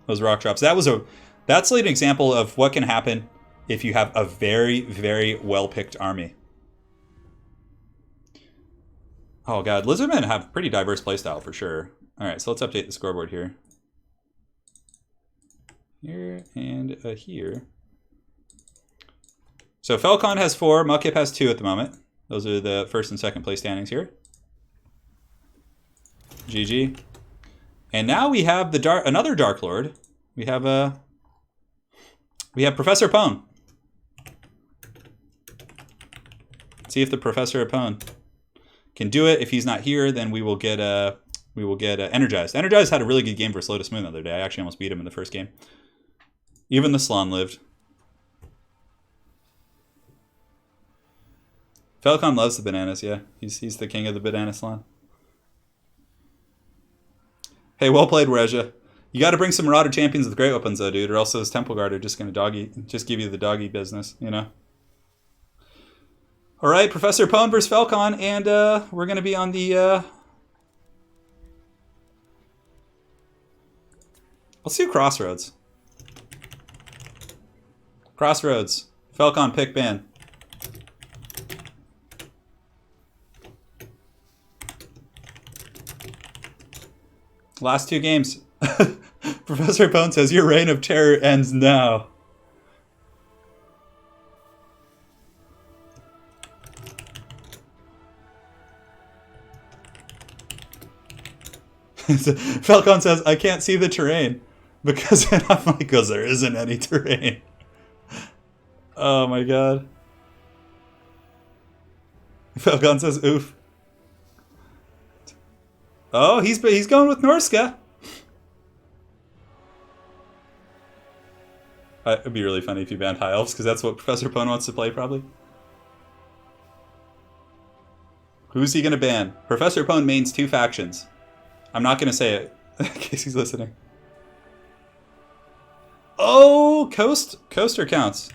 Those rock drops. That's like an example of what can happen if you have a very, very well-picked army. Oh god, Lizardmen have pretty diverse playstyle for sure. Alright, so let's update the scoreboard here. Here and here. So Falcone has 4, Mudkip has 2 at the moment. Those are the first and second place standings here. GG. And now we have another Dark Lord. We have Professor Pone. See if the Professor Pone can do it. If he's not here, then we will get Energized. Energized had a really good game versus Lotus Moon the other day. I actually almost beat him in the first game. Even the Slon lived. Falcon loves the bananas, yeah. He's the king of the banana Slon. Hey, well played, Regia. You got to bring some Marauder champions with great weapons, though, dude, or else those Temple Guard are just going to give you the doggy business, you know? All right, Professor Pone versus Falcon, and we're going to be on the... Let's do Crossroads. Crossroads. Falcon, pick ban. Last 2 games. Professor Pone says, your reign of terror ends now. Falcon says, I can't see the terrain. Because there isn't any terrain. Oh my god. Falcon says, oof. Oh, he's going with Norska. It'd be really funny if you banned High Elves, because that's what Professor Pone wants to play, probably. Who's he going to ban? Professor Pone mains 2 factions. I'm not going to say it, in case he's listening. Oh, Coaster counts.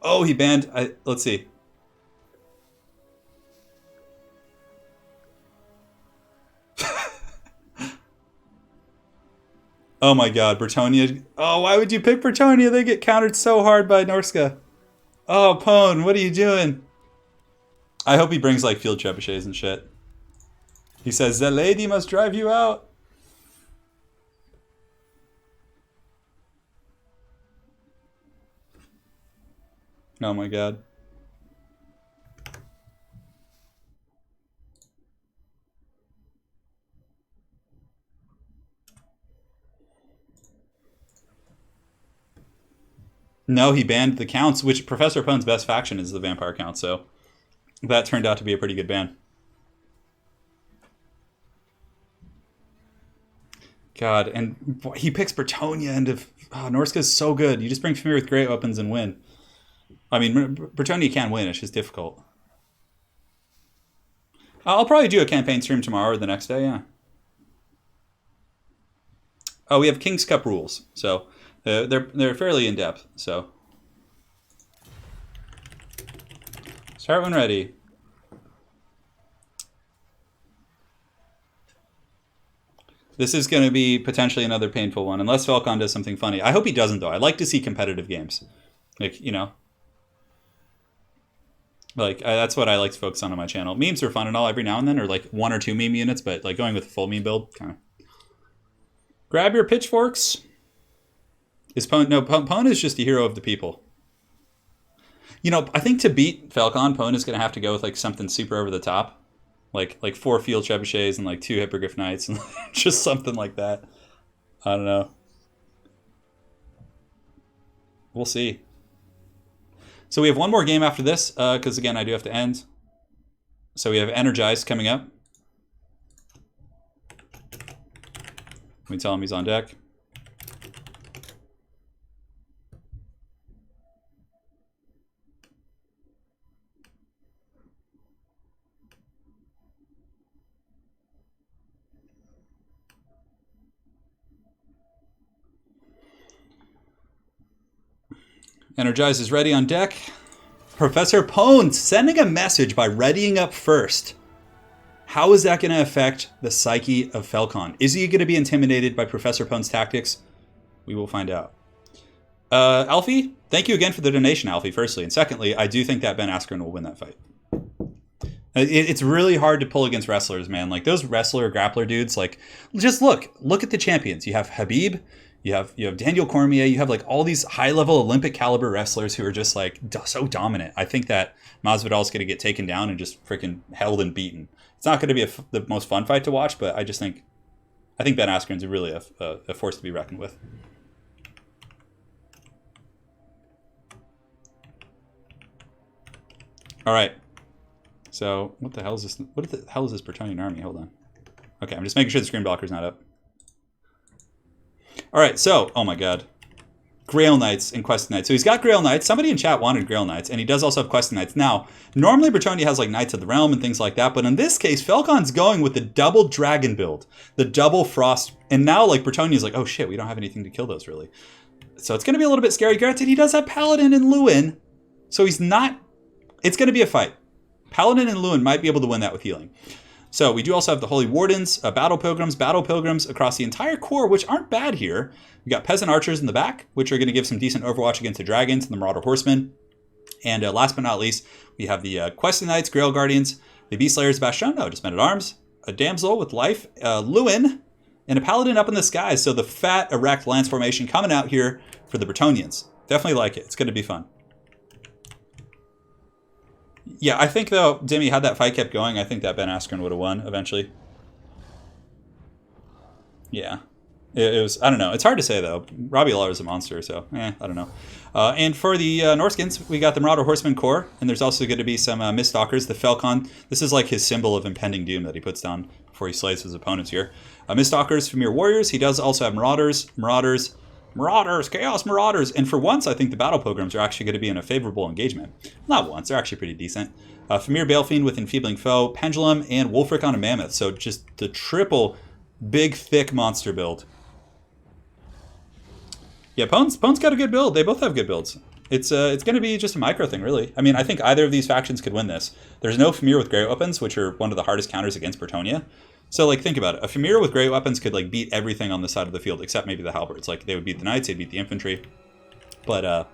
Oh, he banned... let's see. Oh my god, Bretonnia. Oh, why would you pick Bretonnia? They get countered so hard by Norska. Oh, Pone, what are you doing? I hope he brings like field trebuchets and shit. He says, the lady must drive you out. Oh my god. No, he banned the counts, which Professor Pone's best faction is the Vampire Count, so that turned out to be a pretty good ban. God, and he picks Bretonnia, and Norska's so good. You just bring familiar with great weapons and win. I mean, Bretonnia can win, it's just difficult. I'll probably do a campaign stream tomorrow or the next day, yeah. Oh, we have King's Cup rules, so they're fairly in-depth, so. Start when ready. This is going to be potentially another painful one, unless Falcon does something funny. I hope he doesn't, though. I like to see competitive games. Like, you know. Like, that's what I like to focus on my channel. Memes are fun and all every now and then, or like 1 or 2 meme units, but like going with a full meme build, kind of. Grab your pitchforks. Is Pone... No, Pone is just a hero of the people. You know, I think to beat Falcon, Pone is going to have to go with like something super over the top. Like 4 field trebuchets and like 2 hippogriff knights and just something like that. I don't know. We'll see. So we have one more game after this, because again, I do have to end. So we have Energized coming up. Let me tell him he's on deck. Energized is ready on deck. Professor Pone sending a message by readying up first. How is that going to affect the psyche of Falcone? Is he going to be intimidated by Professor Pone's tactics? We will find out. Alfie, thank you again for the donation, Alfie, firstly. And secondly, I do think that Ben Askren will win that fight. It's really hard to pull against wrestlers, man. Like those wrestler grappler dudes, like just look at the champions. You have Habib, you have Daniel Cormier, you have like all these high level Olympic caliber wrestlers who are just like so dominant. I think that Masvidal's going to get taken down and just freaking held and beaten. It's not going to be the most fun fight to watch, but I think Ben Askren's really a force to be reckoned with. All right. So what the hell is this? What the hell is this Bretonnian army? Hold on. Okay, I'm just making sure the screen blocker's not up. All right, so, oh my god. Grail Knights and Questing Knights. So he's got Grail Knights. Somebody in chat wanted Grail Knights, and he does also have Questing Knights. Now, normally Bretonnia has like Knights of the Realm and things like that, but in this case, Falcon's going with the double Dragon build, the double Frost, and now like Bretonnia's like, oh shit, we don't have anything to kill those really. So it's going to be a little bit scary. Granted, he does have Paladin and Lewin, so he's not, it's going to be a fight. Paladin and Lewin might be able to win that with healing. So we do also have the Holy Wardens, Battle Pilgrims across the entire core, which aren't bad here. We got Peasant Archers in the back, which are going to give some decent overwatch against the Dragons and the Marauder Horsemen. And last but not least, we have the Questing Knights, Grail Guardians, the Beast Slayers, Bastion, just Men at Arms, a Damsel with Life, Lewin, and a Paladin up in the skies. So the fat, erect lance formation coming out here for the Bretonnians. Definitely like it. It's going to be fun. Yeah, I think, though, Demi, had that fight kept going, I think that Ben Askren would have won eventually. Yeah. It was, I don't know. It's hard to say, though. Robbie Lawler's a monster, so, I don't know. And for the Norskins, we got the Marauder Horseman core, and there's also going to be some Miststalkers, the Falcon. This is like his symbol of impending doom that he puts down before he slays his opponents here. Miststalkers, Famir Warriors. He does also have Marauders, Chaos Marauders. And for once, I think the Battle Pilgrims are actually going to be in a favorable engagement. Not once, they're actually pretty decent. Famir Balefiend with Enfeebling Foe, Pendulum, and Wolfric on a Mammoth. So just the triple big, thick monster build. Yeah, Pone's got a good build. They both have good builds. It's going to be just a micro thing, really. I mean, I think either of these factions could win this. There's no Famir with Great Weapons, which are one of the hardest counters against Bretonnia. So, like, think about it. A Famir with Great Weapons could, like, beat everything on the side of the field, except maybe the Halberds. Like, they would beat the Knights, they'd beat the Infantry. But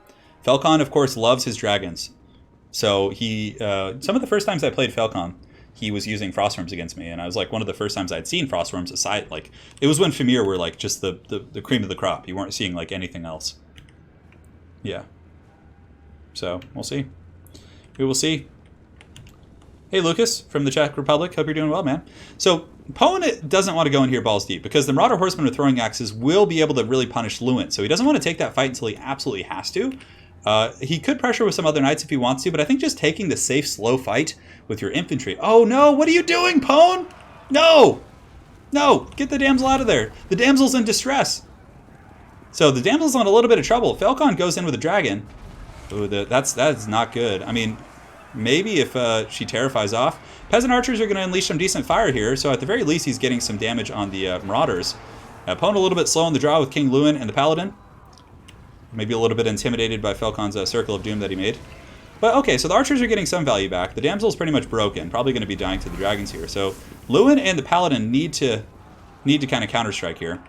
Falcon, of course, loves his Dragons. So he, some of the first times I played Falcon, he was using Frostworms against me. And I was, like, one of the first times I'd seen Frostworms aside. Like, it was when Famir were, like, just the cream of the crop. You weren't seeing, like, anything else. Yeah. So, we'll see. We will see. Hey, Lucas from the Czech Republic. Hope you're doing well, man. So, Pone doesn't want to go in here balls deep because the Marauder Horsemen with throwing axes will be able to really punish Lewin. So he doesn't want to take that fight until he absolutely has to. He could pressure with some other knights if he wants to, but I think just taking the safe, slow fight with your infantry. Oh, no. What are you doing, Pone? No. No. Get the damsel out of there. The damsel's in distress. So the damsel's in a little bit of trouble. Falcon goes in with a dragon. Ooh, that's not good. I mean, maybe if she terrifies off. Peasant Archers are going to unleash some decent fire here, so at the very least he's getting some damage on the Marauders. Pone a little bit slow on the draw with King Lewin and the Paladin. Maybe a little bit intimidated by Falcon's Circle of Doom that he made. But okay, so the Archers are getting some value back. The Damsel's pretty much broken, probably going to be dying to the Dragons here. So Lewin and the Paladin need to kind of counter-strike here.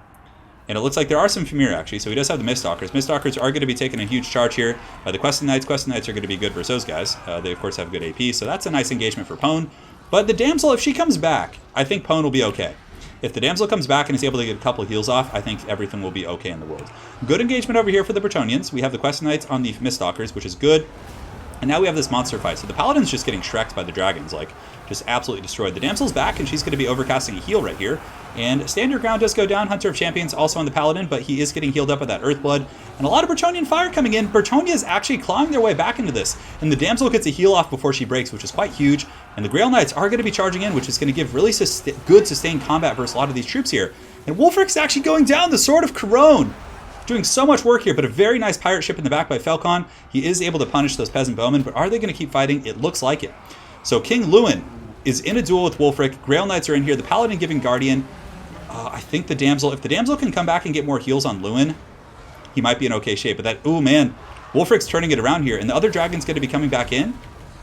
And it looks like there are some Famir, actually, so he does have the Miststalkers. Miststalkers are going to be taking a huge charge here. The Questing Knights. Questing Knights are going to be good versus those guys. They, of course, have good AP, so that's a nice engagement for Pone. But the Damsel, if she comes back, I think Pone will be okay. If the Damsel comes back and is able to get a couple of heals off, I think everything will be okay in the world. Good engagement over here for the Bretonnians. We have the Questing Knights on the Miststalkers, which is good. And now we have this monster fight. So the Paladin's just getting shreked by the Dragons, like, just absolutely destroyed. The Damsel's back, and she's going to be overcasting a heal right here. And Stand Your Ground does go down. Hunter of Champions also on the Paladin, but he is getting healed up with that Earthblood. And a lot of Bretonnian fire coming in. Bretonnia is actually clawing their way back into this. And the Damsel gets a heal off before she breaks, which is quite huge. And the Grail Knights are going to be charging in, which is going to give really good sustained combat versus a lot of these troops here. And Wolfric's actually going down, the Sword of Corone. Doing so much work here, but a very nice pirate ship in the back by Falcon. He is able to punish those peasant bowmen, but are they going to keep fighting? It looks like it. So King Lewin is in a duel with Wolfric. Grail Knights are in here. The Paladin giving Guardian. I think the Damsel, if the Damsel can come back and get more heals on Lewin, he might be in okay shape. But that, ooh man, Wulfric's turning it around here, and the other dragon's going to be coming back in.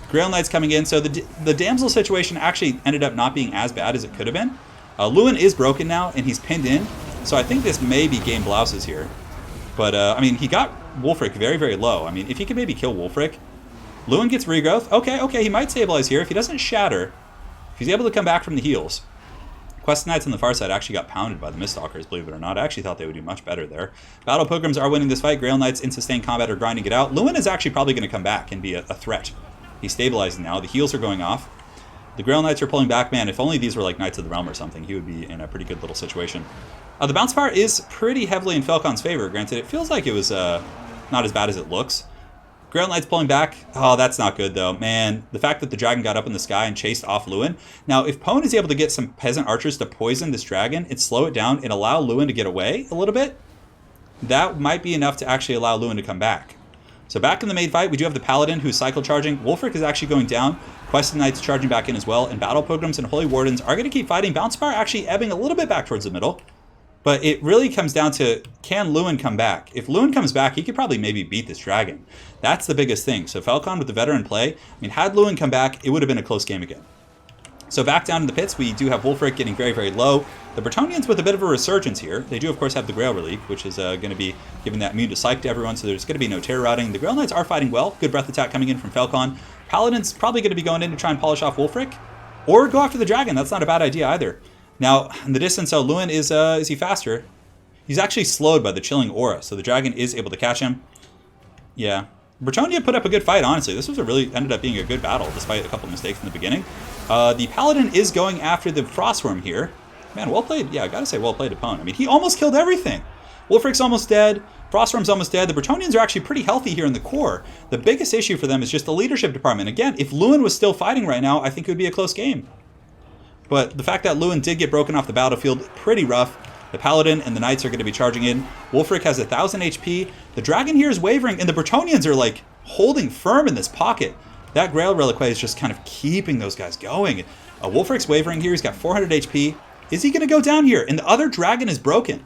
Grail Knight's coming in, so the damsel situation actually ended up not being as bad as it could have been. Lewin is broken now, and he's pinned in, so I think this may be game blouses here. But, I mean, he got Wulfric very, very low. I mean, if he could maybe kill Wulfric, Lewin gets regrowth. Okay, he might stabilize here. If he doesn't shatter, if he's able to come back from the heals. Quest Knights on the far side actually got pounded by the Miststalkers, believe it or not. I actually thought they would do much better there. Battle Pilgrims are winning this fight. Grail Knights in sustained combat are grinding it out. Lewin is actually probably going to come back and be a threat. He's stabilizing now. The heals are going off. The Grail Knights are pulling back. Man, if only these were like Knights of the Realm or something, he would be in a pretty good little situation. The bounce power is pretty heavily in Falcon's favor. Granted, it feels like it was not as bad as it looks. Grail Knight's pulling back. Oh, that's not good, though. Man, the fact that the dragon got up in the sky and chased off Lewin. Now, if Pone is able to get some peasant archers to poison this dragon and slow it down and allow Lewin to get away a little bit, that might be enough to actually allow Lewin to come back. So back in the main fight, we do have the Paladin who's cycle charging. Wulfric is actually going down. Quested Knights charging back in as well. And Battle Pilgrims and Holy Wardens are going to keep fighting. Bounce Power actually ebbing a little bit back towards the middle. But it really comes down to, can Lewin come back? If Lewin comes back, he could probably maybe beat this dragon. That's the biggest thing. So Falcon with the veteran play, I mean, had Lewin come back, it would have been a close game again. So back down in the pits, we do have Wulfric getting very, very low. The Bretonnians with a bit of a resurgence here. They do, of course, have the Grail Relic, which is going to be giving that immune to Psych to everyone, so there's going to be no terror routing. The Grail Knights are fighting well. Good breath attack coming in from Falcon. Paladin's probably going to be going in to try and polish off Wulfric, or go after the dragon. That's not a bad idea either. Now, in the distance, so Lewin is he faster? He's actually slowed by the chilling aura, so the dragon is able to catch him. Yeah. Bretonnia put up a good fight, honestly. This was ended up being a good battle, despite a couple mistakes in the beginning. The Paladin is going after the Frostworm here. Man, well played. Yeah, I gotta say well played to Pone. I mean, he almost killed everything. Wulfric's almost dead. Frostworm's almost dead. The Bretonnians are actually pretty healthy here in the core. The biggest issue for them is just the leadership department. Again, if Lewin was still fighting right now, I think it would be a close game. But the fact that Lewin did get broken off the battlefield, pretty rough. The Paladin and the Knights are going to be charging in. Wulfric has 1,000 HP. The dragon here is wavering, and the Bretonnians are like holding firm in this pocket. That Grail Reliquary is just kind of keeping those guys going. Wulfric's wavering here. He's got 400 HP. Is he going to go down here? And the other dragon is broken.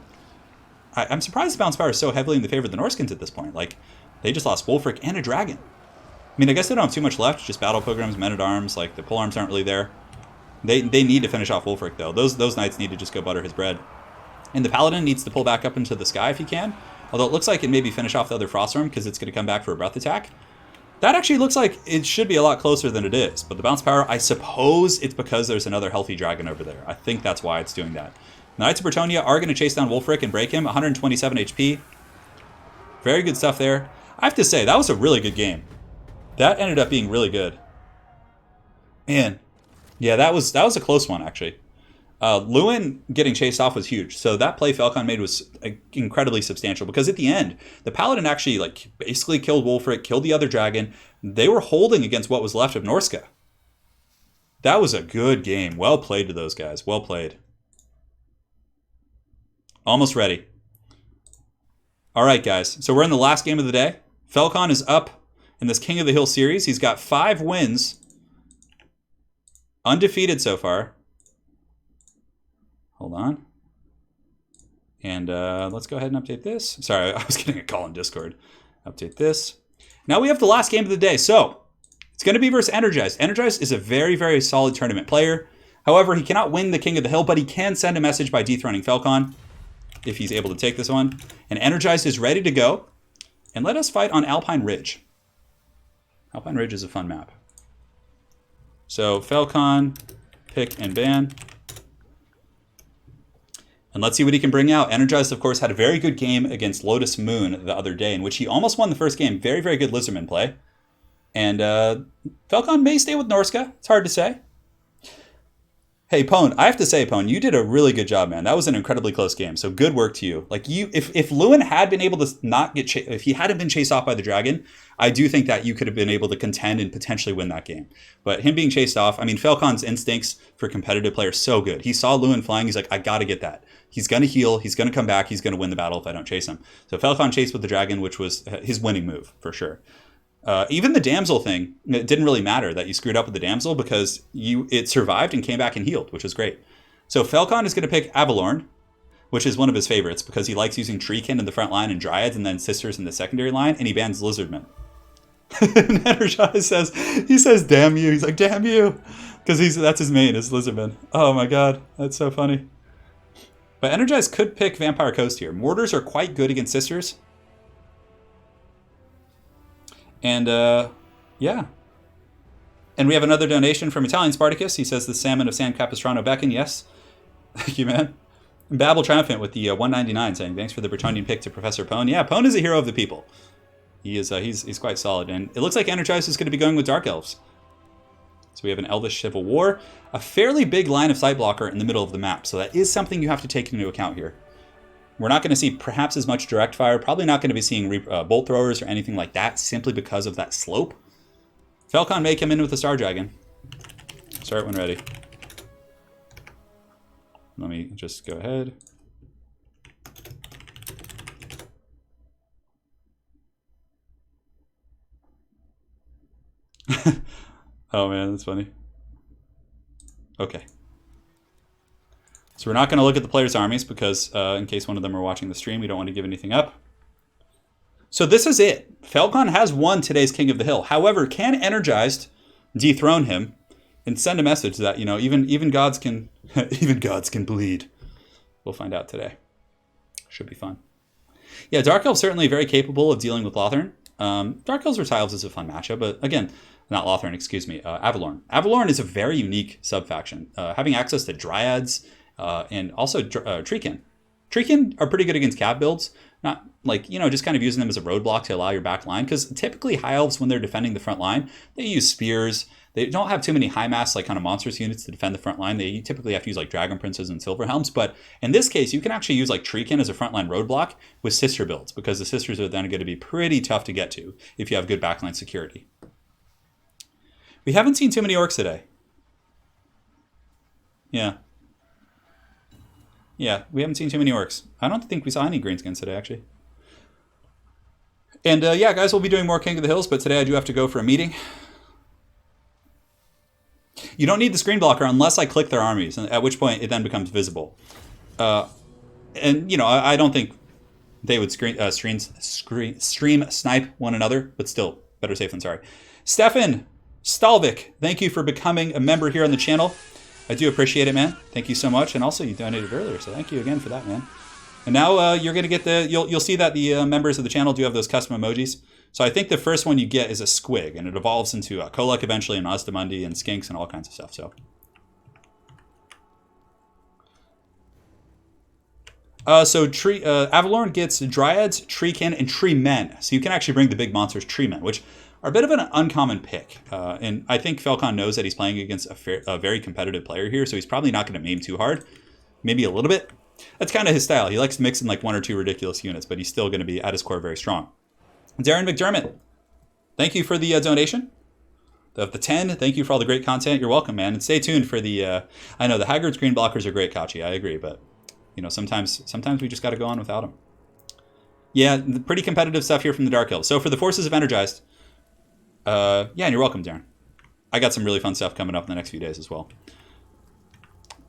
I'm surprised the bounce power is so heavily in the favor of the Norskins at this point. Like, they just lost Wulfric and a dragon. I mean, I guess they don't have too much left. Just Battle Pilgrims, Men-at-Arms. Like, the polearms aren't really there. They need to finish off Wulfric, though. Those Knights need to just go butter his bread. And the Paladin needs to pull back up into the sky if he can. Although it looks like it maybe finish off the other Frostworm because it's going to come back for a breath attack. That actually looks like it should be a lot closer than it is. But the bounce power, I suppose it's because there's another healthy dragon over there. I think that's why it's doing that. The Knights of Bretonnia are going to chase down Wulfric and break him. 127 HP. Very good stuff there. I have to say, that was a really good game. That ended up being really good. Man. Yeah, that was a close one, actually. Lewin getting chased off was huge. So that play Falcon made was incredibly substantial because at the end, the Paladin actually like basically killed Wulfric, killed the other dragon. They were holding against what was left of Norska. That was a good game. Well played to those guys. Well played. Almost ready. All right, guys. So we're in the last game of the day. Falcon is up in this King of the Hill series. He's got 5 wins. Undefeated so far. Hold on. And let's go ahead and update this. Sorry, I was getting a call in Discord. Update this. Now we have the last game of the day. So it's going to be versus Energized. Energized is a very, very solid tournament player. However, he cannot win the King of the Hill, but he can send a message by dethroning Falcon if he's able to take this one. And Energized is ready to go. And let us fight on Alpine Ridge. Alpine Ridge is a fun map. So Falcon, pick and ban. And let's see what he can bring out. Energized, of course, had a very good game against Lotus Moon the other day, in which he almost won the first game. Very, very good Lizardman play. And Falcon may stay with Norska. It's hard to say. Hey, Pone, I have to say, Pone, you did a really good job, man. That was an incredibly close game, so good work to you. Like, if Lewin had been able to not get if he hadn't been chased off by the dragon, I do think that you could have been able to contend and potentially win that game. But him being chased off, I mean, Falcon's instincts for competitive players so good. He saw Lewin flying, he's like, I gotta get that. He's gonna heal, he's gonna come back, he's gonna win the battle if I don't chase him. So Falcon chased with the dragon, which was his winning move, for sure. Even the damsel thing, it didn't really matter that you screwed up with the damsel because it survived and came back and healed, which was great. So Falcon is going to pick Avalorn. which is one of his favorites because he likes using Treekin in the front line and Dryads and then Sisters in the secondary line, and he bans Lizardmen. And Energized says, damn you. He's like, damn you. Because that's his main, is Lizardmen. Oh my god, that's so funny. But Energized could pick Vampire Coast here. Mortars are quite good against Sisters. And, yeah. And we have another donation from Italian Spartacus. He says, the salmon of San Capistrano beckon. Yes. Thank you, man. And Babel Triumphant with the 199 saying, thanks for the Bretonian pick to Professor Pone. Yeah, Pone is a hero of the people. He is, he's quite solid. And it looks like Energized is going to be going with Dark Elves. So we have an Elvish Civil War, a fairly big line of sight blocker in the middle of the map. So that is something you have to take into account here. We're not going to see perhaps as much direct fire. Probably not going to be seeing bolt throwers or anything like that simply because of that slope. Falcone may come in with a Star Dragon. Start when ready. Let me just go ahead. Oh man, that's funny. Okay. So we're not going to look at the players' armies because in case one of them are watching the stream, we don't want to give anything up. So this is it. Falcone has won today's King of the Hill. However, can Energized dethrone him and send a message that, you know, even gods can even gods can bleed? We'll find out today. Should be fun. Yeah, Dark Elves certainly very capable of dealing with Lothern. Dark Elves versus High Elves is a fun matchup, but again, not Lothern, excuse me, Avalorn. Avalorn is a very unique sub-faction. Having access to Dryads and also Treekin. Treekin are pretty good against Cav builds. Not like, you know, just kind of using them as a roadblock to allow your back line. Because typically High Elves, when they're defending the front line, they use spears. They don't have too many high mass, like kind of monstrous units to defend the front line. They typically have to use like Dragon Princes and Silver Helms. But in this case, you can actually use like Treekin as a frontline roadblock with sister builds, because the sisters are then going to be pretty tough to get to if you have good backline security. We haven't seen too many orcs today. Yeah. Yeah, we haven't seen too many orcs. I don't think we saw any greenskins today, actually. And yeah, guys, we'll be doing more King of the Hills, but today I do have to go for a meeting. You don't need the screen blocker unless I click their armies, at which point it then becomes visible. And, you know, I don't think they would stream snipe one another, but still, better safe than sorry. Stefan Stalvik, thank you for becoming a member here on the channel. I do appreciate it, man. Thank you so much. And also, you donated earlier, so thank you again for that, man. And now you're going to get you'll see that the members of the channel do have those custom emojis. So I think the first one you get is a squig, and it evolves into Kolek eventually, and Osdamundi, and Skinks, and all kinds of stuff. So, Avalorn gets Dryads, Treekin, and Tree Men. So you can actually bring the big monsters Tree Men, which are a bit of an uncommon pick. And I think Falcone knows that he's playing against a very competitive player here, so he's probably not going to maim too hard. Maybe a little bit. That's kind of his style. He likes mixing like one or two ridiculous units, but he's still going to be at his core very strong. Darren McDermott, thank you for the donation. The 10, thank you for all the great content. You're welcome, man. And stay tuned for the, I know the Haggard's green blockers are great, Kachi. I agree, but you know, sometimes we just got to go on without them. Yeah, pretty competitive stuff here from the Dark Elves. So for the Forces of Energized, yeah, and you're welcome, Darren. I got some really fun stuff coming up in the next few days as well.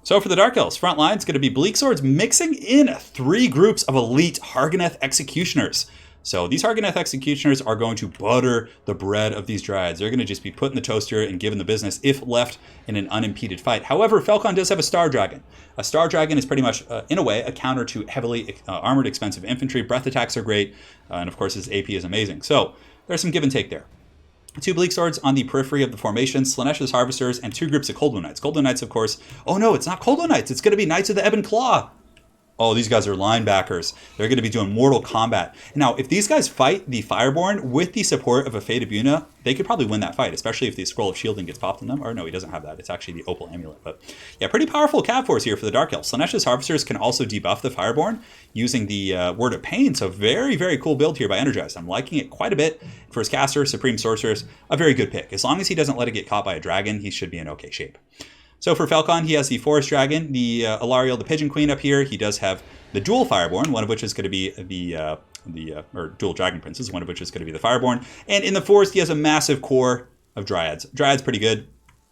So for the Dark Elves, front line is going to be Bleak Swords mixing in 3 groups of elite Harganeth Executioners. So these Harganeth Executioners are going to butter the bread of these Dryads. They're going to just be put in the toaster and given the business if left in an unimpeded fight. However, Falcone does have a Star Dragon. A Star Dragon is pretty much, in a way, a counter to heavily armored expensive infantry. Breath attacks are great, and of course his AP is amazing. So there's some give and take there. 2 Bleak Swords on the periphery of the formation, Slaanesha's Harvesters, and 2 groups of Coldwood Knights. Coldwood Knights, of course. Oh no, it's not Coldwood Knights. It's going to be Knights of the Ebon Claw. Oh, these guys are linebackers. They're going to be doing Mortal Kombat. Now, if these guys fight the Fireborn with the support of a Fate of Yuna, they could probably win that fight, especially if the Scroll of Shielding gets popped on them. Or no, he doesn't have that. It's actually the Opal Amulet. But yeah, pretty powerful Cav Force here for the Dark Elves. Slaanesha's Harvesters can also debuff the Fireborn using the Word of Pain. So very, very cool build here by Energized. I'm liking it quite a bit. For his caster, Supreme Sorceress, a very good pick. As long as he doesn't let it get caught by a dragon, he should be in okay shape. So for Falcone, he has the Forest Dragon, the Alariel, the Pigeon Queen up here. He does have the dual Fireborn, one of which is going to be or dual Dragon Princes, one of which is going to be the Fireborn. And in the forest, he has a massive core of Dryads. Dryads pretty good.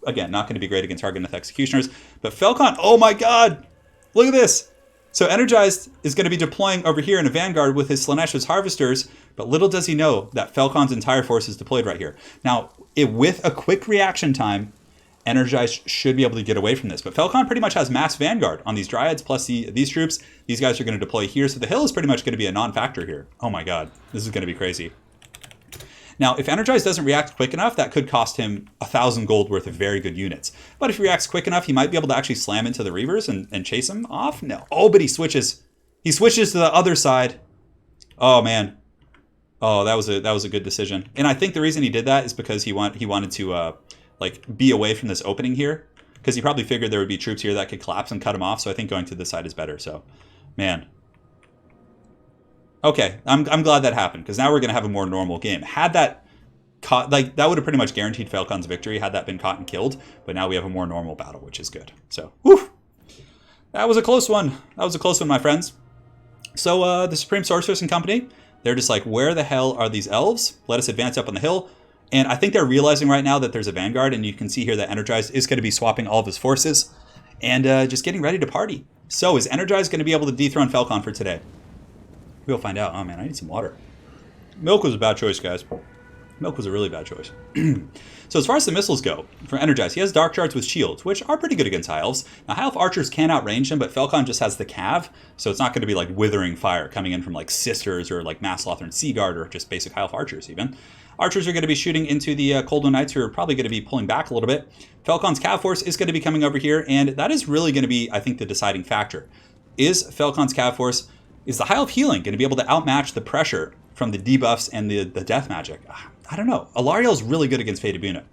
Again, not going to be great against Harganeth Executioners. But Falcone, oh my god! Look at this! So Energized is going to be deploying over here in a Vanguard with his Slaanesha's Harvesters, but little does he know that Falcon's entire force is deployed right here. Now, with a quick reaction time, Energized should be able to get away from this. But Falcon pretty much has mass Vanguard on these Dryads plus these troops. These guys are going to deploy here, so the hill is pretty much going to be a non-factor here. Oh my god, this is going to be crazy. Now, if Energized doesn't react quick enough, that could cost him 1,000 gold worth of very good units. But if he reacts quick enough, he might be able to actually slam into the Reavers and chase him off. No. Oh, but he switches. He switches to the other side. Oh, man. Oh, that was a good decision. And I think the reason he did that is because he wanted to like be away from this opening here. Because he probably figured there would be troops here that could collapse and cut him off. So I think going to this side is better. So, man. Okay, I'm glad that happened, because now we're going to have a more normal game. Had that caught, like, that would have pretty much guaranteed Falcon's victory had that been caught and killed, but now we have a more normal battle, which is good. So, whew, that was a close one. That was a close one, my friends. So, the Supreme Sorceress and company, they're just like, where the hell are these elves? Let us advance up on the hill. And I think they're realizing right now that there's a Vanguard, and you can see here that Energized is going to be swapping all of his forces and just getting ready to party. So, is Energized going to be able to dethrone Falcon for today? We'll find out. Oh man, I need some water. Milk was a bad choice, guys. Milk was a really bad choice. So as far as the missiles go, for Energized, he has Dark Shards with shields, which are pretty good against High Elves. Now, High Elf archers can outrange him, but Falcon just has the Cav, so it's not going to be like withering fire coming in from like Sisters or like Mass Lothran Sea Guard or just basic High Elf archers even. Archers are going to be shooting into the Cold One Knights, who are probably going to be pulling back a little bit. Falcon's Cav force is going to be coming over here, and that is really going to be, I think, the deciding factor. Is Falcon's Cav force... Is the High Elf healing going to be able to outmatch the pressure from the debuffs and the death magic? I don't know. Alarielle is really good against Fate Abuna.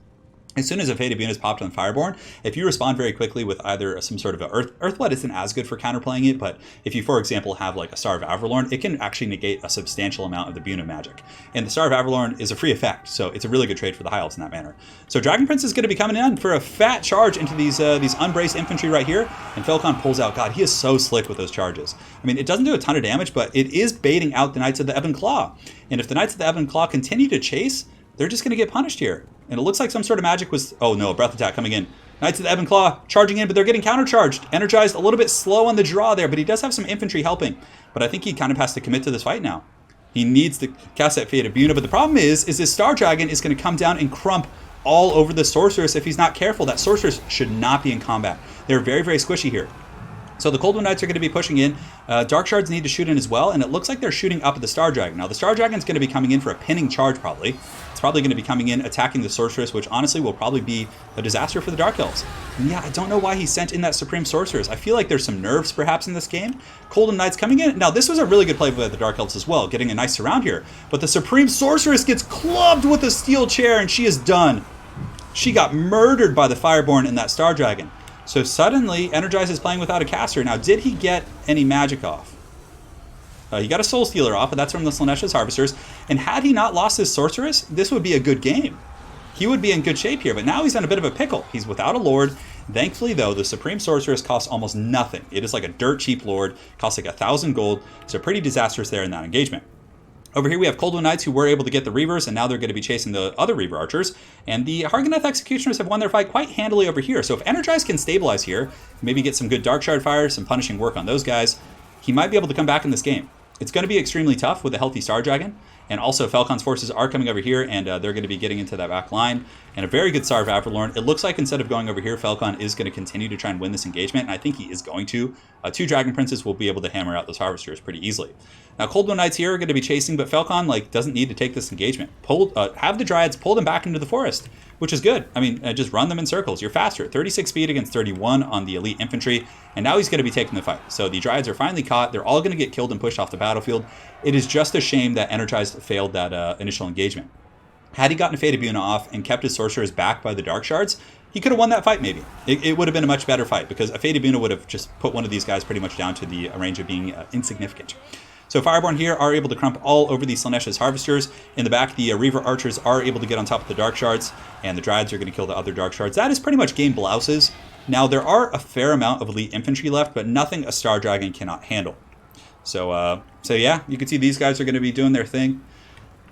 As soon as a Fate Abuna is popped on Fireborn, if you respond very quickly with either some sort of a Earthblood isn't as good for counterplaying it, but if you, for example, have like a Star of Averlorn, it can actually negate a substantial amount of the Buna magic. And the Star of Averlorn is a free effect, so it's a really good trade for the High Elves in that manner. So Dragon Prince is going to be coming in for a fat charge into these unbraced infantry right here, and Falcon pulls out. God, he is so slick with those charges. I mean, it doesn't do a ton of damage, but it is baiting out the Knights of the Ebon Claw. And if the Knights of the Ebon Claw continue to chase, they're just going to get punished here. And it looks like some sort of magic was... Oh no, a breath attack coming in. Knights of the Ebon Claw charging in, but they're getting countercharged. Energized a little bit slow on the draw there, but he does have some infantry helping. But I think he kind of has to commit to this fight now. He needs to cast that Fate Abuna, but the problem is this Star Dragon is going to come down and crump all over the Sorceress if he's not careful. That Sorceress should not be in combat. They're very, very squishy here. So the Cold One Knights are going to be pushing in. Dark Shards need to shoot in as well, and it looks like they're shooting up at the Star Dragon. Now, the Star Dragon's going to be coming in for a pinning charge, probably. It's probably going to be coming in, attacking the Sorceress, which honestly will probably be a disaster for the Dark Elves. And yeah, I don't know why he sent in that Supreme Sorceress. I feel like there's some nerves, perhaps, in this game. Cold One Knights coming in. Now, this was a really good play by the Dark Elves as well, getting a nice surround here. But the Supreme Sorceress gets clubbed with a steel chair, and she is done. She got murdered by the Fireborn and that Star Dragon. So suddenly, Energized is playing without a caster. Now, did he get any magic off? He got a Soul Stealer off, but that's from the Slaanesha's Harvesters. And had he not lost his Sorceress, this would be a good game. He would be in good shape here, but now he's in a bit of a pickle. He's without a Lord. Thankfully, though, the Supreme Sorceress costs almost nothing. It is like a dirt cheap Lord, costs like 1,000 gold, so pretty disastrous there in that engagement. Over here we have Cold One Knights who were able to get the Reavers, and now they're going to be chasing the other Reaver Archers. And the Harganeth Executioners have won their fight quite handily over here. So if Energized can stabilize here, maybe get some good Dark Shard fire, some punishing work on those guys, he might be able to come back in this game. It's going to be extremely tough with a healthy Star Dragon. And also Falcon's forces are coming over here, and they're going to be getting into that back line. And a very good Star of Averlorn. It looks like instead of going over here, Falcon is going to continue to try and win this engagement, and I think he is going to. 2 Dragon Princes will be able to hammer out those Harvesters pretty easily. Now, Cold One Knights here are going to be chasing, but Falcon doesn't need to take this engagement. Have the Dryads pull them back into the forest, which is good. I mean, just run them in circles. You're faster. 36 speed against 31 on the Elite Infantry, and now he's going to be taking the fight. So the Dryads are finally caught. They're all going to get killed and pushed off the battlefield. It is just a shame that Energized failed that initial engagement. Had he gotten Fate Abuna off and kept his Sorcerers back by the Dark Shards, he could have won that fight maybe. It would have been a much better fight because a Fate Abuna would have just put one of these guys pretty much down to the range of being insignificant. So Fireborn here are able to crump all over the Slaanesha's Harvesters. In the back, the Reaver Archers are able to get on top of the Dark Shards, and the Dryads are going to kill the other Dark Shards. That is pretty much game blouses. Now, there are a fair amount of Elite Infantry left, but nothing a Star Dragon cannot handle. So yeah, you can see these guys are going to be doing their thing.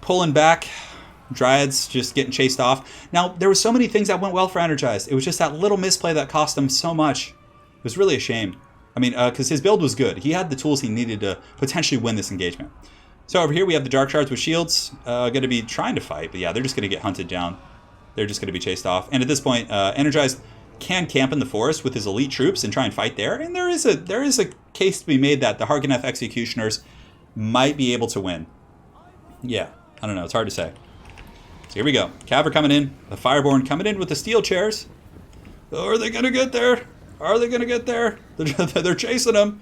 Pulling back. Dryads just getting chased off. Now, there were so many things that went well for Energized. It was just that little misplay that cost them so much. It was really a shame. I mean, because his build was good. He had the tools he needed to potentially win this engagement. So over here we have the Dark Shards with shields, going to be trying to fight, but yeah, they're just going to get hunted down. They're just going to be chased off. And at this point, Energized can camp in the forest with his elite troops and try and fight there. And there is a case to be made that the Harganeth Executioners might be able to win. Yeah, I don't know. It's hard to say. So here we go. Cav are coming in. The Fireborn coming in with the steel chairs. Oh, are they going to get there? Are they going to get there? They're chasing them.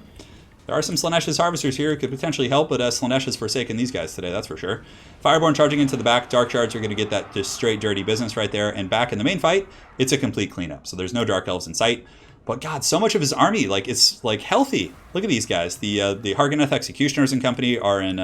There are some Slanesh's Harvesters here who could potentially help, but Slanesh has forsaken these guys today, that's for sure. Fireborn charging into the back. Dark Shards are going to get that just straight dirty business right there. And back in the main fight, it's a complete cleanup. So there's no Dark Elves in sight. But God, so much of his army, like, it's like healthy. Look at these guys. The Harganeth Executioners and company are in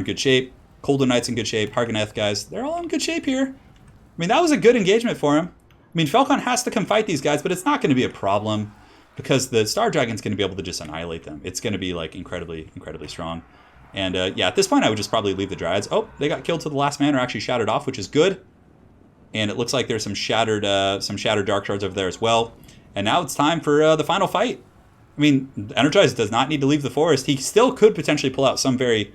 good shape. Colder Knights in good shape. Harganeth guys, they're all in good shape here. I mean, that was a good engagement for him. I mean, Falcone has to come fight these guys, but it's not going to be a problem, because the Star Dragon's going to be able to just annihilate them. It's going to be, like, incredibly, incredibly strong. And, yeah, at this point, I would just probably leave the Dryads. Oh, they got killed to the last man, or actually shattered off, which is good. And it looks like there's some shattered Dark Shards over there as well. And now it's time for the final fight. I mean, Energized does not need to leave the forest. He still could potentially pull out some very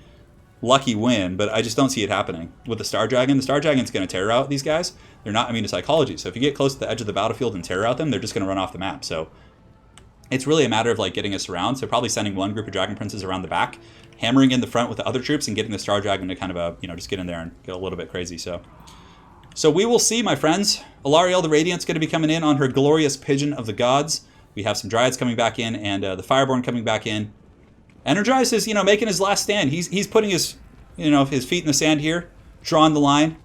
lucky win, but I just don't see it happening. With the Star Dragon, the Star Dragon's going to terror out these guys. They're not immune to psychology. So if you get close to the edge of the battlefield and terror out them, they're just going to run off the map. So it's really a matter of, like, getting us around. So probably sending one group of Dragon Princes around the back, hammering in the front with the other troops, and getting the Star Dragon to kind of, just get in there and get a little bit crazy. So we will see, my friends. Alarielle the Radiant's going to be coming in on her glorious Pigeon of the Gods. We have some Dryads coming back in, and the Fireborn coming back in. Energized is, making his last stand. He's putting his, his feet in the sand here, drawing the line,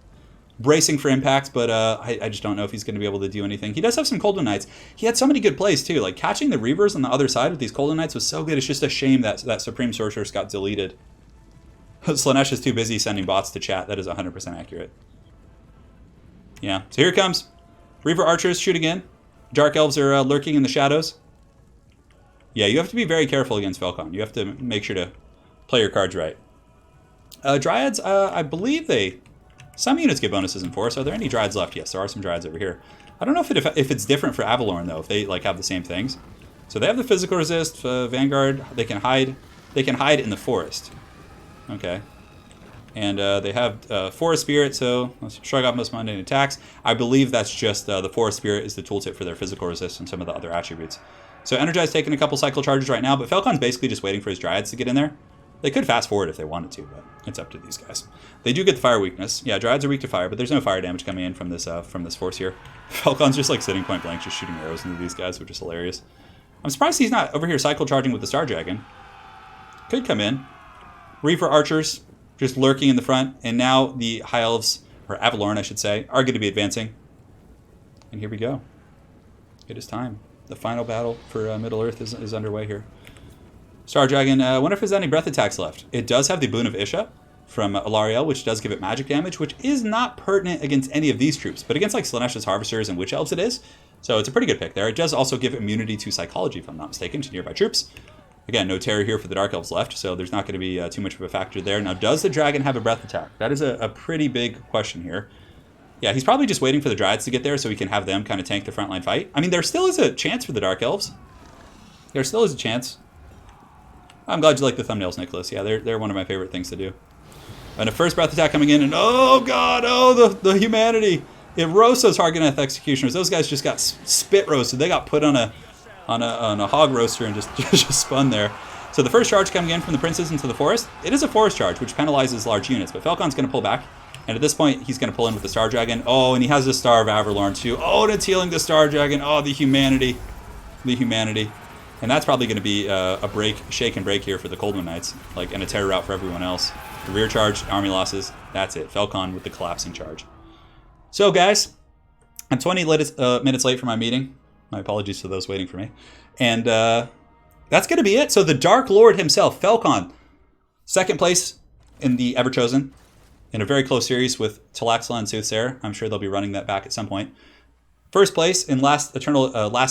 bracing for impact, but I just don't know if he's going to be able to do anything. He does have some Colden Knights. He had so many good plays, too. Like, catching the Reavers on the other side with these Colden Knights was so good. It's just a shame that Supreme Sorceress got deleted. Slanesh is too busy sending bots to chat. That is 100% accurate. Yeah, so here it comes. Reaver Archers shooting in. Dark Elves are lurking in the shadows. Yeah, you have to be very careful against Falcone. You have to make sure to play your cards right. Dryads, I believe some units get bonuses in Forest. Are there any Dryads left? Yes, there are some Dryads over here. I don't know if it's different for Avalorn, though, if they have the same things. So they have the physical resist, Vanguard. They can hide in the forest. Okay. And they have Forest Spirit, so let's shrug off most mundane attacks. I believe that's just the Forest Spirit is the tooltip for their physical resist and some of the other attributes. So Energized taking a couple cycle charges right now, but Falcon's basically just waiting for his Dryads to get in there. They could fast forward if they wanted to, but it's up to these guys. They do get the fire weakness. Yeah, Dryads are weak to fire, but there's no fire damage coming in from this force here. Falcon's just like sitting point blank, just shooting arrows into these guys, which is hilarious. I'm surprised he's not over here cycle charging with the Star Dragon. Could come in. Reaver Archers just lurking in the front, and now the High Elves, or Avalorn I should say, are going to be advancing. And here we go. It is time. The final battle for Middle-earth is underway here. Star Dragon, I wonder if there's any breath attacks left. It does have the Boon of Isha from Alarielle, which does give it magic damage, which is not pertinent against any of these troops, but against like Slanesh's Harvesters and Witch Elves it is. So it's a pretty good pick there. It does also give immunity to psychology, if I'm not mistaken, to nearby troops. Again, no terror here for the Dark Elves left, so there's not going to be too much of a factor there. Now, does the Dragon have a breath attack? That is a pretty big question here. Yeah, he's probably just waiting for the Dryads to get there so he can have them kind of tank the frontline fight. I mean, there still is a chance for the Dark Elves. There still is a chance. I'm glad you like the thumbnails, Nicholas. Yeah, they're one of my favorite things to do. And a first breath attack coming in, and oh god, oh the humanity! It roasts those Harganeth Executioners. Those guys just got spit roasted. They got put on a hog roaster and just spun there. So the first charge coming in from the princes into the forest. It is a forest charge, which penalizes large units, but Falcon's going to pull back. And at this point, he's going to pull in with the Star Dragon. Oh, and he has the Star of Avalorn too. Oh, and it's healing the Star Dragon. Oh, the humanity. The humanity. And that's probably going to be a shake and break here for the Coldman Knights, like, and a terror route for everyone else. The rear charge, army losses, that's it. Falcone with the collapsing charge. So, guys, I'm 20 minutes late for my meeting. My apologies to those waiting for me. And that's going to be it. So the Dark Lord himself, Falcone, second place in the Everchosen, in a very close series with Talaxla and Soothsayer. I'm sure they'll be running that back at some point. First place in last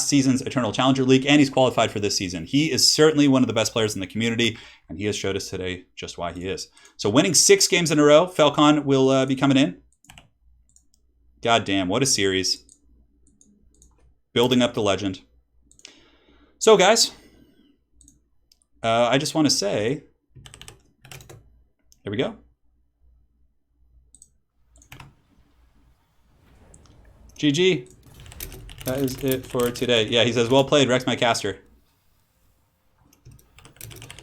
season's Eternal Challenger League, and he's qualified for this season. He is certainly one of the best players in the community, and he has showed us today just why he is. So winning 6 games in a row, Falcone will be coming in. God damn, what a series. Building up the legend. So guys, I just want to say, there we go. GG. That is it for today. Yeah, he says, well played, Rex my caster.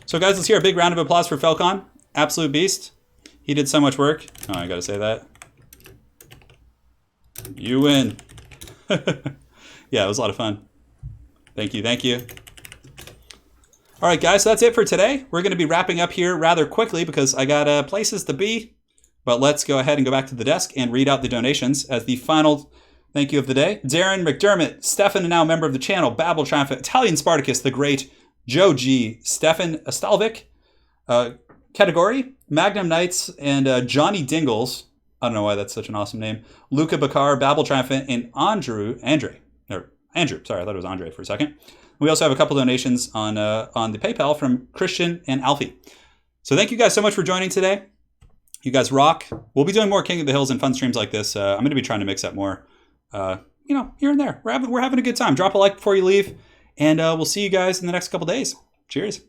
So guys, let's hear a big round of applause for Falcone. Absolute beast. He did so much work. Oh, I gotta say that. You win. Yeah, it was a lot of fun. Thank you, thank you. All right, guys, so that's it for today. We're gonna be wrapping up here rather quickly because I got places to be. But let's go ahead and go back to the desk and read out the donations as the final thank you of the day. Darren McDermott, Stefan, now member of the channel, Babel Triumphant, Italian Spartacus, the Great, Joe G, Stefan Astalvik, Category, Magnum Knights, and Johnny Dingles. I don't know why that's such an awesome name. Luca Bakar, Babel Triumphant, and Andrew. Sorry, I thought it was Andre for a second. We also have a couple donations on the PayPal from Christian and Alfie. So thank you guys so much for joining today. You guys rock. We'll be doing more King of the Hills and fun streams like this. I'm going to be trying to mix up more, here and there. We're having a good time. Drop a like before you leave, and we'll see you guys in the next couple days. Cheers.